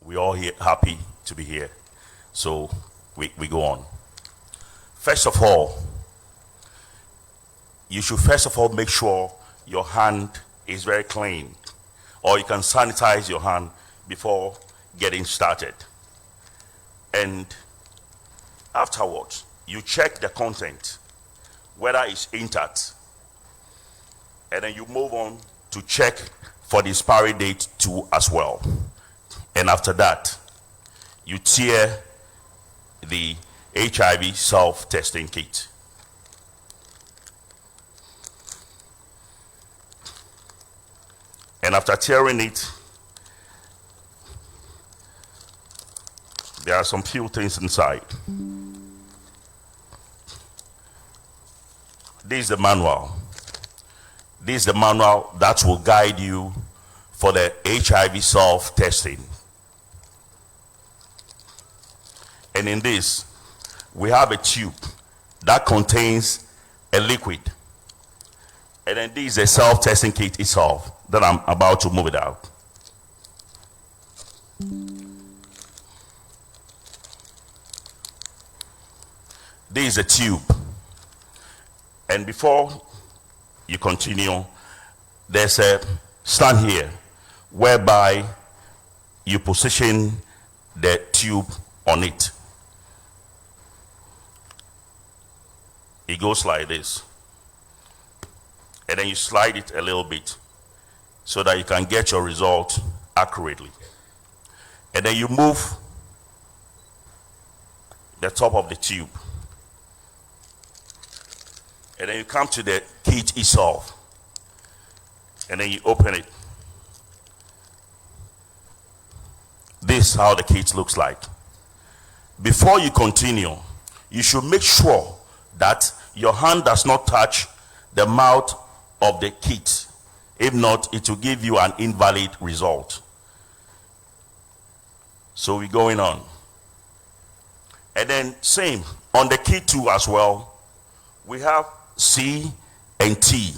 J: We're all here, happy to be here. So we go on. First of all, you should first of all make sure your hand is very clean, or you can sanitize your hand before getting started. And afterwards, you check the content, whether it's intact, and then you move on to check for the expiry date too as well. And after that, you tear the HIV self-testing kit. And after tearing it, there are some few things inside. This is the manual. This is the manual that will guide you for the HIV self-testing. And in this, we have a tube that contains a liquid. And then this is a self-testing kit itself that I'm about to move it out. This is a tube. And before you continue, there's a stand here whereby you position the tube on it. It goes like this. And then you slide it a little bit so that you can get your result accurately. And then you move the top of the tube. And then you come to the kit itself. And then you open it. This is how the kit looks like. Before you continue, you should make sure that your hand does not touch the mouth of the kit. If not, it will give you an invalid result. So we're going on. And then same on the kit too as well. We have C and T.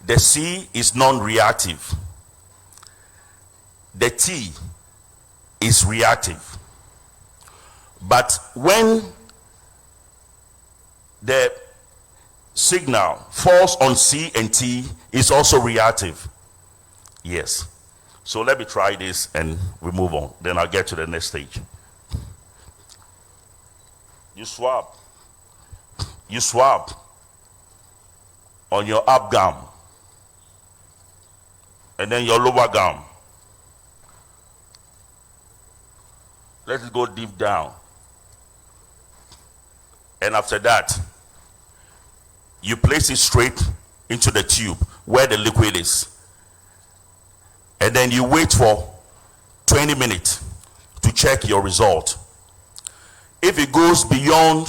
J: The C is non-reactive. The T is reactive. But when the signal falls on C and T, is also reactive. Yes. So let me try this and we move on. Then I'll get to the next stage. You swab. You swab on your up gum. And then your lower gum. Let's go deep down. And after that, you place it straight into the tube where the liquid is. And then you wait for 20 minutes to check your result. If it goes beyond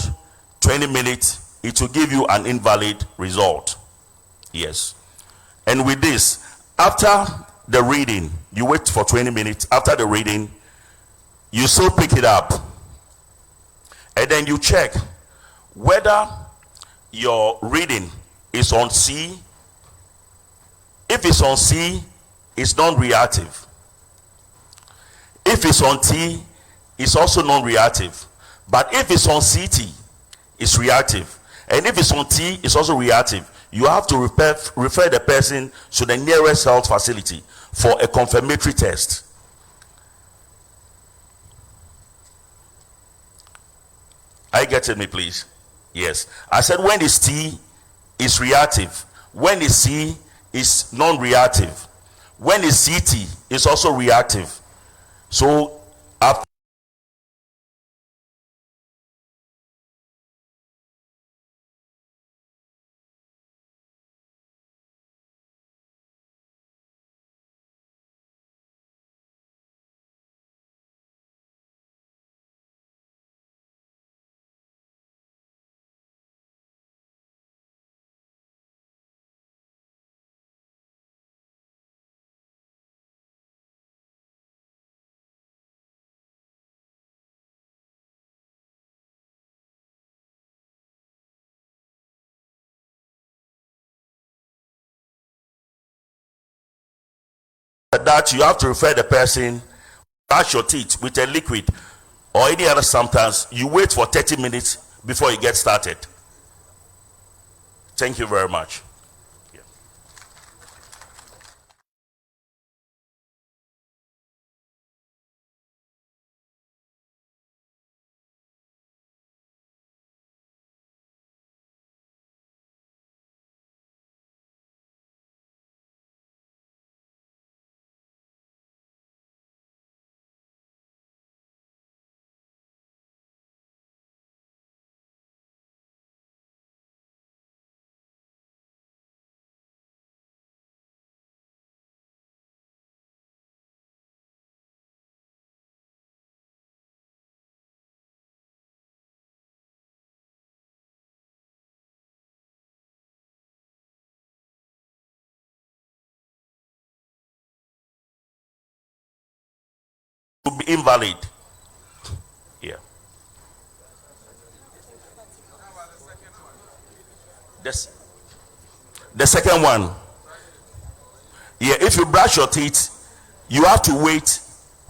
J: 20 minutes, it will give you an invalid result. Yes. And with this, after the reading, you wait for 20 minutes. After the reading, you still pick it up. And then you check whether your reading is on C. If it's on C, it's non-reactive. If it's on T, it's also non-reactive. But if it's on CT, it's reactive. And if it's on T, it's also reactive. You have to refer the person to the nearest health facility for a confirmatory test. Are you getting me, please? Yes. I said when it's T, it's reactive. When it's C, it's non-reactive. When it's CT, it's also reactive. So after that, you have to refer the person, brush your teeth with a liquid or any other substance. You wait for 30 minutes before you get started. Thank you very much. To be invalid. Yeah. The second one. Yeah, if you brush your teeth, you have to wait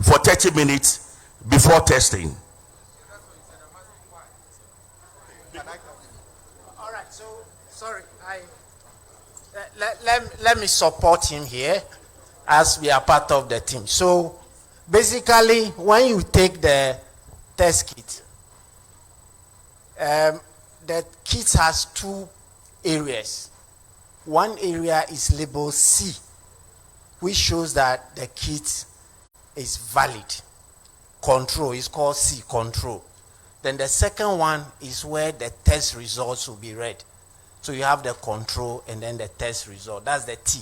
J: for 30 minutes before testing.
Q: All right, so sorry, let me support him here as we are part of the team. So basically, when you take the test kit, the kit has two areas. One area is labeled C, which shows that the kit is valid. Control is called C, control. Then the second one is where the test results will be read. So you have the control and then the test result. That's the T.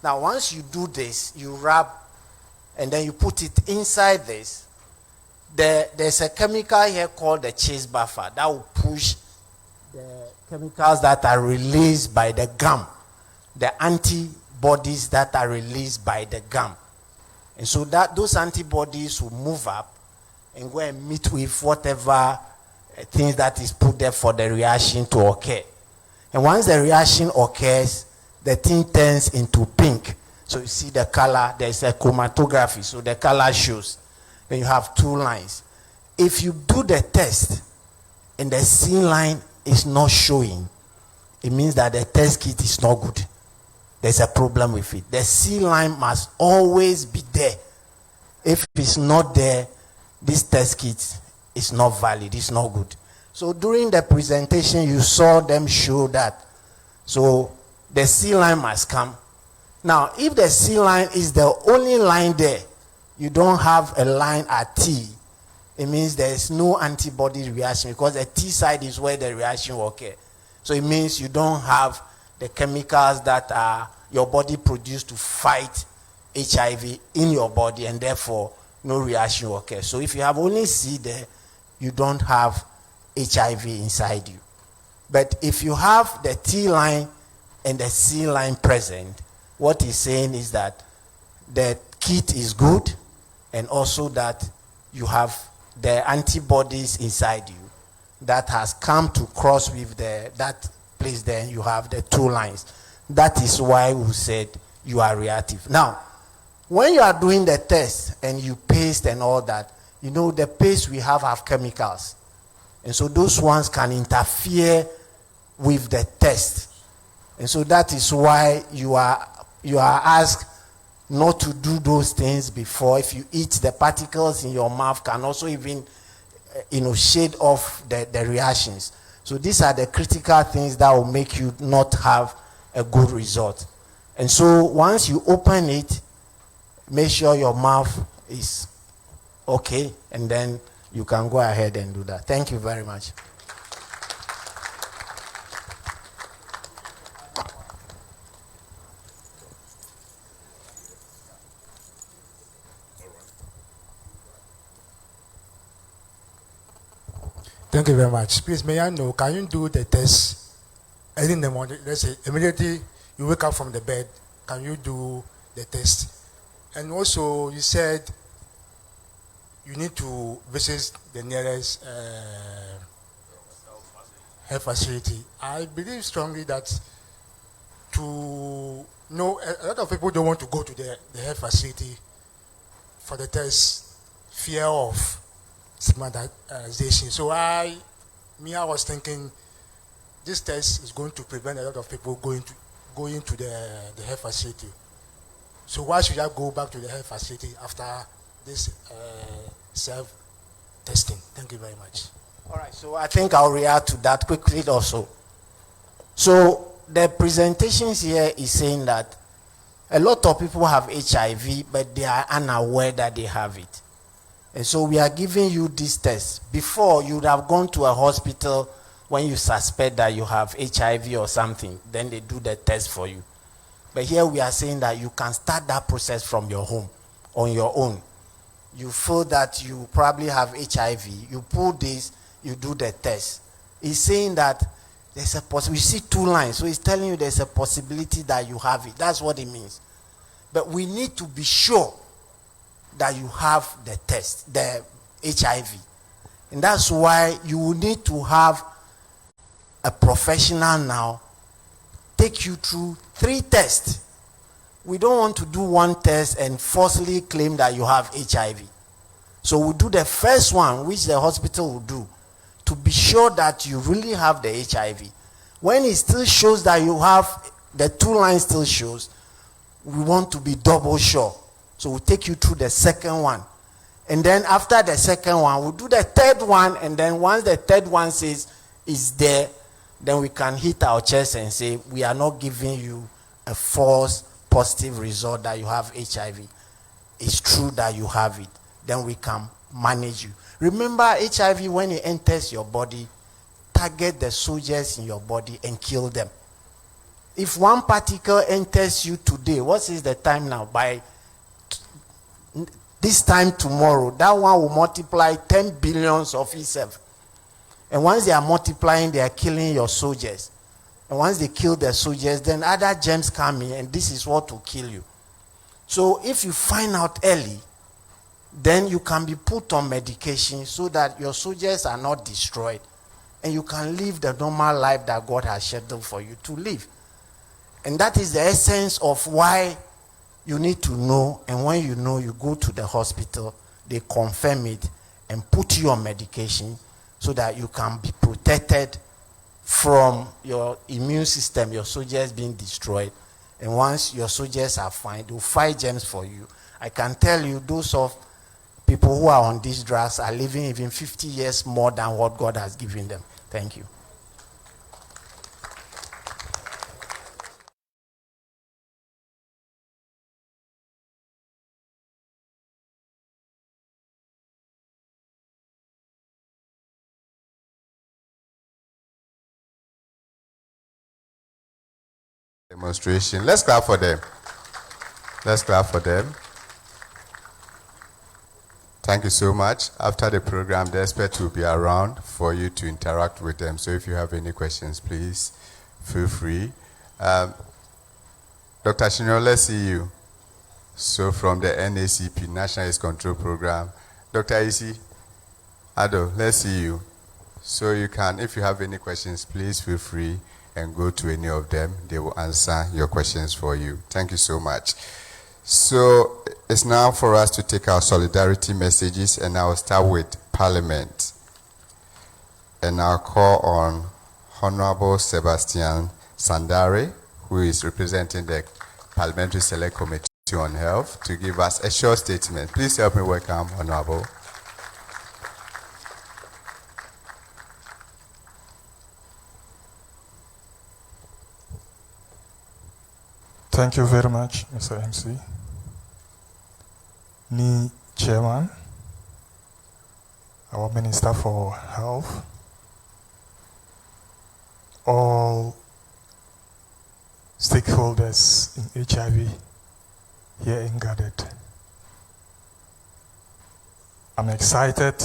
Q: Now once you do this, you wrap and then you put it inside this. There's a chemical here called the chase buffer that will push the chemicals that are released by the gum, the antibodies that are released by the gum. And so that those antibodies will move up and go and meet with whatever things that is put there for the reaction to occur. And once the reaction occurs, the thing turns into pink. So you see the color, there's a chromatography, so the color shows. Then you have two lines. If you do the test and the C line is not showing, it means that the test kit is not good. There's a problem with it. The C line must always be there. If it's not there, this test kit is not valid, it's not good. So during the presentation, you saw them show that. So the C line must come. Now, if the C line is the only line there, you don't have a line at T, it means there is no antibody reaction because the T side is where the reaction will occur. So it means you don't have the chemicals that are your body produced to fight HIV in your body, and therefore no reaction will occur. So if you have only C there, you don't have HIV inside you. But if you have the T line and the C line present, what he's saying is that the kit is good, and also that you have the antibodies inside you that has come to cross with that place there, you have the two lines. That is why we said you are reactive. Now, when you are doing the test and you paste and all that, you know the paste we have chemicals. And so those ones can interfere with the test. And so that is why you are asked not to do those things before. If you eat, the particles in your mouth can also even shade off the reactions. So these are the critical things that will make you not have a good result. And so once you open it, make sure your mouth is okay, and then you can go ahead and do that. Thank you very much.
S: Thank you very much. Please, may I know, can you do the test early in the morning? Let's say immediately you wake up from the bed, can you do the test? And also, you said you need to visit the nearest health facility. I believe strongly that to know, a lot of people don't want to go to the health facility for the test, fear of stigmatization. So I was thinking this test is going to prevent a lot of people going to the health facility. So why should I go back to the health facility after this self-testing? Thank you very much.
Q: All right, so I think I'll react to that quickly also. So the presentations here is saying that a lot of people have HIV, but they are unaware that they have it. And so we are giving you this test. Before, you would have gone to a hospital when you suspect that you have HIV or something. Then they do the test for you. But here we are saying that you can start that process from your home, on your own. You feel that you probably have HIV. You pull this, you do the test. It's saying that there's a possibility. You see 2 lines. So it's telling you there's a possibility that you have it. That's what it means. But we need to be sure that you have the test, the HIV. And that's why you will need to have a professional now take you through 3 tests. We don't want to do 1 test and falsely claim that you have HIV. So we'll do the first one, which the hospital will do, to be sure that you really have the HIV. When it still shows that you have, the 2 lines still shows, we want to be double sure. So we'll take you through the second one. And then after the second one, we'll do the third one. And then once the third one says is there, then we can hit our chest and say, we are not giving you a false positive result that you have HIV. It's true that you have it. Then we can manage you. Remember, HIV, when it enters your body, target the soldiers in your body and kill them. If 1 particle enters you today, what is the time now? By this time tomorrow, that one will multiply 10 billions of itself. And once they are multiplying, they are killing your soldiers. And once they kill the soldiers, then other germs come in, and this is what will kill you. So if you find out early, then you can be put on medication so that your soldiers are not destroyed, and you can live the normal life that God has scheduled for you to live. And that is the essence of why you need to know, and when you know, you go to the hospital, they confirm it and put you on medication so that you can be protected from your immune system, your soldiers being destroyed. And once your soldiers are fine, they'll fight germs for you. I can tell you, those of people who are on these drugs are living even 50 years more than what God has given them. Thank you.
P: Demonstration. Let's clap for them. Let's clap for them. Thank you so much. After the program, the expert will be around for you to interact with them. So if you have any questions, please feel free. Dr. Shinyo, let's see you. So from the NACP, National AIDS Control Program. Dr. Isi Ado, let's see you. So you can, if you have any questions, please feel free and go to any of them. They will answer your questions for you. Thank you so much. So it's now for us to take our solidarity messages, and I'll start with Parliament. And I'll call on Honorable Sebastian Sandare, who is representing the Parliamentary Select Committee on Health, to give us a short statement. Please help me welcome Honorable.
T: Thank you very much, Mr. MC. Me, Chairman, our Minister for Health, all stakeholders in HIV here in gathered. I'm excited,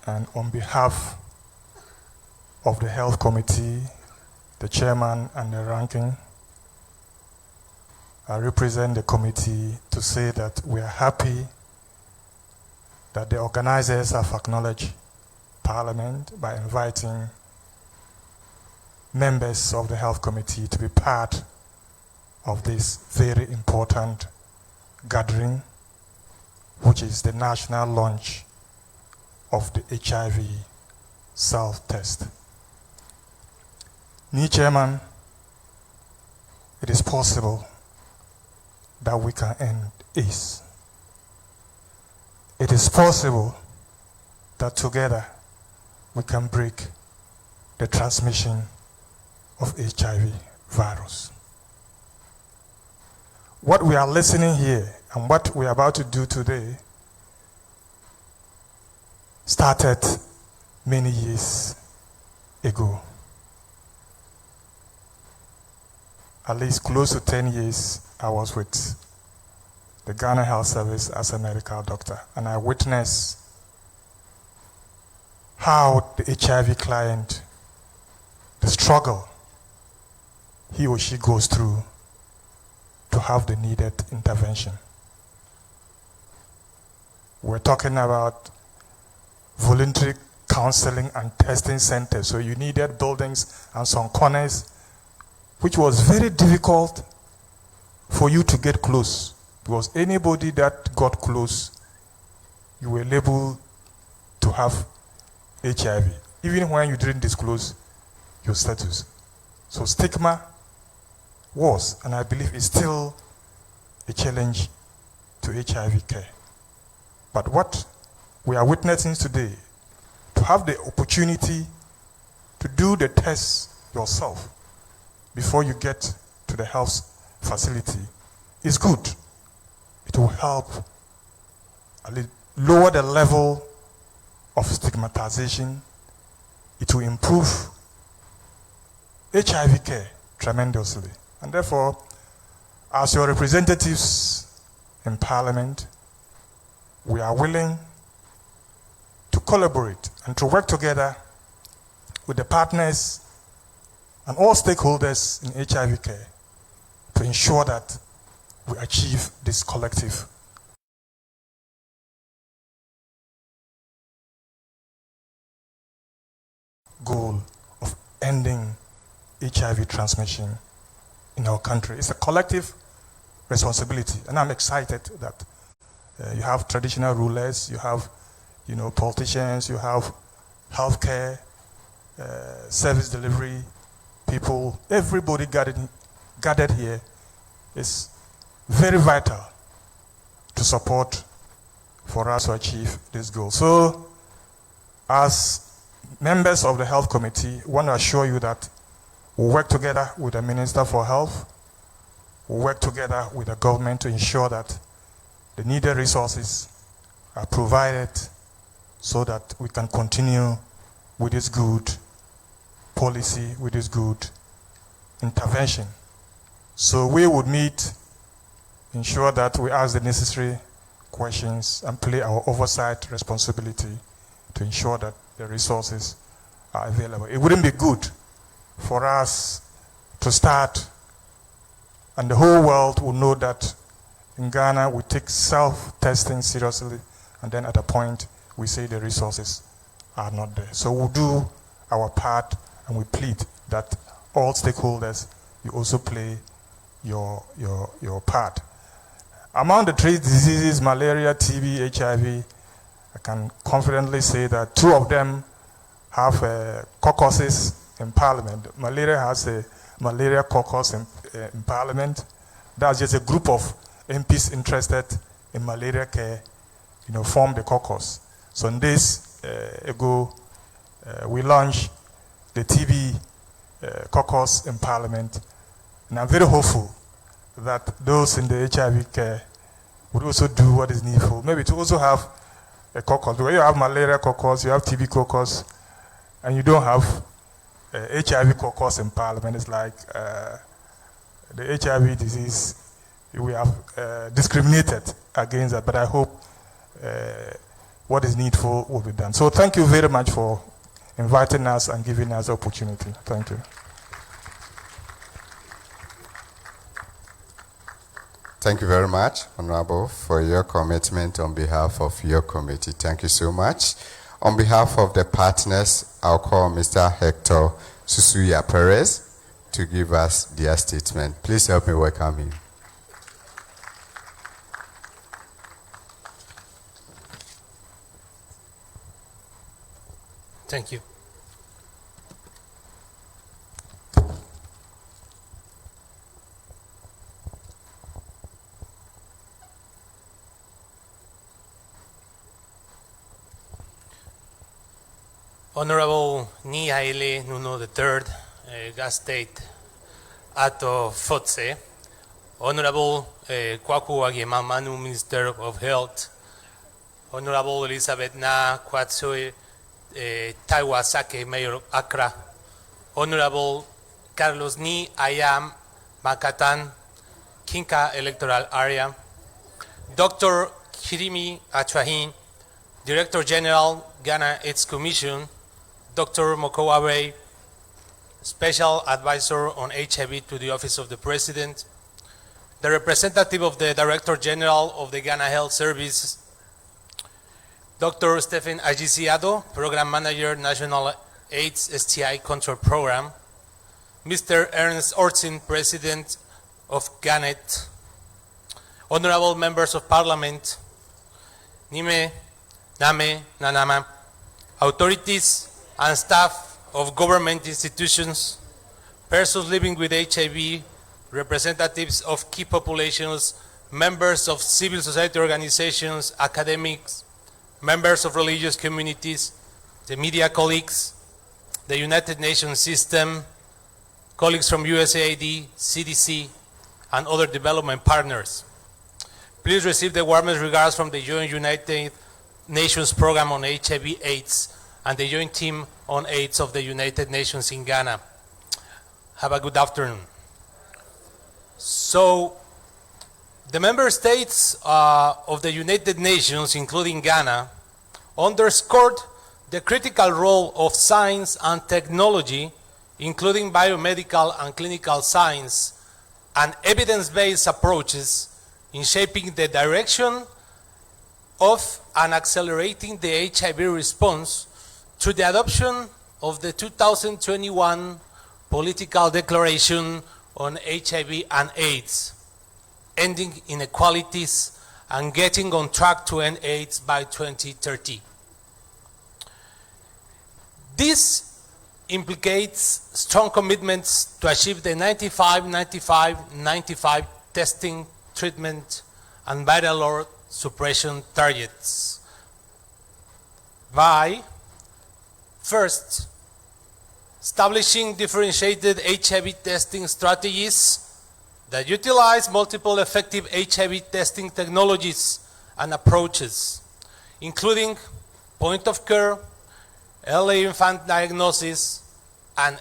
T: and on behalf of the Health Committee, the Chairman and the Ranking, I represent the committee to say that we are happy that the organizers have acknowledged Parliament by inviting members of the Health Committee to be part of this very important gathering, which is the national launch of the HIV self-test. Me, Chairman, it is possible that we can end AIDS. It is possible that together we can break the transmission of HIV virus. What we are listening here and what we are about to do today started many years ago. At least close to 10 years, I was with the Ghana Health Service as a medical doctor, and I witnessed how the HIV client, the struggle he or she goes through to have the needed intervention. We're talking about voluntary counseling and testing centers, so you needed buildings and some corners, which was very difficult for you to get close, because anybody that got close, you were labeled to have HIV, even when you didn't disclose your status. So stigma was, and I believe is still, a challenge to HIV care. But what we are witnessing today, to have the opportunity to do the test yourself before you get to the health facility, is good. It will help lower the level of stigmatization. It will improve HIV care tremendously. And therefore, as your representatives in Parliament, we are willing to collaborate and to work together with the partners and all stakeholders in HIV care to ensure that we achieve this collective goal of ending HIV transmission in our country. It's a collective responsibility, and I'm excited that you have traditional rulers, you have, politicians, you have healthcare, service delivery people, everybody gathered here is very vital to support for us to achieve this goal. So, as members of the Health Committee, I want to assure you that we'll work together with the Minister for Health, we'll work together with the government to ensure that the needed resources are provided so that we can continue with this good policy, with this good intervention. So we would meet, ensure that we ask the necessary questions and play our oversight responsibility to ensure that the resources are available. It wouldn't be good for us to start and the whole world will know that in Ghana we take self-testing seriously, and then at a point we say the resources are not there. So we'll do our part, and we plead that all stakeholders, you also play your part. Among the three diseases, malaria, TB, HIV, I can confidently say that two of them have caucuses in Parliament. Malaria has a malaria caucus in Parliament. That's just a group of MPs interested in malaria care, form the caucus. So in days ago, we launched the TB caucus in Parliament, and I'm very hopeful that those in the HIV care would also do what is needful. Maybe to also have a caucus. Where you have malaria caucus, you have TB caucus, and you don't have HIV caucus in Parliament. It's like the HIV disease, we have discriminated against that, but I hope what is needful will be done. So thank you very much for inviting us and giving us the opportunity. Thank you.
P: Thank you very much, Honorable, for your commitment on behalf of your committee. Thank you so much. On behalf of the partners, I'll call Mr. Hector Susuya Perez to give us their statement. Please help me welcome him.
E: Thank you. Honorable Ni Haile Nuno III, Gas State Ato Fotse, Honorable Kwaku Agiemamanu, Minister of Health, Honorable Elizabeth Na Kwatsue Taiwasake, Mayor of Accra, Honorable Carlos Ni Ayam Makatan, Kinka Electoral Area, Dr. Kirimi Atrahin, Director General, Ghana AIDS Commission, Dr. Mokowawe, Special Advisor on HIV to the Office of the President, the representative of the Director General of the Ghana Health Service, Dr. Stephen Ajisiado, Program Manager, National AIDS STI Control Program, Mr. Ernest Ortsin, President of GANET, Honorable Members of Parliament, Nime, Name, Nanama, authorities and staff of government institutions, persons living with HIV, representatives of key populations, members of civil society organizations, academics, members of religious communities, the media colleagues, the United Nations system, colleagues from USAID, CDC, and other development partners. Please receive the warmest regards from the Joint United Nations Program on HIV/AIDS and the Joint Team on AIDS of the United Nations in Ghana. Have a good afternoon. So, the member states of the United Nations, including Ghana, underscored the critical role of science and technology, including biomedical and clinical science, and evidence-based approaches in shaping the direction of and accelerating the HIV response through the adoption of the 2021 Political Declaration on HIV and AIDS, ending inequalities and getting on track to end AIDS by 2030. This implicates strong commitments to achieve the 95-95-95 testing, treatment, and viral load suppression targets by, first, establishing differentiated HIV testing strategies that utilize multiple effective HIV testing technologies and approaches, including point-of-care, early infant diagnosis, and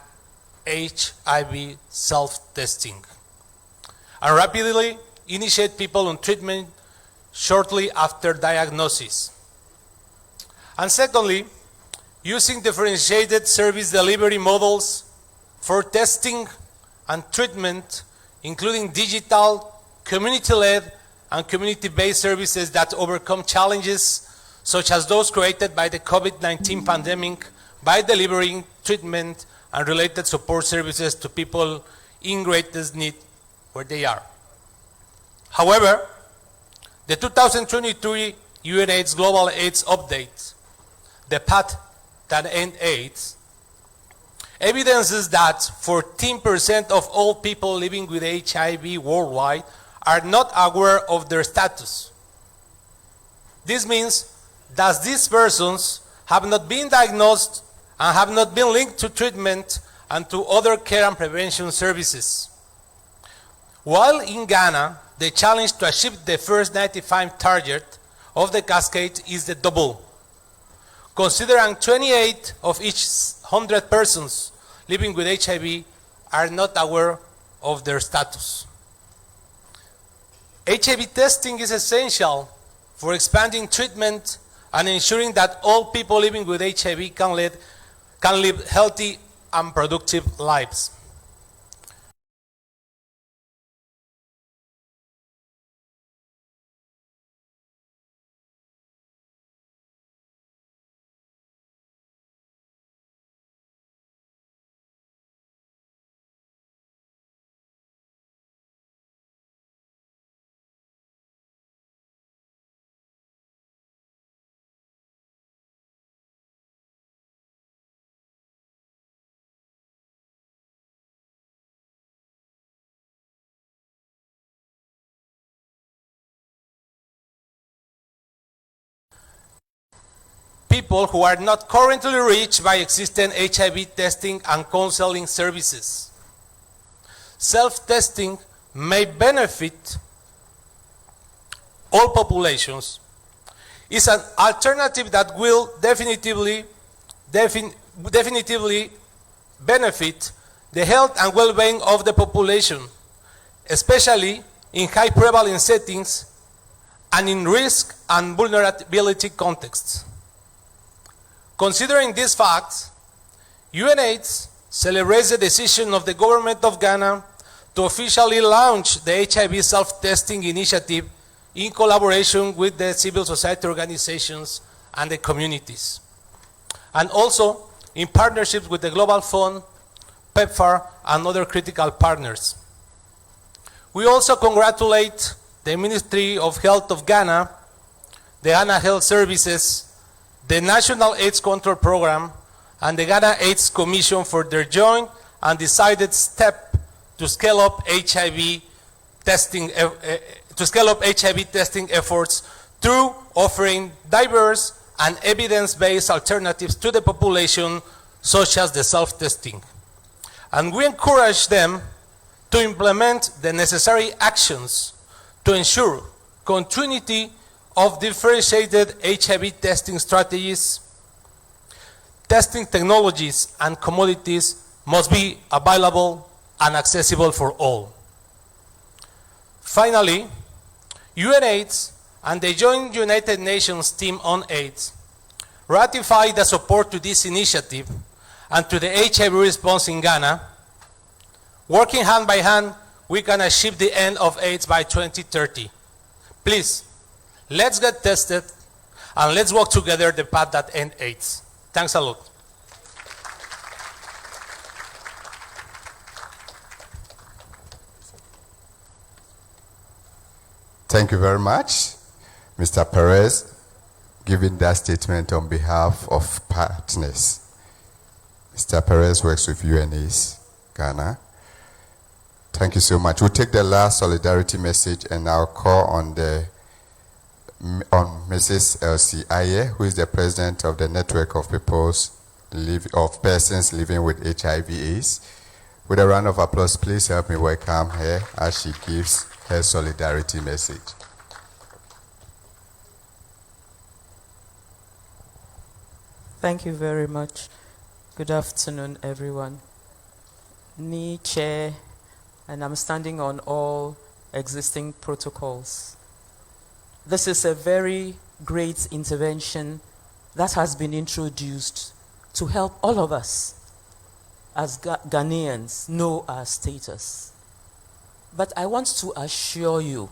E: HIV self-testing, and rapidly initiate people on treatment shortly after diagnosis. And secondly, using differentiated service delivery models for testing and treatment, including digital, community-led, and community-based services that overcome challenges such as those created by the COVID-19 pandemic by delivering treatment and related support services to people in greatest need where they are. However, the 2023 UNAIDS Global AIDS Update, the Path That Ends AIDS, evidences that 14% of all people living with HIV worldwide are not aware of their status. This means that these persons have not been diagnosed and have not been linked to treatment and to other care and prevention services. While in Ghana, the challenge to achieve the first 95 target of the cascade is the double. Considering 28 of each 100 persons living with HIV are not aware of their status. HIV testing is essential for expanding treatment and ensuring that all people living with HIV can live healthy and productive lives. people who are not currently reached by existing HIV testing and counseling services. Self-testing may benefit all populations. It's an alternative that will definitively benefit the health and well-being of the population, especially in high prevalence settings and in risk and vulnerability contexts. Considering these facts, UNAIDS celebrates the decision of the government of Ghana to officially launch the HIV self-testing initiative in collaboration with the civil society organizations and the communities, and also in partnerships with the Global Fund, PEPFAR, and other critical partners. We also congratulate the Ministry of Health of Ghana, the Ghana Health Services, the National AIDS Control Program, and the Ghana AIDS Commission for their joint and decided step to scale up HIV testing efforts through offering diverse and evidence-based alternatives to the population, such as the self-testing. And we encourage them to implement the necessary actions to ensure continuity of differentiated HIV testing strategies. Testing technologies and commodities must be available and accessible for all. Finally, UNAIDS and the Joint United Nations Team on AIDS ratified the support to this initiative and to the HIV response in Ghana. Working hand by hand, we can achieve the end of AIDS by 2030. Please, let's get tested and let's walk together the path that ends AIDS. Thanks a lot.
P: Thank you very much, Mr. Perez, giving that statement on behalf of partners. Mr. Perez works with UNAIDS Ghana. Thank you so much. We'll take the last solidarity message and I'll call on Mrs. Elsie Aye, who is the president of the Network of Persons Living with HIV/AIDS. With a round of applause, please help me welcome her as she gives her solidarity message.
F: Thank you very much. Good afternoon, everyone. Me, Chair, and I'm standing on all existing protocols. This is a very great intervention that has been introduced to help all of us as Ghanaians know our status. But I want to assure you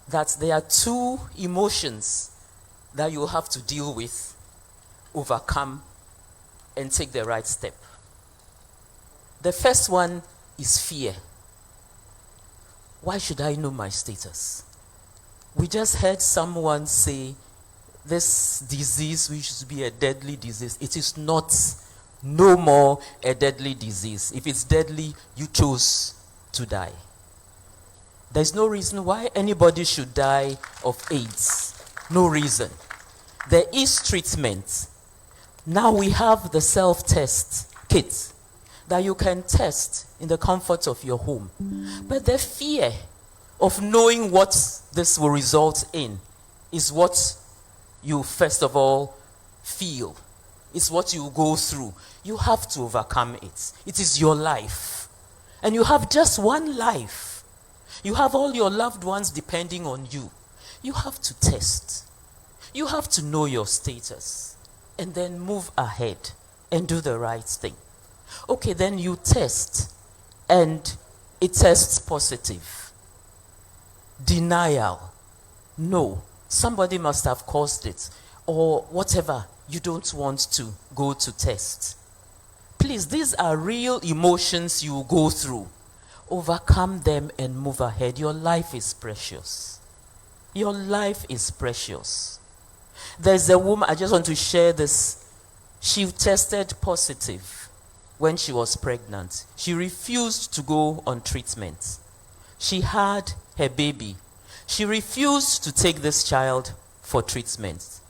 F: that there are two emotions that you will have to deal with, overcome, and take the right step. The first one is fear. Why should I know my status? We just heard someone say this disease, which should be a deadly disease, it is not, no more a deadly disease. If it's deadly, you chose to die. There's no reason why anybody should die of AIDS. No reason. There is treatment. Now we have the self-test kit that you can test in the comfort of your home. But the fear of knowing what this will result in is what you first of all feel. It's what you go through. You have to overcome it. It is your life. And you have just one life. You have all your loved ones depending on you. You have to test. You have to know your status. And then move ahead and do the right thing. Okay, then you test and it tests positive. Denial. No, somebody must have caused it or whatever. You don't want to go to test. Please, these are real emotions you go through. Overcome them and move ahead. Your life is precious. Your life is precious. There's a woman, I just want to share this. She tested positive when she was pregnant. She refused to go on treatment. She had her baby. She refused to take this child for treatment.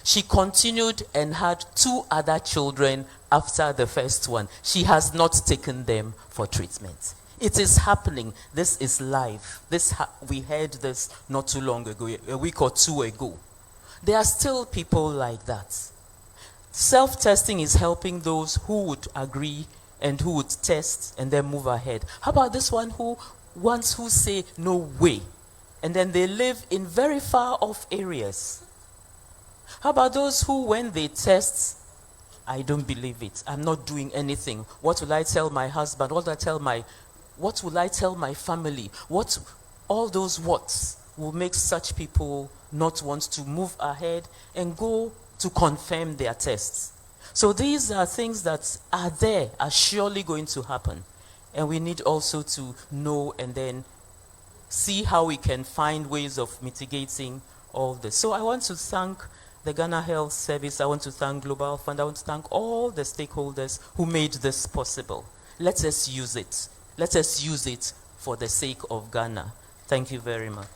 F: She continued and had 2 other children after the first one. She has not taken them for treatment. It is happening. This is live. We heard this not too long ago, a week or 2 ago. There are still people like that. Self-testing is helping those who would agree and who would test and then move ahead. How about this one who say no way, and then they live in very far off areas? How about those who, when they test, I don't believe it, I'm not doing anything. What will I tell my husband? What will I tell my family? All those whats will make such people not want to move ahead and go to confirm their tests. So these are things that are surely going to happen. And we need also to know and then see how we can find ways of mitigating all this. So I want to thank the Ghana Health Service. I want to thank Global Fund. I want to thank all the stakeholders who made this possible. Let us use it. Let us use it for the sake of Ghana. Thank you very much.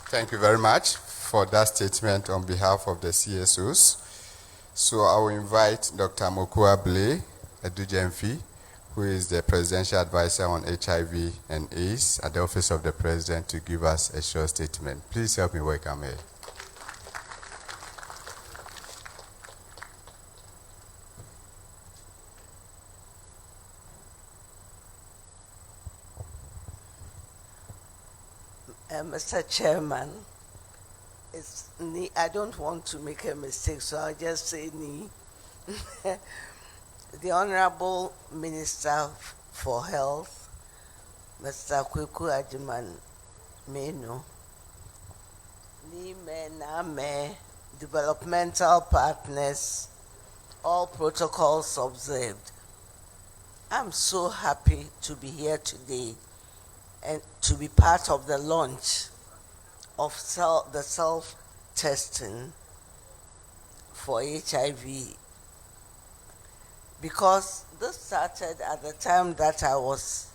P: Thank you very much for that statement on behalf of the CSOs. So I will invite Dr. Mokua Blay Edujemfi, who is the Presidential Advisor on HIV and AIDS at the Office of the President, to give us a short statement. Please help me welcome her.
G: Mr. Chairman, I don't want to make a mistake, so I'll just say Ni. The Honorable Minister for Health, Mr. Kweku Ajiman Meno, Ni Me Na Me, developmental partners, all protocols observed. I'm so happy to be here today and to be part of the launch of the self-testing for HIV, because this started at the time that I was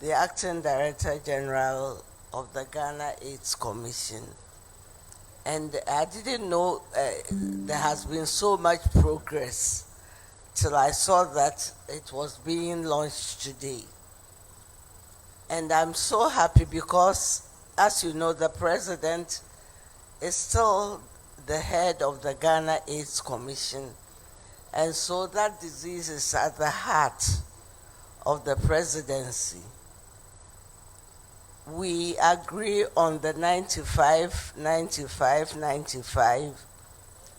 G: the Acting Director General of the Ghana AIDS Commission. And I didn't know there has been so much progress till I saw that it was being launched today. And I'm so happy because, as you know, the President is still the head of the Ghana AIDS Commission. And so that disease is at the heart of the presidency. We agree on the 95, 95, 95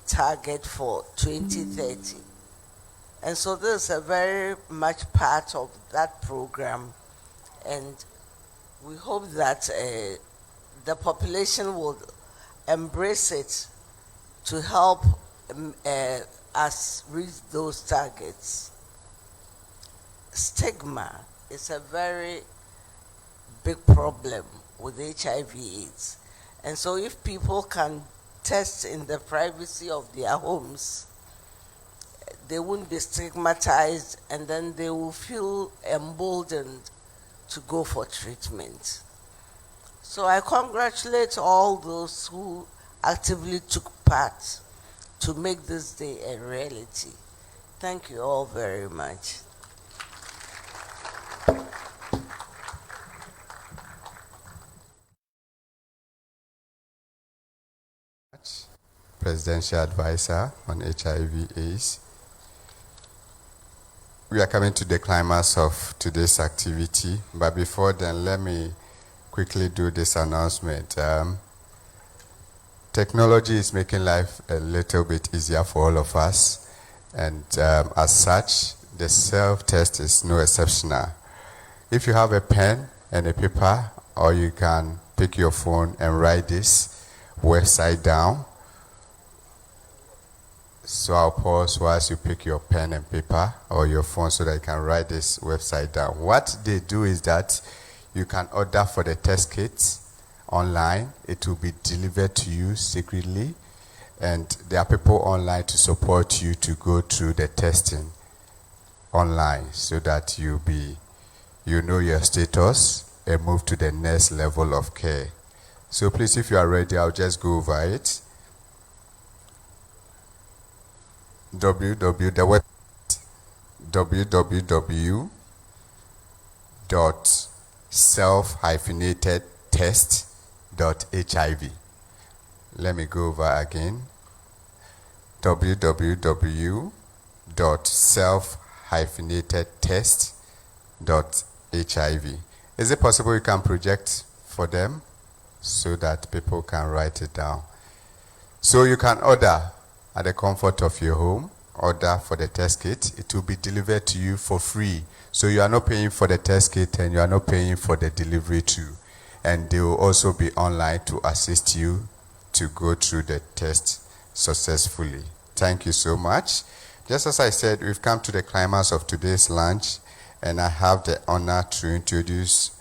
G: target for 2030. And so this is a very much part of that program. And we hope that the population will embrace it to help us reach those targets. Stigma is a very big problem with HIV/AIDS. And so if people can test in the privacy of their homes, they won't be stigmatized, and then they will feel emboldened to go for treatment. So I congratulate all those who actively took part to make this day a reality. Thank you all very much.
P: Presidential Advisor on HIV/AIDS. We are coming to the climax of today's activity, but before then, let me quickly do this announcement. Technology is making life a little bit easier for all of us, and as such, the self-test is no exceptional. If you have a pen and a paper, or you can pick your phone and write this website down. So I'll pause whilst you pick your pen and paper or your phone so that you can write this website down. What they do is that you can order for the test kits online. It will be delivered to you secretly, and there are people online to support you to go through the testing online so that you know your status and move to the next level of care. So please, if you are ready, I'll just go over it. www.self-test.hiv. Let me go over again. www.self-test.hiv. Is it possible you can project for them so that people can write it down? So you can order at the comfort of your home, order for the test kit. It will be delivered to you for free. So you are not paying for the test kit and you are not paying for the delivery too. And they will also be online to assist you to go through the test successfully. Thank you so much. Just as I said, we've come to the climax of today's lunch, and I have the honor to introduce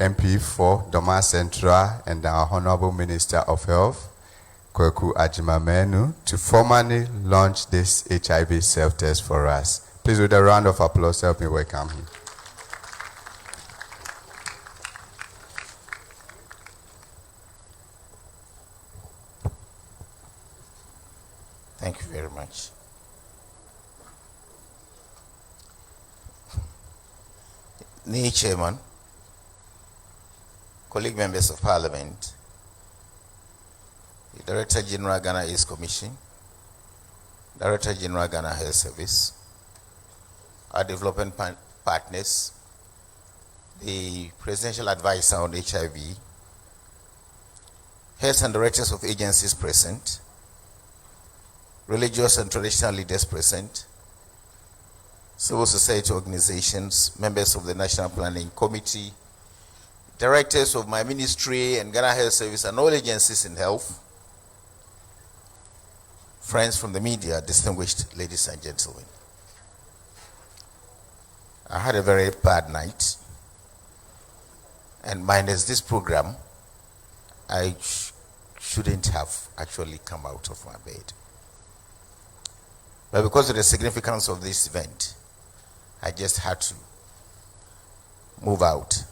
P: MP for Doma Central and our Honorable Minister of Health, Kweku Ajimamenu, to formally launch this HIV self-test for us. Please, with a round of applause, help me welcome him.
H: Thank you very much. Ni Chairman, colleague members of Parliament, the Director General Ghana AIDS Commission, Director General Ghana Health Service, our development partners, the Presidential Advisor on HIV, heads and directors of agencies present, religious and traditional leaders present, civil society organizations, members of the National Planning Committee, directors of my ministry and Ghana Health Service and all agencies in health, friends from the media, distinguished ladies and gentlemen. I had a very bad night, and minus this program, I shouldn't have actually come out of my bed. But because of the significance of this event, I just had to move out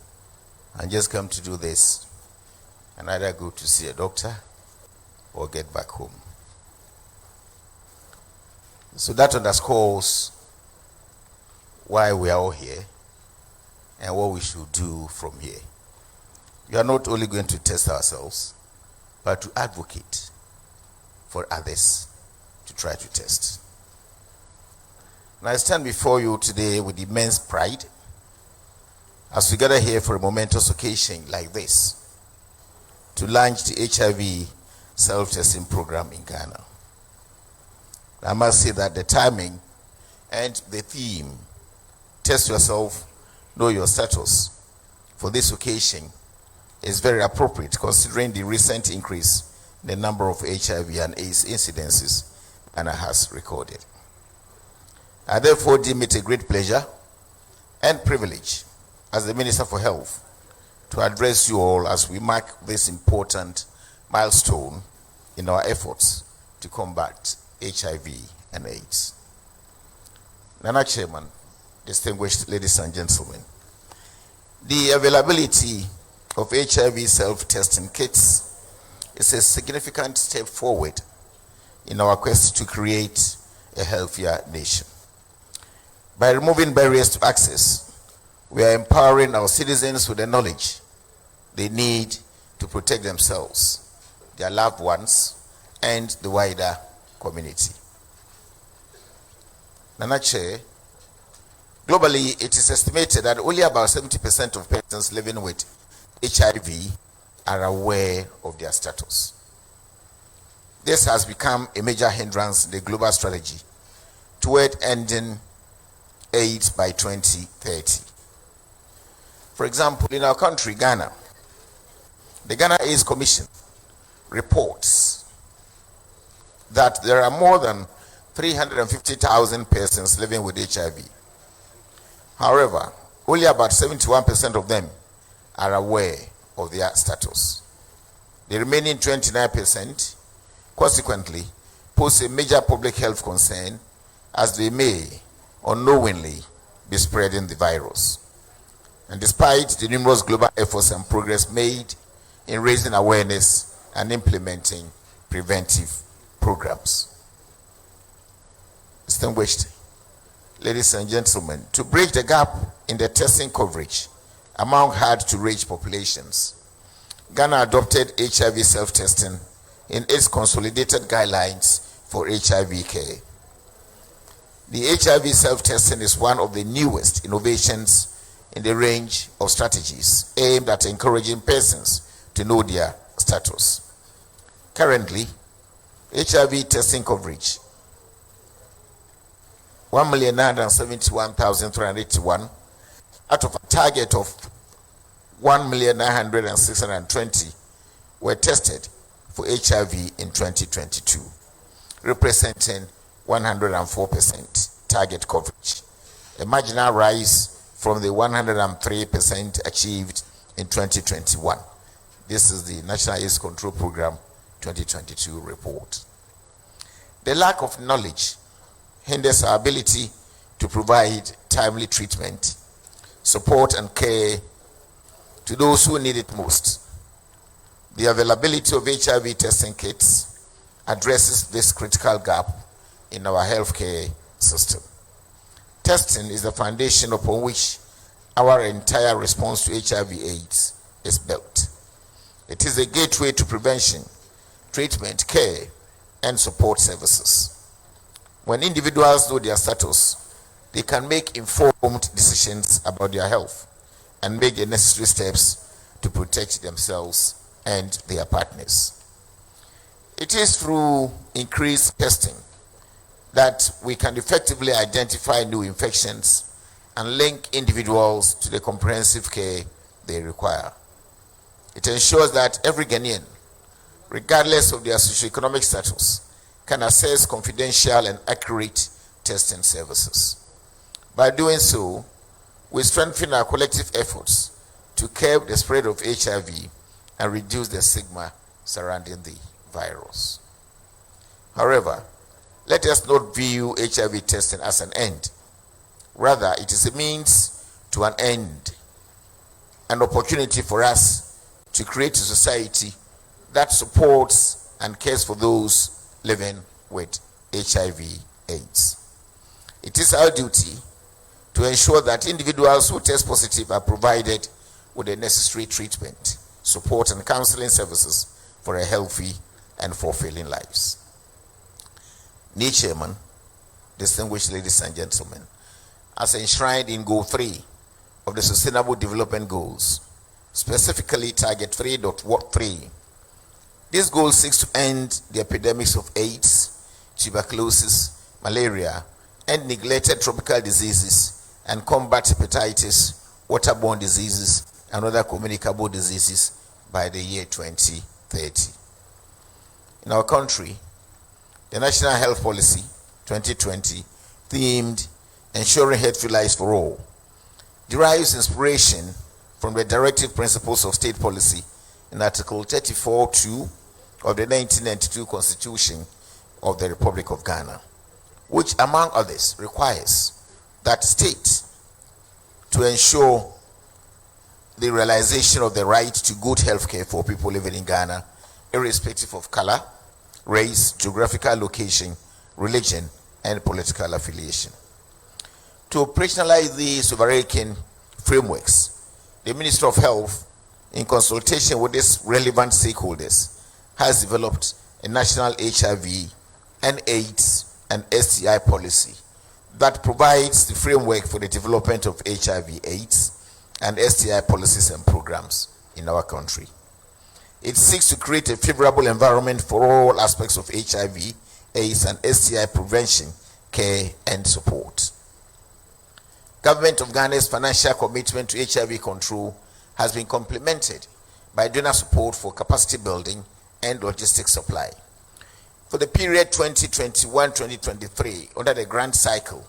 H: and just come to do this and either go to see a doctor or get back home. So that underscores why we are all here and what we should do from here. We are not only going to test ourselves, but to advocate for others to try to test. And I stand before you today with immense pride as we gather here for a momentous occasion like this to launch the HIV self-testing program in Ghana. I must say that the timing and the theme, test yourself, know your status, for this occasion is very appropriate considering the recent increase in the number of HIV and AIDS incidences Ghana has recorded. I therefore deem it a great pleasure and privilege as the Minister for Health to address you all as we mark this important milestone in our efforts to combat HIV and AIDS. Nana Chairman, distinguished ladies and gentlemen, the availability of HIV self-testing kits is a significant step forward in our quest to create a healthier nation. By removing barriers to access, we are empowering our citizens with the knowledge they need to protect themselves, their loved ones, and the wider community. Nana Chair, globally, it is estimated that only about 70% of persons living with HIV are aware of their status. This has become a major hindrance in the global strategy toward ending AIDS by 2030. For example, in our country, Ghana, the Ghana AIDS Commission reports that there are more than 350,000 persons living with HIV. However, only about 71% of them are aware of their status. The remaining 29%, consequently, pose a major public health concern as they may unknowingly be spreading the virus. And despite the numerous global efforts and progress made in raising awareness and implementing preventive programs. Distinguished ladies and gentlemen, to bridge the gap in the testing coverage among hard-to-reach populations, Ghana adopted HIV self-testing in its consolidated guidelines for HIV care. The HIV self-testing is one of the newest innovations in the range of strategies aimed at encouraging persons to know their status. Currently, HIV testing coverage 1,971,381 out of a target of 1,906,620 were tested for HIV in 2022, representing 104% target coverage, a marginal rise from the 103% achieved in 2021. This is the National AIDS Control Program 2022 report. The lack of knowledge hinders our ability to provide timely treatment, support, and care to those who need it most. The availability of HIV testing kits addresses this critical gap in our healthcare system. Testing is the foundation upon which our entire response to HIV/AIDS is built. It is a gateway to prevention, treatment, care, and support services. When individuals know their status, they can make informed decisions about their health and make the necessary steps to protect themselves and their partners. It is through increased testing that we can effectively identify new infections and link individuals to the comprehensive care they require. It ensures that every Ghanaian, regardless of their socioeconomic status, can access confidential and accurate testing services. By doing so, we strengthen our collective efforts to curb the spread of HIV and reduce the stigma surrounding the virus. However, let us not view HIV testing as an end. Rather, it is a means to an end, an opportunity for us to create a society that supports and cares for those living with HIV/AIDS. It is our duty to ensure that individuals who test positive are provided with the necessary treatment, support, and counseling services for a healthy and fulfilling lives. Chairman, distinguished ladies and gentlemen, as enshrined in Goal 3 of the Sustainable Development Goals, specifically Target 3.3, this goal seeks to end the epidemics of AIDS, tuberculosis, malaria, and neglected tropical diseases, and combat hepatitis, waterborne diseases, and other communicable diseases by the year 2030. In our country, the National Health Policy 2020, themed Ensuring Healthy Lives for All, derives inspiration from the directive principles of state policy in Article 34(2) of the 1992 Constitution of the Republic of Ghana, which, among others, requires that states to ensure the realization of the right to good health care for people living in Ghana, irrespective of color, race, geographical location, religion, and political affiliation. To operationalize these overarching frameworks, the Ministry of Health, in consultation with its relevant stakeholders, has developed a national HIV and AIDS and STI policy that provides the framework for the development of HIV/AIDS and STI policies and programs in our country. It seeks to create a favorable environment for all aspects of HIV, AIDS, and STI prevention, care, and support. Government of Ghana's financial commitment to HIV control has been complemented by donor support for capacity building and logistics supply. For the period 2021-2023, under the grant cycle,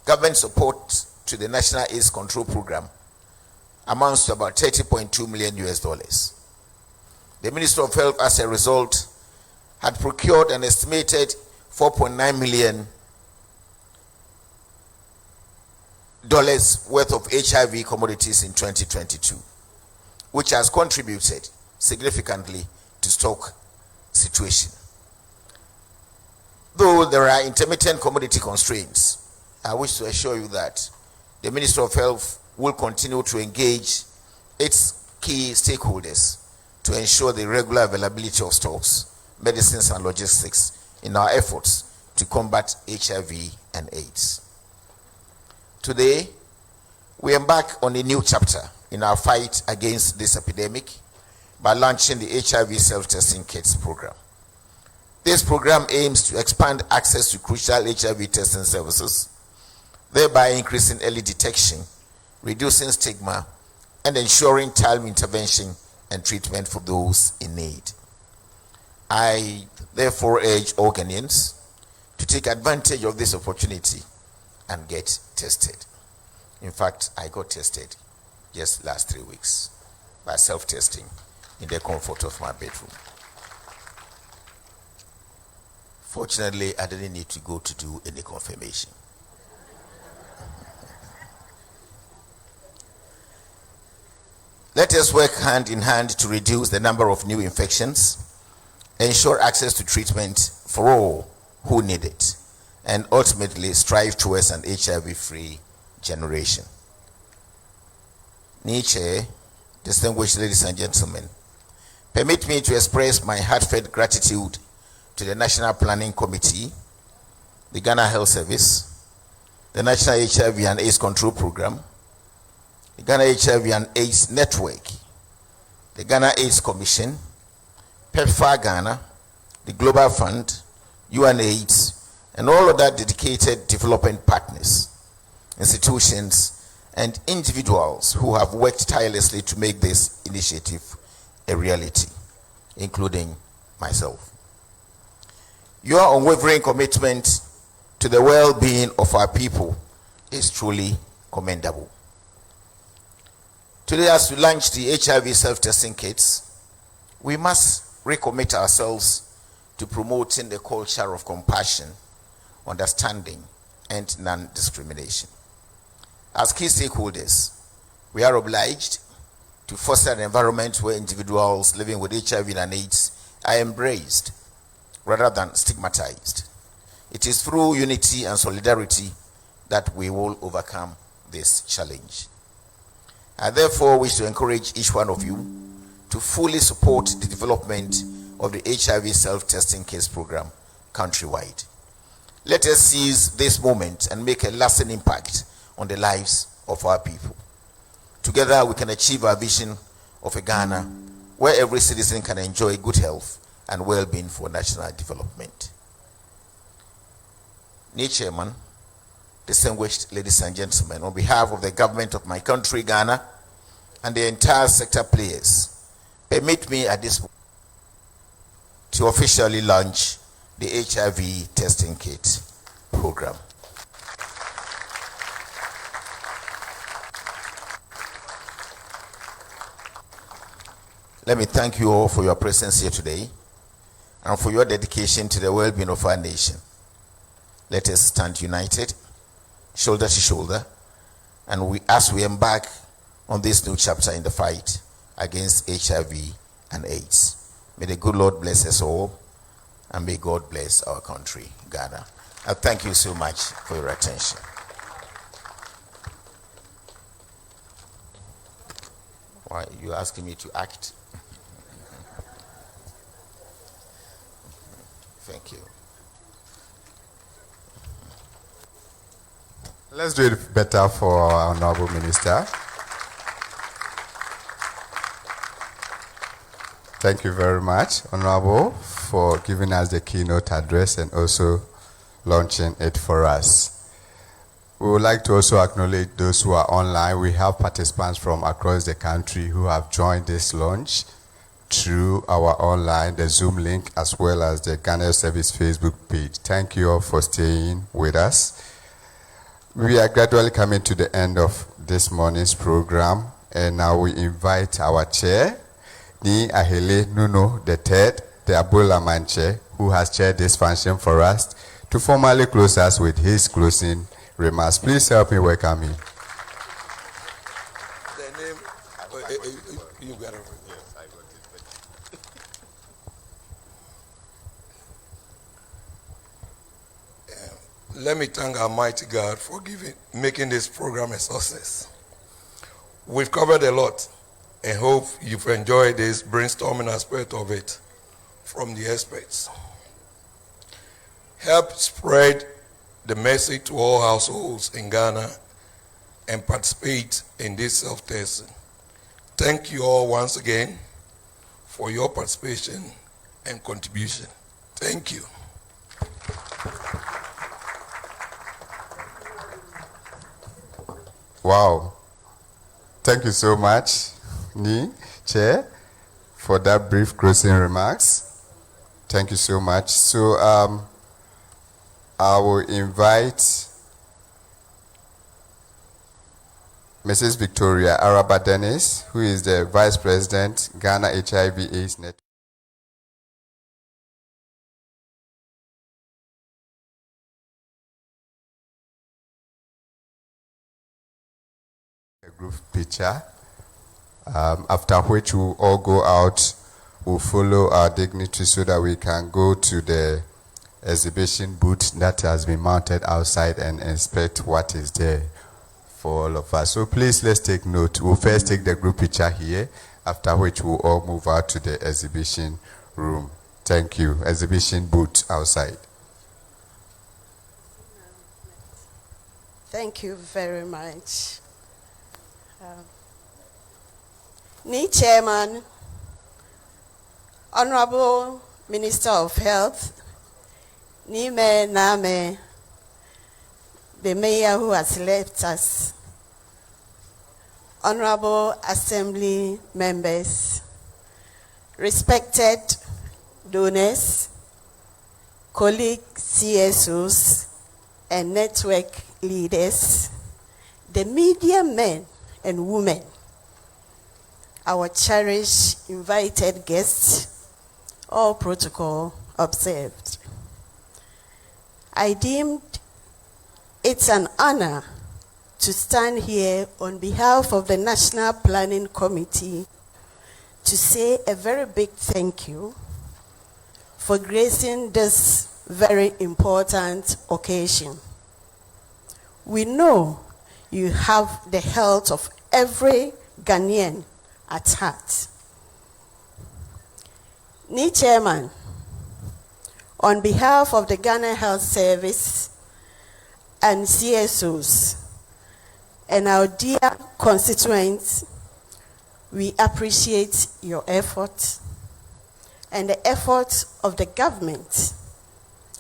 H: government support to the National AIDS Control Program amounts to about $30.2 million. The Ministry of Health, as a result, had procured an estimated $4.9 million worth of HIV commodities in 2022, which has contributed significantly to stock situation. Though there are intermittent commodity constraints, I wish to assure you that the Ministry of Health will continue to engage its key stakeholders to ensure the regular availability of stocks, medicines, and logistics in our efforts to combat HIV and AIDS. Today, we embark on a new chapter in our fight against this epidemic by launching the HIV self-testing kits program. This program aims to expand access to crucial HIV testing services, thereby increasing early detection, reducing stigma, and ensuring timely intervention and treatment for those in need. I therefore urge all Ghanaians to take advantage of this opportunity and get tested. In fact, I got tested just last 3 weeks by self-testing in the comfort of my bedroom. Fortunately, I didn't need to go to do any confirmation. Let us work hand in hand to reduce the number of new infections, ensure access to treatment for all who need it, and ultimately strive towards an HIV-free generation. Nietzsche, distinguished ladies and gentlemen, permit me to express my heartfelt gratitude to the National Planning Committee, the Ghana Health Service, the National HIV and AIDS Control Program, the Ghana HIV and AIDS Network, the Ghana AIDS Commission, PEPFAR Ghana, the Global Fund, UNAIDS, and all other dedicated development partners, institutions, and individuals who have worked tirelessly to make this initiative a reality, including myself. Your unwavering commitment to the well-being of our people is truly commendable. Today, as we launch the HIV self-testing kits, we must recommit ourselves to promoting the culture of compassion, understanding, and non-discrimination. As key stakeholders, we are obliged to foster an environment where individuals living with HIV and AIDS are embraced rather than stigmatized. It is through unity and solidarity that we will overcome this challenge. I therefore wish to encourage each one of you to fully support the development of the HIV self-testing kits program countrywide. Let us seize this moment and make a lasting impact on the lives of our people. Together we can achieve our vision of a Ghana where every citizen can enjoy good health and well-being for national development. Chairman, distinguished ladies and gentlemen, on behalf of the government of my country, Ghana, and the entire sector players, permit me at this moment to officially launch the HIV testing kit program. Let me thank you all for your presence here today and for your dedication to the well-being of our nation. Let us stand united, shoulder to shoulder, and as we embark on this new chapter in the fight against HIV and AIDS. May the good Lord bless us all, and may God bless our country, Ghana. I thank you so much for your attention. Why are you asking me to act? Thank you.
P: Let's do it better for our Honorable Minister. Thank you very much, Honorable, for giving us the keynote address and also launching it for us. We would like to also acknowledge those who are online. We have participants from across the country who have joined this launch through our online, the Zoom link, as well as the Ghana Service Facebook page. Thank you all for staying with us. We are gradually coming to the end of this morning's program, and now we invite our chair, Ni Ahele Nuno III, the Abola Manche, who has chaired this function for us, to formally close us with his closing remarks. Please help me welcome him.
V: The name, you got it. Yes, I got it.
R: let me thank Almighty God for making this program a success. We've covered a lot and hope you've enjoyed this brainstorming aspect of it from the experts. Help spread the message to all households in Ghana and participate in this self-testing. Thank you all once again for your participation and contribution. Thank you.
P: Wow. Thank you so much, Ni, Chair, for that brief closing remarks. Thank you so much. So I will invite Mrs. Victoria Araba Dennis, who is the Vice President, Ghana HIV/AIDS Network. A group picture, after which we'll all go out, we'll follow our dignitaries so that we can go to the exhibition booth that has been mounted outside and inspect what is there for all of us. So please, let's take note. We'll first take the group picture here, after which we'll all move out to the exhibition room. Thank you. Exhibition booth outside.
I: Thank you very much. Ni Chairman, Honorable Minister of Health, Ni Me Name, the Mayor who has left us, Honorable Assembly members, respected donors, colleagues, CSOs, and network leaders, the media men and women, our cherished invited guests, all protocol observed. I deemed it's an honor to stand here on behalf of the National Planning Committee to say a very big thank you for gracing this very important occasion. We know you have the health of every Ghanaian at heart. Ni Chairman, on behalf of the Ghana Health Service and CSOs and our dear constituents, we appreciate your effort and the effort of the government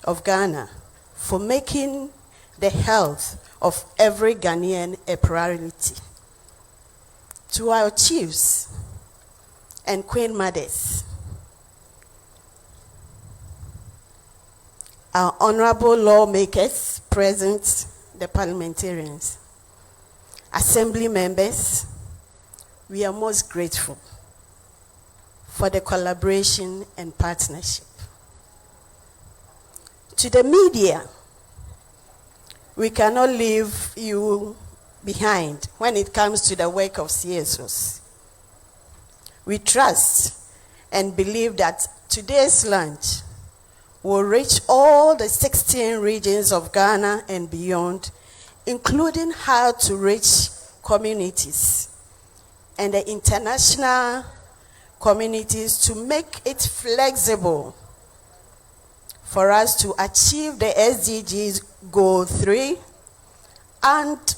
I: of Ghana for making the health of every Ghanaian a priority. To our chiefs and queen mothers, our honorable lawmakers present, the parliamentarians, assembly members, we are most grateful for the collaboration and partnership. To the media, we cannot leave you behind when it comes to the work of CSOs. We trust and believe that today's lunch will reach all the 16 regions of Ghana and beyond, including hard-to-reach communities and the international communities, to make it flexible for us to achieve the SDGs Goal 3 and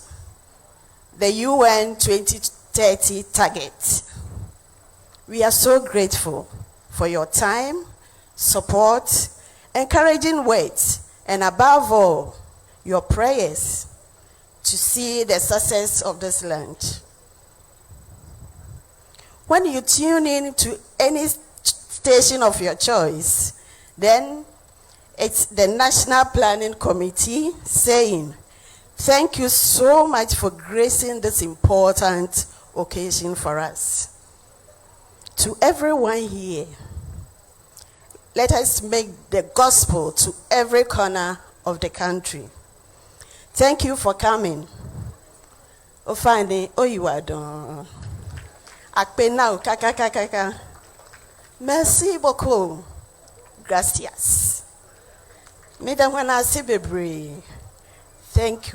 I: the UN 2030 targets. We are so grateful for your time, support, encouraging words, and above all, your prayers to see the success of this lunch. When you tune in to any station of your choice, then it's the National Planning Committee saying, thank you so much for gracing this important occasion for us. To everyone here, let us make the gospel to every corner of the country. Thank you for coming. Oh, you are done. Merci beaucoup. Gracias. Mesdames, Thank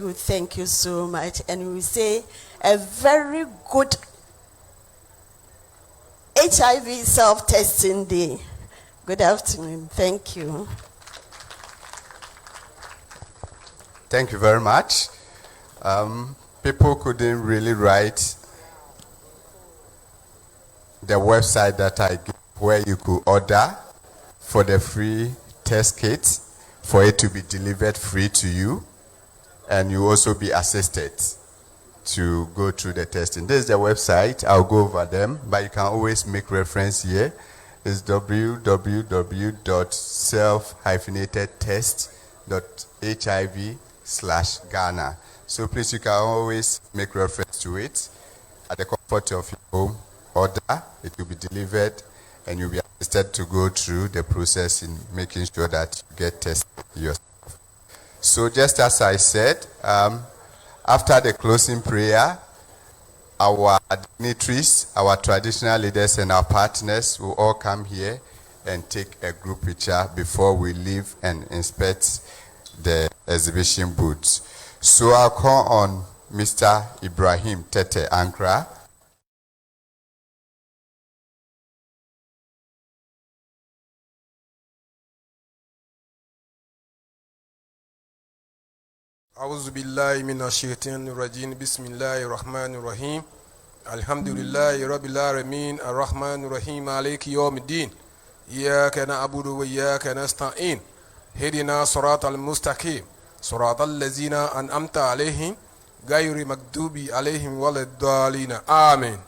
I: you so much. And we say a very good HIV self-testing day. Good afternoon. Thank you.
P: Thank you very much. People couldn't really write the website that I gave where you could order for the free test kit for it to be delivered free to you, and you also be assisted to go through the testing. This is the website. I'll go over them, but you can always make reference here. It's www.self-test.hiv/Ghana. So please, you can always make reference to it at the comfort of your home. Order, it will be delivered, and you'll be assisted to go through the process in making sure that you get tested yourself. So just as I said, after the closing prayer, our dignitaries, our traditional leaders, and our partners will all come here and take a group picture before we leave and inspect the exhibition booths. So I'll call on Mr. Ibrahim Tete Ankra.
K: أعوذ بالله من الشيطان الرجيم بسم الله الرحمن الرحيم الحمد لله رب العالمين الرحمن الرحيم عليك يوم الدين إياك نعبد وإياك نستعين هدنا صراط المستقيم صراط الذين أنعمت عليهم غير مغضوب عليهم ولا الضالين آمين.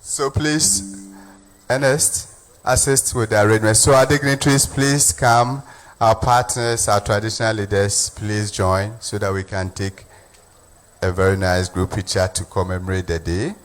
P: So please, Ernest, assist with the arrangement. So our dignitaries, please come. Our partners, our traditional leaders, please join so that we can take a very nice group picture to commemorate the day.